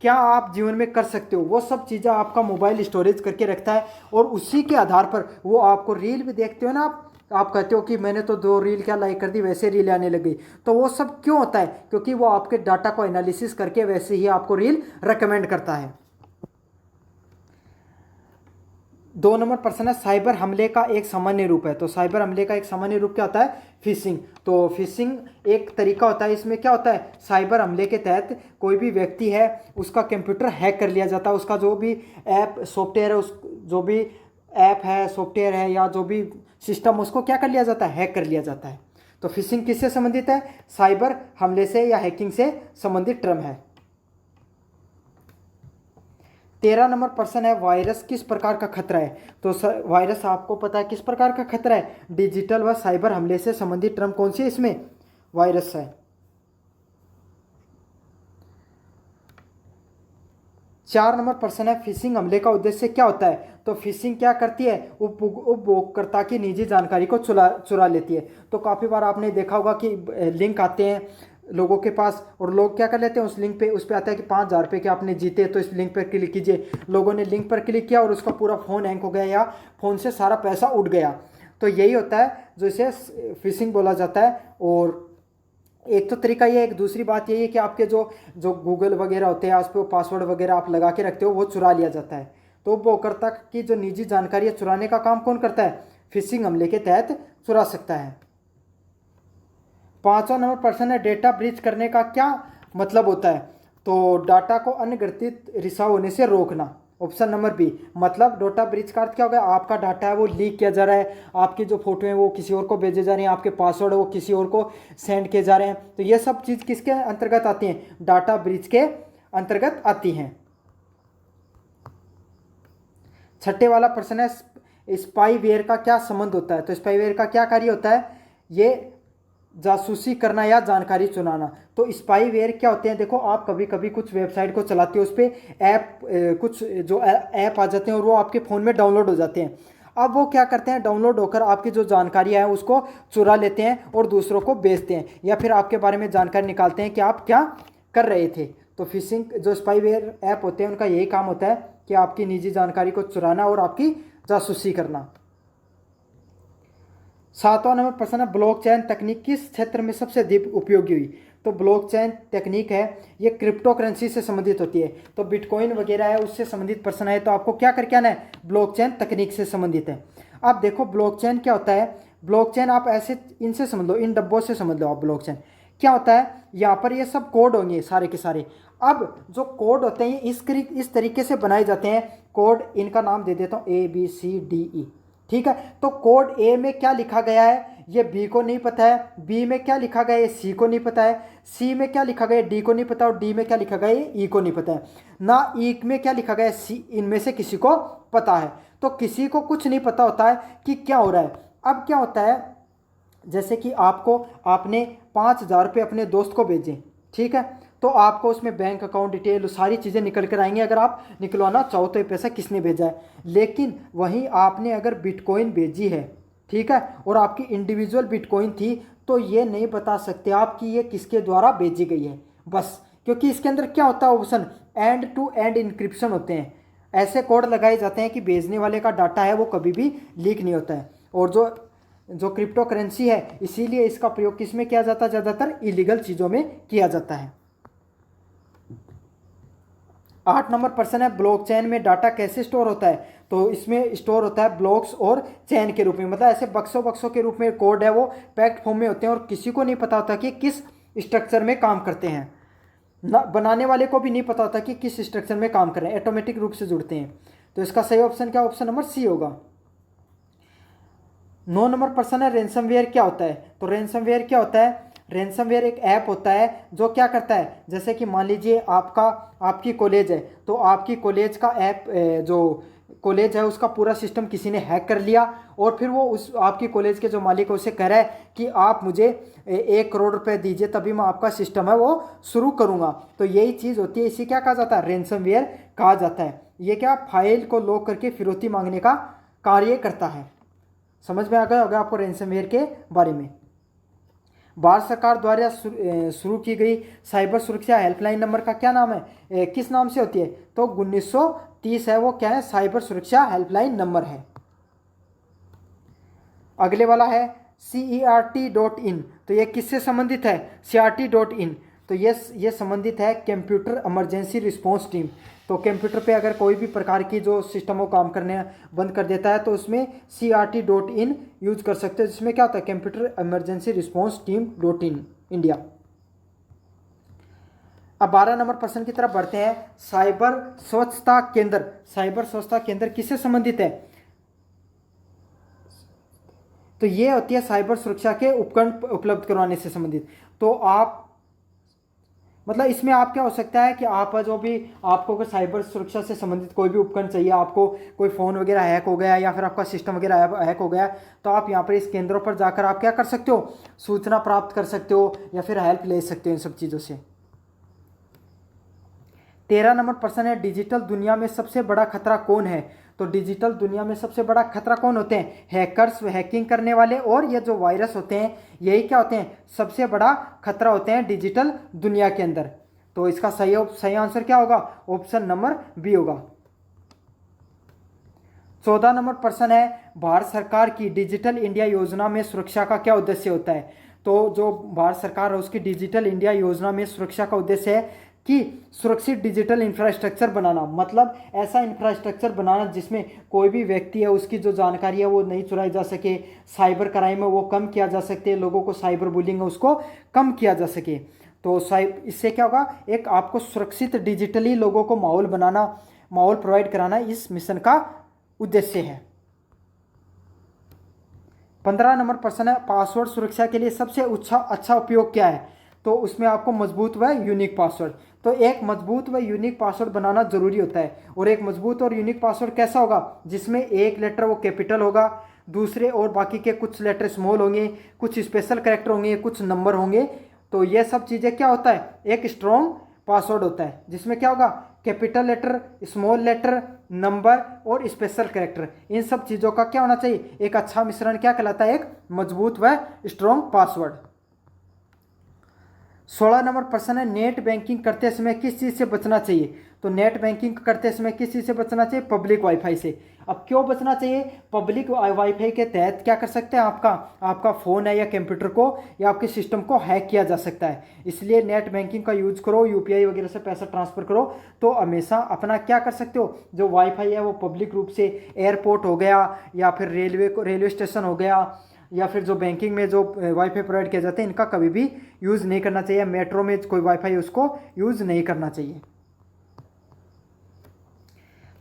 क्या आप जीवन में कर सकते हो, वो सब चीज़ें आपका मोबाइल स्टोरेज करके रखता है। और उसी के आधार पर वो आपको रील भी देखते हो ना, आप कहते हो कि मैंने तो 2 रील क्या लाइक कर दी, वैसे रील आने लग गई। तो वो सब क्यों होता है? क्योंकि वो आपके डाटा को एनालिसिस करके वैसे ही आपको रील रेकमेंड करता है। 2 नंबर प्रश्न है, साइबर हमले का एक सामान्य रूप है। तो साइबर हमले का एक सामान्य रूप क्या होता है, फिशिंग। तो फिशिंग एक तरीका होता है, इसमें क्या होता है, साइबर हमले के तहत कोई भी व्यक्ति है उसका कंप्यूटर हैक कर लिया जाता है, उसका जो भी ऐप सॉफ्टवेयर है, जो भी ऐप है सॉफ्टवेयर है या जो भी सिस्टम, उसको क्या कर लिया जाता है, हैक कर लिया जाता है। तो फिशिंग किससे संबंधित है, साइबर हमले से या हैकिंग से संबंधित टर्म है। 13 नंबर प्रश्न है, वायरस किस प्रकार का खतरा है? तो वायरस आपको पता है किस प्रकार का खतरा है, डिजिटल व साइबर हमले से संबंधित टर्म कौन सी है इसमें, वायरस है। 4 नंबर प्रश्न है, फिशिंग हमले का उद्देश्य क्या होता है? तो फिशिंग क्या करती है, उपभोक्ता की निजी जानकारी को चुरा लेती है। तो काफ़ी बार आपने देखा होगा कि लिंक आते हैं लोगों के पास, और लोग क्या कर लेते हैं, उस लिंक पे उस पर आता है कि 5,000 रुपये के आपने जीते, तो इस लिंक पर क्लिक कीजिए। लोगों ने लिंक पर क्लिक किया और उसका पूरा फ़ोन हैंग हो गया या फ़ोन से सारा पैसा उड़ गया। तो यही होता है जो इसे फिशिंग बोला जाता है। और एक तो तरीका ये है, एक दूसरी बात यही है कि आपके जो गूगल वगैरह होते हैं, उस पर पासवर्ड वगैरह आप लगा के रखते हो, वो चुरा लिया जाता है। तो उपभोक्ता की जो निजी जानकारी है चुराने का काम कौन करता है, फिशिंग हमले के तहत चुरा सकता है। 5वां नंबर प्रश्न है, डेटा ब्रीच करने का क्या मतलब होता है? तो डाटा को अनधिकृत रिसाव होने से रोकना, ऑप्शन नंबर बी। मतलब डाटा ब्रीच का अर्थ क्या होगा, आपका डाटा है वो लीक किया जा रहा है, आपकी जो फोटो है वो किसी और को भेजे जा रहे हैं, आपके पासवर्ड है वो किसी और को सेंड किए जा रहे हैं। तो ये सब चीज़ किसके अंतर्गत आती हैं, डाटा ब्रीच के अंतर्गत आती हैं। 6ठे वाला प्रश्न है, स्पाईवेयर का क्या संबंध होता है? तो स्पाईवेयर का क्या कार्य होता है, ये जासूसी करना या जानकारी चुराना। तो स्पाईवेयर क्या होते हैं, देखो आप कभी कभी कुछ वेबसाइट को चलाते हो, उस पर कुछ जो ऐप आ जाते हैं और वो आपके फ़ोन में डाउनलोड हो जाते हैं। अब वो क्या करते हैं, डाउनलोड होकर आपकी जो जानकारियाँ हैं उसको चुरा लेते हैं और दूसरों को बेचते हैं, या फिर आपके बारे में जानकारी निकालते हैं कि आप क्या कर रहे थे। तो फिशिंग जो स्पाईवेयर ऐप होते हैं उनका यही काम होता है कि आपकी निजी जानकारी को चुराना और आपकी जासूसी करना। 7वां नंबर प्रश्न है, ब्लॉकचेन तकनीक किस क्षेत्र में सबसे अधिक उपयोगी हुई। तो ब्लॉकचेन तकनीक है ये क्रिप्टो करेंसी से संबंधित होती है, तो बिटकॉइन वगैरह है उससे संबंधित प्रश्न है, तो आपको क्या करके आना है, ब्लॉकचेन तकनीक से संबंधित है। अब देखो ब्लॉकचेन क्या होता है, ब्लॉकचेन आप ऐसे इनसे समझ लो, इन डब्बों से समझ लो आप। ब्लॉकचेन क्या होता है, यहाँ पर ये सब कोड होंगे सारे के सारे। अब जो कोड होते हैं ये इस तरीके से बनाए जाते हैं, कोड इनका नाम दे देता हूँ ABCDE, ठीक है। तो कोड ए में क्या लिखा गया है ये बी को नहीं पता है, बी में क्या लिखा गया है सी को नहीं पता है, सी में क्या लिखा गया है डी को नहीं पता, और डी में क्या लिखा गया है ई को नहीं पता है, ना ई में क्या लिखा गया है सी, इनमें से किसी को पता है। तो किसी को कुछ नहीं पता होता है कि क्या हो रहा है। अब क्या होता है, जैसे कि आपने 5,000 रुपये अपने दोस्त को भेजे, ठीक है, तो आपको उसमें बैंक अकाउंट डिटेल सारी चीज़ें निकल कर आएंगी अगर आप निकलवाना चाहो तो ये पैसा किसने भेजा है। लेकिन वहीं आपने अगर बिटकॉइन भेजी है, ठीक है, और आपकी इंडिविजुअल बिटकॉइन थी, तो ये नहीं बता सकते आप कि ये किसके द्वारा भेजी गई है, बस क्योंकि इसके अंदर क्या होता है option end to end encryption होते हैं। ऐसे कोड लगाए जाते हैं कि भेजने वाले का डाटा है वो कभी भी लीक नहीं होता है। और जो क्रिप्टो करेंसी है इसीलिए इसका प्रयोग किस में किया जाता है, ज़्यादातर इलीगल चीज़ों में किया जाता है। 8 नंबर प्रश्न है, ब्लॉकचेन में डाटा कैसे स्टोर होता है। तो इसमें स्टोर होता है ब्लॉक्स और चेन के रूप में, मतलब ऐसे बक्सों के रूप में कोड है वो पैक्ड फॉर्म में होते हैं और किसी को नहीं पता होता कि किस स्ट्रक्चर में काम करते हैं, ना बनाने वाले को भी नहीं पता होता कि किस स्ट्रक्चर में काम कर रहे हैं, ऑटोमेटिक रूप से जुड़ते हैं। तो इसका सही ऑप्शन क्या, ऑप्शन नंबर सी होगा। 9 नंबर प्रश्न है, रैनसमवेयर क्या होता है। तो रैनसमवेयर क्या होता है, रैनसमवेयर एक ऐप होता है जो क्या करता है, जैसे कि मान लीजिए आपकी कॉलेज है, तो आपकी कॉलेज का ऐप जो कॉलेज है उसका पूरा सिस्टम किसी ने हैक कर लिया, और फिर वो उस आपकी कॉलेज के जो मालिक है उसे कह रहा है कि आप मुझे 1 करोड़ रुपए दीजिए तभी मैं आपका सिस्टम है वो शुरू करूँगा। तो यही चीज़ होती है, इसी क्या कहा जाता है, रैनसमवेयर कहा जाता है। ये क्या फाइल को लॉक करके फिरौती मांगने का कार्य करता है। समझ में आ गया होगा आपको रैनसमवेयर के बारे में। भारत सरकार द्वारा शुरू की गई साइबर सुरक्षा हेल्पलाइन नंबर का क्या नाम है, किस नाम से होती है। तो 1930 है, वो क्या है, साइबर सुरक्षा हेल्पलाइन नंबर है। अगले वाला है CERT.in, तो ये किससे संबंधित है, CRT.in, तो ये संबंधित है कंप्यूटर इमरजेंसी रिस्पांस टीम। तो कंप्यूटर पे अगर कोई भी प्रकार की जो सिस्टम वो काम करने बंद कर देता है तो उसमें CRT.in यूज कर सकते हैं, जिसमें क्या होता है, कंप्यूटर इमरजेंसी रिस्पांस टीम.in इंडिया। अब 12 नंबर प्रश्न की तरफ बढ़ते हैं, साइबर स्वच्छता केंद्र। साइबर स्वच्छता केंद्र किससे संबंधित है, तो ये होती है साइबर सुरक्षा के उपकरण उपलब्ध करवाने से संबंधित। तो आप मतलब इसमें आप क्या हो सकता है कि आप जो भी आपको अगर साइबर सुरक्षा से संबंधित कोई भी उपकरण चाहिए, आपको कोई फ़ोन वगैरह हैक हो गया या फिर आपका सिस्टम वगैरह हैक हो गया, तो आप यहाँ पर इस केंद्रों पर जाकर आप क्या कर सकते हो, सूचना प्राप्त कर सकते हो या फिर हेल्प ले सकते हो इन सब चीज़ों से। 13 नंबर प्रश्न है, डिजिटल दुनिया में सबसे बड़ा खतरा कौन है। तो डिजिटल दुनिया में सबसे बड़ा खतरा कौन होते हैं, हैकर्स, हैकिंग करने वाले, और ये जो वायरस होते हैं यही क्या होते हैं, सबसे बड़ा खतरा होते हैं डिजिटल दुनिया के अंदर। तो इसका सही आंसर क्या होगा, ऑप्शन नंबर बी होगा। 14 नंबर प्रश्न है, भारत सरकार की डिजिटल इंडिया योजना में सुरक्षा का क्या उद्देश्य होता है। तो जो भारत सरकार है उसकी डिजिटल इंडिया योजना में सुरक्षा का उद्देश्य है कि सुरक्षित डिजिटल इंफ्रास्ट्रक्चर बनाना, मतलब ऐसा इंफ्रास्ट्रक्चर बनाना जिसमें कोई भी व्यक्ति है उसकी जो जानकारी है वो नहीं चुराई जा सके, साइबर क्राइम है वो कम किया जा सकते, लोगों को साइबर बुलिंग है उसको कम किया जा सके। तो इससे क्या होगा, एक आपको सुरक्षित डिजिटली लोगों को माहौल बनाना, माहौल प्रोवाइड कराना इस मिशन का उद्देश्य है। 15 नंबर प्रश्न है, पासवर्ड सुरक्षा के लिए सबसे अच्छा उपयोग क्या है। तो उसमें आपको मजबूत व यूनिक पासवर्ड, तो एक मजबूत व यूनिक पासवर्ड बनाना जरूरी होता है। और एक मजबूत और यूनिक पासवर्ड कैसा होगा, जिसमें एक लेटर वो कैपिटल होगा, दूसरे और बाकी के कुछ लेटर स्मॉल होंगे, कुछ स्पेशल कैरेक्टर होंगे, कुछ नंबर होंगे। तो ये सब चीज़ें क्या होता है, एक स्ट्रॉन्ग पासवर्ड होता है जिसमें क्या होगा, capital letter, small letter, number और स्पेशल कैरेक्टर, इन सब चीज़ों का क्या होना चाहिए, एक अच्छा मिश्रण क्या कहलाता है, एक मजबूत व स्ट्रॉन्ग पासवर्ड। 16 नंबर प्रश्न है, नेट बैंकिंग करते समय किस चीज़ से बचना चाहिए। तो नेट बैंकिंग करते समय किस चीज़ से बचना चाहिए, पब्लिक वाईफाई से। अब क्यों बचना चाहिए, पब्लिक वाईफाई के तहत क्या कर सकते हैं, आपका फ़ोन है या कंप्यूटर को या आपके सिस्टम को हैक किया जा सकता है। इसलिए नेट बैंकिंग का यूज करो, यूपीआई वगैरह से पैसा ट्रांसफ़र करो तो हमेशा अपना क्या कर सकते हो, जो वाईफाई है वो पब्लिक रूप से, एयरपोर्ट हो गया या फिर रेलवे स्टेशन हो गया या फिर जो बैंकिंग में जो वाईफाई प्रोवाइड किए जाते हैं इनका कभी भी यूज़ नहीं करना चाहिए। मेट्रो में कोई वाईफाई उसको यूज़ नहीं करना चाहिए।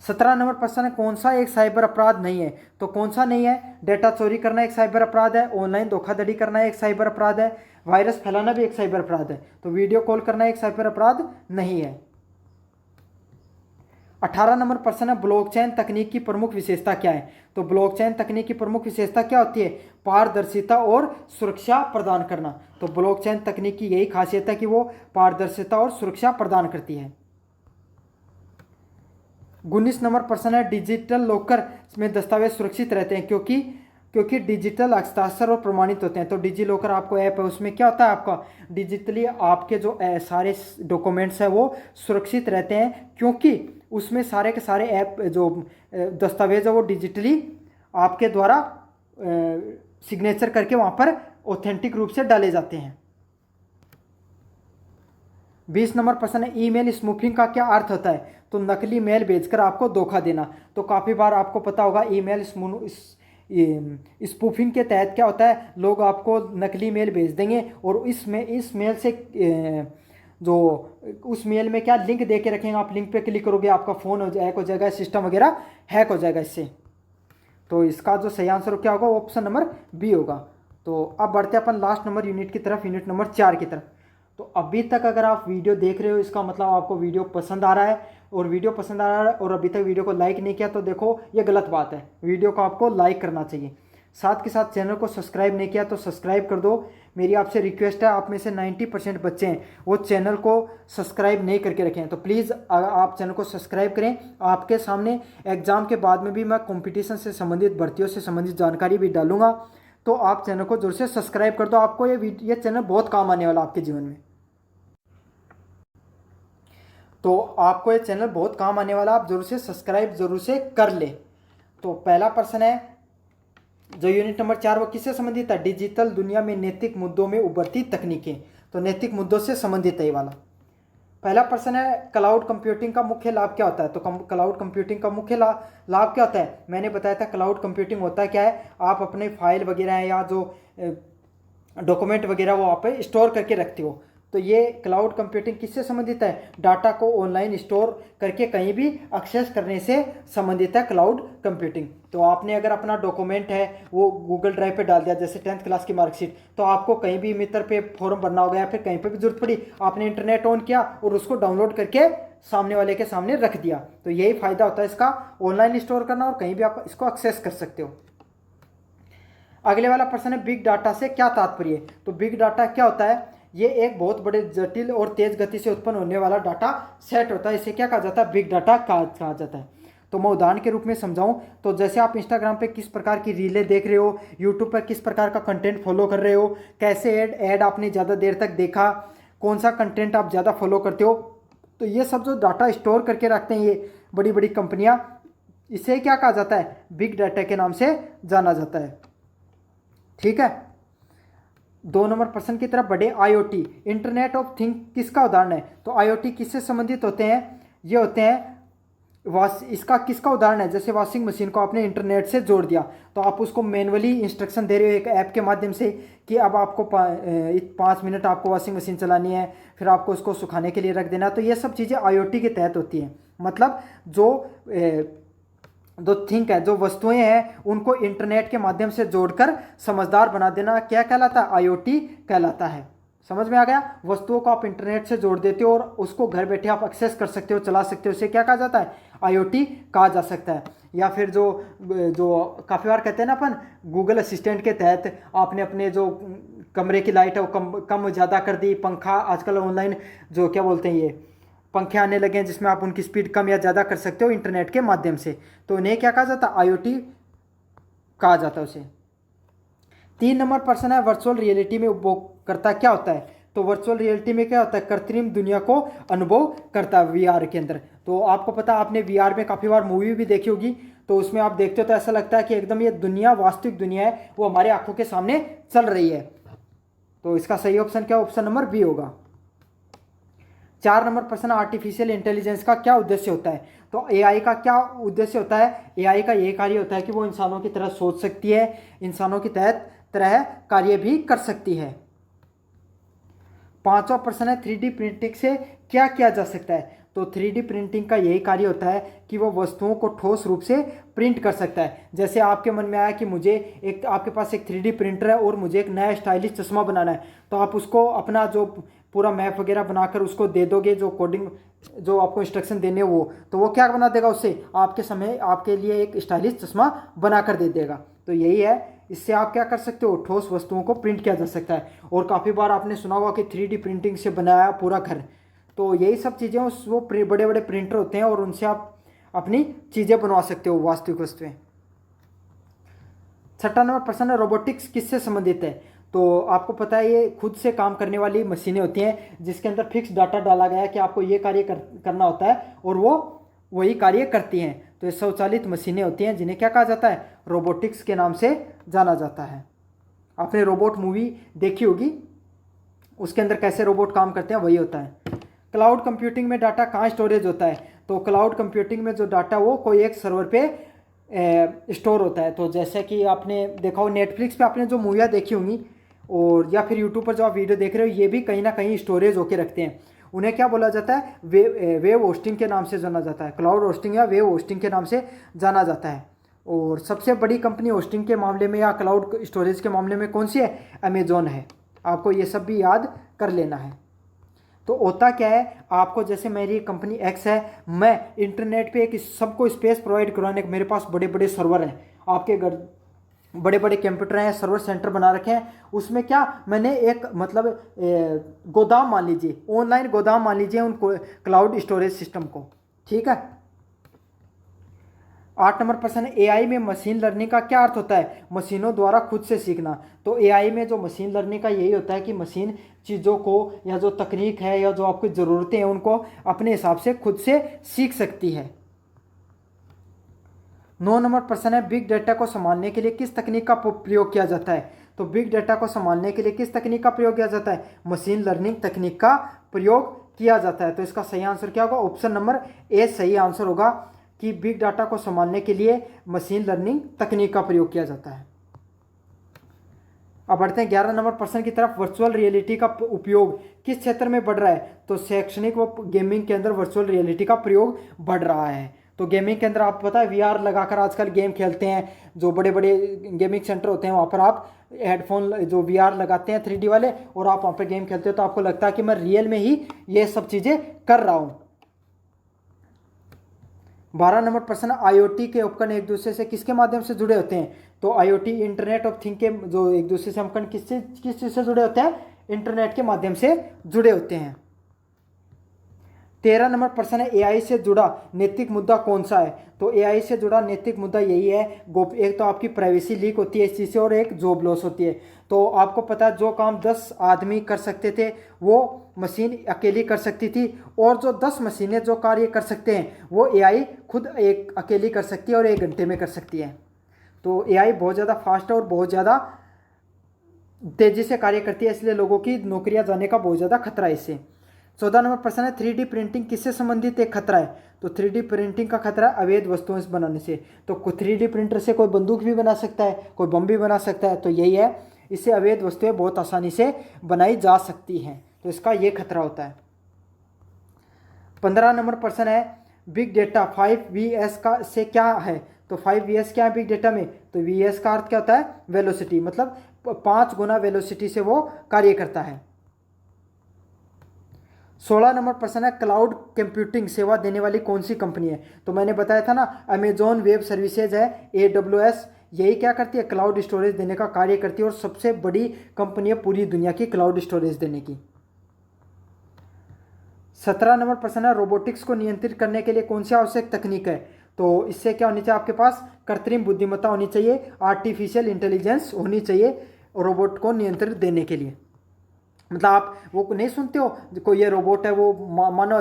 17 नंबर प्रश्न है, कौन सा एक साइबर अपराध नहीं है। तो कौन सा नहीं है, डेटा चोरी करना एक साइबर अपराध है, ऑनलाइन धोखाधड़ी करना एक साइबर अपराध है, वायरस फैलाना भी एक साइबर अपराध है, तो वीडियो कॉल करना एक साइबर अपराध नहीं है। 18 नंबर प्रश्न है, ब्लॉकचेन तकनीक की प्रमुख विशेषता क्या है। तो ब्लॉकचेन तकनीक की प्रमुख विशेषता क्या होती है, पारदर्शिता और सुरक्षा प्रदान करना। तो ब्लॉकचेन तकनीक की यही खासियत है कि वो पारदर्शिता और सुरक्षा प्रदान करती है। 19 नंबर प्रश्न है, डिजिटल लॉकर में दस्तावेज सुरक्षित रहते हैं क्योंकि डिजिटल हस्ताक्षर और प्रमाणित होते हैं। तो डिजी लॉकर आपको ऐप है, उसमें क्या होता है, आपका डिजिटली आपके जो सारे डॉक्यूमेंट्स हैं वो सुरक्षित रहते हैं क्योंकि उसमें सारे के सारे ऐप जो दस्तावेज है वो डिजिटली आपके द्वारा सिग्नेचर करके वहाँ पर ऑथेंटिक रूप से डाले जाते हैं। 20 नंबर प्रश्न है, ईमेल स्पूफिंग का क्या अर्थ होता है। तो नकली मेल भेजकर आपको धोखा देना। तो काफ़ी बार आपको पता होगा ईमेल स्पूफिंग के तहत क्या होता है, लोग आपको नकली मेल भेज देंगे और इस मेल से जो उस मेल में क्या लिंक दे के रखेंगे, आप लिंक पे क्लिक करोगे आपका फ़ोन हैक हो जाएगा, सिस्टम वगैरह हैक हो जाएगा इससे। तो इसका जो सही आंसर क्या होगा, ऑप्शन नंबर बी होगा। तो अब बढ़ते हैं अपन लास्ट नंबर यूनिट की तरफ, यूनिट नंबर 4 की तरफ। तो अभी तक अगर आप वीडियो देख रहे हो इसका मतलब आपको वीडियो पसंद आ रहा है, और वीडियो पसंद आ रहा है और अभी तक वीडियो को लाइक नहीं किया तो देखो ये गलत बात है, वीडियो को आपको लाइक करना चाहिए। साथ के साथ चैनल को सब्सक्राइब नहीं किया तो सब्सक्राइब कर दो। मेरी आपसे रिक्वेस्ट है, आप में से 90% बच्चे हैं वो चैनल को सब्सक्राइब नहीं करके रखे हैं, तो प्लीज़ आप चैनल को सब्सक्राइब करें। आपके सामने एग्ज़ाम के बाद में भी मैं कंपटीशन से संबंधित, भर्तियों से संबंधित जानकारी भी डालूंगा, तो आप चैनल को जरूर से सब्सक्राइब कर दो। आपको ये चैनल बहुत काम आने वाला आपके जीवन में, तो आपको ये चैनल बहुत काम आने वाला, आप जरूर से सब्सक्राइब जरूर से कर ले। तो पहला प्रश्न है जो यूनिट नंबर 4 वो किससे संबंधित है, डिजिटल दुनिया में नैतिक मुद्दों में उभरती तकनीकें। तो नैतिक मुद्दों से संबंधित है ये वाला। पहला प्रश्न है, क्लाउड कंप्यूटिंग का मुख्य लाभ क्या होता है। तो क्लाउड कंप्यूटिंग का मुख्य लाभ क्या होता है, मैंने बताया था क्लाउड कंप्यूटिंग होता है क्या है, आप अपने फाइल वगैरह या जो डॉक्यूमेंट वगैरह वो आप स्टोर करके रखते हो। तो ये क्लाउड कंप्यूटिंग किससे संबंधित है, डाटा को ऑनलाइन स्टोर करके कहीं भी एक्सेस करने से संबंधित है क्लाउड कंप्यूटिंग। तो आपने अगर अपना डॉक्यूमेंट है वो गूगल ड्राइव पे डाल दिया, जैसे 10th क्लास की मार्कशीट, तो आपको कहीं भी मित्र पे फॉर्म भरना हो गया, फिर कहीं पे भी जरूरत पड़ी, आपने इंटरनेट ऑन किया और उसको डाउनलोड करके सामने वाले के सामने रख दिया। तो यही फायदा होता है इसका, ऑनलाइन स्टोर करना और कहीं भी आप इसको एक्सेस कर सकते हो। अगले वाला प्रश्न है, बिग डाटा से क्या तात्पर्य। तो बिग डाटा क्या होता है, ये एक बहुत बड़े जटिल और तेज गति से उत्पन्न होने वाला डाटा सेट होता है, इसे क्या कहा जाता है, बिग डाटा कहा जाता है। तो मैं उदाहरण के रूप में समझाऊं तो जैसे आप इंस्टाग्राम पे किस प्रकार की रीलें देख रहे हो, यूट्यूब पर किस प्रकार का कंटेंट फॉलो कर रहे हो, कैसे ऐड आपने ज़्यादा देर तक देखा, कौन सा कंटेंट आप ज़्यादा फॉलो करते हो, तो ये सब जो डाटा स्टोर करके रखते हैं ये बड़ी बड़ी कंपनियाँ, इसे क्या कहा जाता है, बिग डाटा के नाम से जाना जाता है। ठीक है, 2 नंबर प्रश्न की तरफ बढ़े, आईओटी इंटरनेट ऑफ थिंग किसका उदाहरण है। तो आईओटी किससे संबंधित होते हैं, ये होते हैं इसका किसका उदाहरण है, जैसे वॉशिंग मशीन को आपने इंटरनेट से जोड़ दिया तो आप उसको मैनुअली इंस्ट्रक्शन दे रहे हो एक ऐप के माध्यम से कि अब आपको 5 मिनट आपको वॉशिंग मशीन चलानी है, फिर आपको उसको सुखाने के लिए रख देना। तो ये सब चीज़ें आईओटी के तहत होती हैं, मतलब जो थिंक है, जो वस्तुएं हैं उनको इंटरनेट के माध्यम से जोड़कर समझदार बना देना क्या कहलाता है, आईओटी कहलाता है। समझ में आ गया, वस्तुओं को आप इंटरनेट से जोड़ देते हो और उसको घर बैठे आप एक्सेस कर सकते हो, चला सकते हो, उसे क्या कहा जाता है, आईओटी कहा जा सकता है। या फिर जो काफ़ी बार कहते हैं ना अपन, गूगल असिस्टेंट के तहत आपने अपने जो कमरे की लाइट है वो कम ज़्यादा कर दी, पंखा आजकल ऑनलाइन जो क्या बोलते हैं ये पंखे आने लगे हैं जिसमें आप उनकी स्पीड कम या ज़्यादा कर सकते हो इंटरनेट के माध्यम से। तो उन्हें क्या कहा जाता है, IoT कहा जाता है उसे। 3 नंबर प्रश्न है, वर्चुअल रियलिटी में उपयोगकर्ता क्या होता है। तो वर्चुअल रियलिटी में क्या होता है, कृत्रिम दुनिया को अनुभव करता है VR के अंदर। तो आपको पता है, आपने VR में काफ़ी बार मूवी भी देखी होगी, तो उसमें आप देखते हो तो ऐसा लगता है कि एकदम ये दुनिया, वास्तविक दुनिया है, वो हमारे आंखों के सामने चल रही है। तो इसका सही ऑप्शन क्या, ऑप्शन नंबर बी होगा। 4 नंबर प्रश्न, आर्टिफिशियल इंटेलिजेंस का क्या उद्देश्य होता है। तो AI का क्या उद्देश्य होता है। AI का यही कार्य होता है कि वो इंसानों की तरह सोच सकती है, इंसानों की तरह कार्य भी कर सकती है। 5वां प्रश्न है, 3D प्रिंटिंग से क्या किया जा सकता है। तो 3D प्रिंटिंग का यही कार्य होता है कि वो वस्तुओं को ठोस रूप से प्रिंट कर सकता है। जैसे आपके मन में आया कि मुझे एक, आपके पास एक 3D प्रिंटर है और मुझे एक नया स्टाइलिश चश्मा बनाना है, तो आप उसको अपना जो पूरा मैप वगैरह बनाकर उसको दे दोगे, जो कोडिंग, जो आपको इंस्ट्रक्शन देने वो, तो वो क्या बना देगा, उससे आपके लिए एक स्टाइलिश चश्मा बना कर दे देगा। तो यही है, इससे आप क्या कर सकते हो, ठोस वस्तुओं को प्रिंट किया जा सकता है। और काफ़ी बार आपने सुना होगा कि 3D प्रिंटिंग से बनाया पूरा घर। तो यही सब चीज़ें वो बड़े बड़े प्रिंटर होते हैं और उनसे आप अपनी चीज़ें बनवा सकते हो, वास्तविक वस्तुएं। 6वां नंबर प्रश्न है, रोबोटिक्स किससे संबंधित है। तो आपको पता है, ये खुद से काम करने वाली मशीनें होती हैं जिसके अंदर फिक्स डाटा डाला गया है कि आपको ये कार्य करना होता है और वो वही कार्य करती हैं। तो ये स्वचालित मशीनें होती हैं जिन्हें क्या कहा जाता है, रोबोटिक्स के नाम से जाना जाता है। आपने रोबोट मूवी देखी होगी, उसके अंदर कैसे रोबोट काम करते हैं, वही होता है। क्लाउड कंप्यूटिंग में डाटा कहाँ स्टोरेज होता है। तो क्लाउड कंप्यूटिंग में जो डाटा वो कोई एक सर्वर पे स्टोर होता है। तो जैसे कि आपने देखा हो, नेटफ्लिक्स पे आपने जो मूवियाँ देखी होंगी और या फिर यूट्यूब पर जो आप वीडियो देख रहे हो, ये भी कहीं ना कहीं स्टोरेज होके रखते हैं। उन्हें क्या बोला जाता है, वेब होस्टिंग के नाम से जाना जाता है। क्लाउड होस्टिंग या वेब होस्टिंग के नाम से जाना जाता है। और सबसे बड़ी कंपनी होस्टिंग के मामले में या क्लाउड स्टोरेज के मामले में कौन सी है, अमेजोन है। आपको ये सब भी याद कर लेना है। तो होता क्या है, आपको जैसे मेरी कंपनी एक्स है, मैं इंटरनेट पे एक सबको स्पेस प्रोवाइड करवाने, मेरे पास बड़े बड़े सर्वर हैं, आपके घर बड़े बड़े कंप्यूटर हैं, सर्वर सेंटर बना रखे हैं। उसमें क्या, मैंने एक मतलब गोदाम मान लीजिए, ऑनलाइन गोदाम मान लीजिए उन क्लाउड स्टोरेज सिस्टम को। ठीक है। 8 नंबर प्रश्न है, AI में मशीन लर्निंग का क्या अर्थ होता है। मशीनों द्वारा खुद से सीखना। तो AI में जो मशीन लर्निंग का यही होता है कि मशीन चीज़ों को या जो तकनीक है या जो आपकी ज़रूरतें हैं उनको अपने हिसाब से खुद से सीख सकती है। 9 नंबर प्रश्न है, बिग डेटा को संभालने के लिए किस तकनीक का प्रयोग किया जाता है। तो बिग डेटा को संभालने के लिए किस तकनीक का प्रयोग किया जाता है, मशीन लर्निंग तकनीक का प्रयोग किया जाता है। तो इसका सही आंसर क्या होगा, ऑप्शन नंबर ए सही आंसर होगा कि बिग डाटा को संभालने के लिए मशीन लर्निंग तकनीक का प्रयोग किया जाता है। अब बढ़ते हैं 11 नंबर प्रश्न की तरफ, वर्चुअल रियलिटी का उपयोग किस क्षेत्र में बढ़ रहा है। तो शैक्षणिक व गेमिंग के अंदर वर्चुअल रियलिटी का प्रयोग बढ़ रहा है। तो गेमिंग के अंदर आप पता है VR लगाकर आजकल गेम खेलते हैं, जो बड़े बड़े गेमिंग सेंटर होते हैं वहाँ पर आप हेडफोन जो VR लगाते हैं 3D वाले, और आप वहाँ पर गेम खेलते हो तो आपको लगता है कि मैं रियल में ही ये सब चीज़ें कर रहा हूँ। 12 नंबर प्रश्न, IoT के उपकरण एक दूसरे से किसके माध्यम से जुड़े होते हैं। तो IoT इंटरनेट ऑफ थिंग के जो एक दूसरे से उपकरण किस चीज़ से जुड़े होते हैं, इंटरनेट के माध्यम से जुड़े होते हैं। 13 नंबर प्रश्न है, AI से जुड़ा नैतिक मुद्दा कौन सा है। तो AI से जुड़ा नैतिक मुद्दा यही है, एक तो आपकी प्राइवेसी लीक होती है इस चीज़ से, और एक जॉब लॉस होती है। तो आपको पता है, जो काम 10 आदमी कर सकते थे वो मशीन अकेली कर सकती थी, और जो 10 मशीनें जो कार्य कर सकते हैं वो AI खुद एक अकेली कर सकती है और 1 घंटे में कर सकती है। तो AI बहुत ज़्यादा फास्ट है और बहुत ज़्यादा तेज़ी से कार्य करती है, इसलिए लोगों की नौकरियां जाने का बहुत ज़्यादा खतरा है इससे। 14 नंबर प्रश्न है, 3D प्रिंटिंग किससे संबंधित एक खतरा है। तो 3D प्रिंटिंग का खतरा अवैध वस्तुओं से बनाने से। तो 3D प्रिंटर से कोई बंदूक भी बना सकता है, कोई बम भी बना सकता है। तो यही है, इससे अवैध वस्तुएं बहुत आसानी से बनाई जा सकती हैं, तो इसका ये खतरा होता है। 15 नंबर प्रश्न है, बिग डेटा 5Vs का से क्या है। तो 5Vs क्या है बिग डेटा में। तो Vs का अर्थ क्या होता है, वेलोसिटी, मतलब 5 गुना वेलोसिटी से वो कार्य करता है। 16 नंबर प्रश्न है, क्लाउड कंप्यूटिंग सेवा देने वाली कौन सी कंपनी है। तो मैंने बताया था ना, अमेजॉन वेब सर्विसेज है, AWS, यही क्या करती है, क्लाउड स्टोरेज देने का कार्य करती है, और सबसे बड़ी कंपनी है पूरी दुनिया की क्लाउड स्टोरेज देने की। 17 नंबर प्रश्न है, रोबोटिक्स को नियंत्रित करने के लिए कौन सी आवश्यक तकनीक है? तो इससे क्या होनी चाहिए आपके पास? कृत्रिम बुद्धिमत्ता होनी चाहिए, आर्टिफिशियल इंटेलिजेंस होनी चाहिए रोबोट को नियंत्रित देने के लिए। मतलब आप वो नहीं सुनते हो, कोई ये रोबोट है वो मानव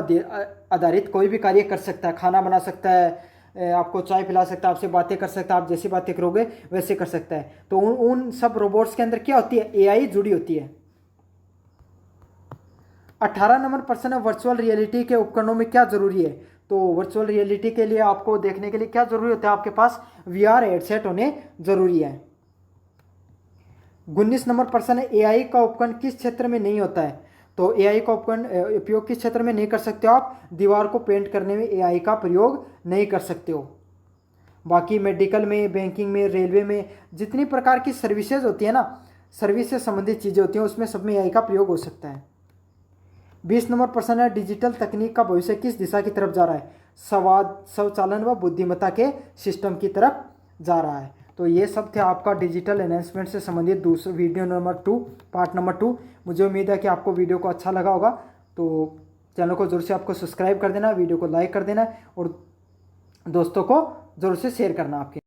आधारित कोई भी कार्य कर सकता है, खाना बना सकता है, आपको चाय पिला सकता है, आपसे बातें कर सकता है, आप जैसी बातें करोगे वैसे कर सकता है। तो उन सब रोबोट्स के अंदर क्या होती है? एआई जुड़ी होती है। 18 नंबर प्रश्न है, वर्चुअल रियलिटी के उपकरणों में क्या जरूरी है? तो वर्चुअल रियलिटी के लिए आपको देखने के लिए क्या जरूरी होता है? आपके पास वीआर हेडसेट होने जरूरी है। 19 नंबर प्रश्न है, एआई का उपकरण किस क्षेत्र में नहीं होता है? तो एआई का उपकरण उपयोग किस क्षेत्र में नहीं कर सकते हो आप? दीवार को पेंट करने में एआई का प्रयोग नहीं कर सकते हो। बाकी मेडिकल में, बैंकिंग में, रेलवे में जितनी प्रकार की सर्विसेज होती है ना, सर्विस से संबंधित चीज़ें होती हैं, उसमें सब में एआई का प्रयोग हो सकता है। 20 नंबर प्रश्न है, डिजिटल तकनीक का भविष्य किस दिशा की तरफ जा रहा है? संवाद, स्वचालन व बुद्धिमत्ता के सिस्टम की तरफ जा रहा है। तो ये सब थे आपका डिजिटल एनहेंसमेंट से संबंधित दूसरा वीडियो नंबर 2, पार्ट नंबर 2। मुझे उम्मीद है कि आपको वीडियो को अच्छा लगा होगा। तो चैनल को जरूर से आपको सब्सक्राइब कर देना, वीडियो को लाइक कर देना और दोस्तों को जरूर से शेयर करना आपके।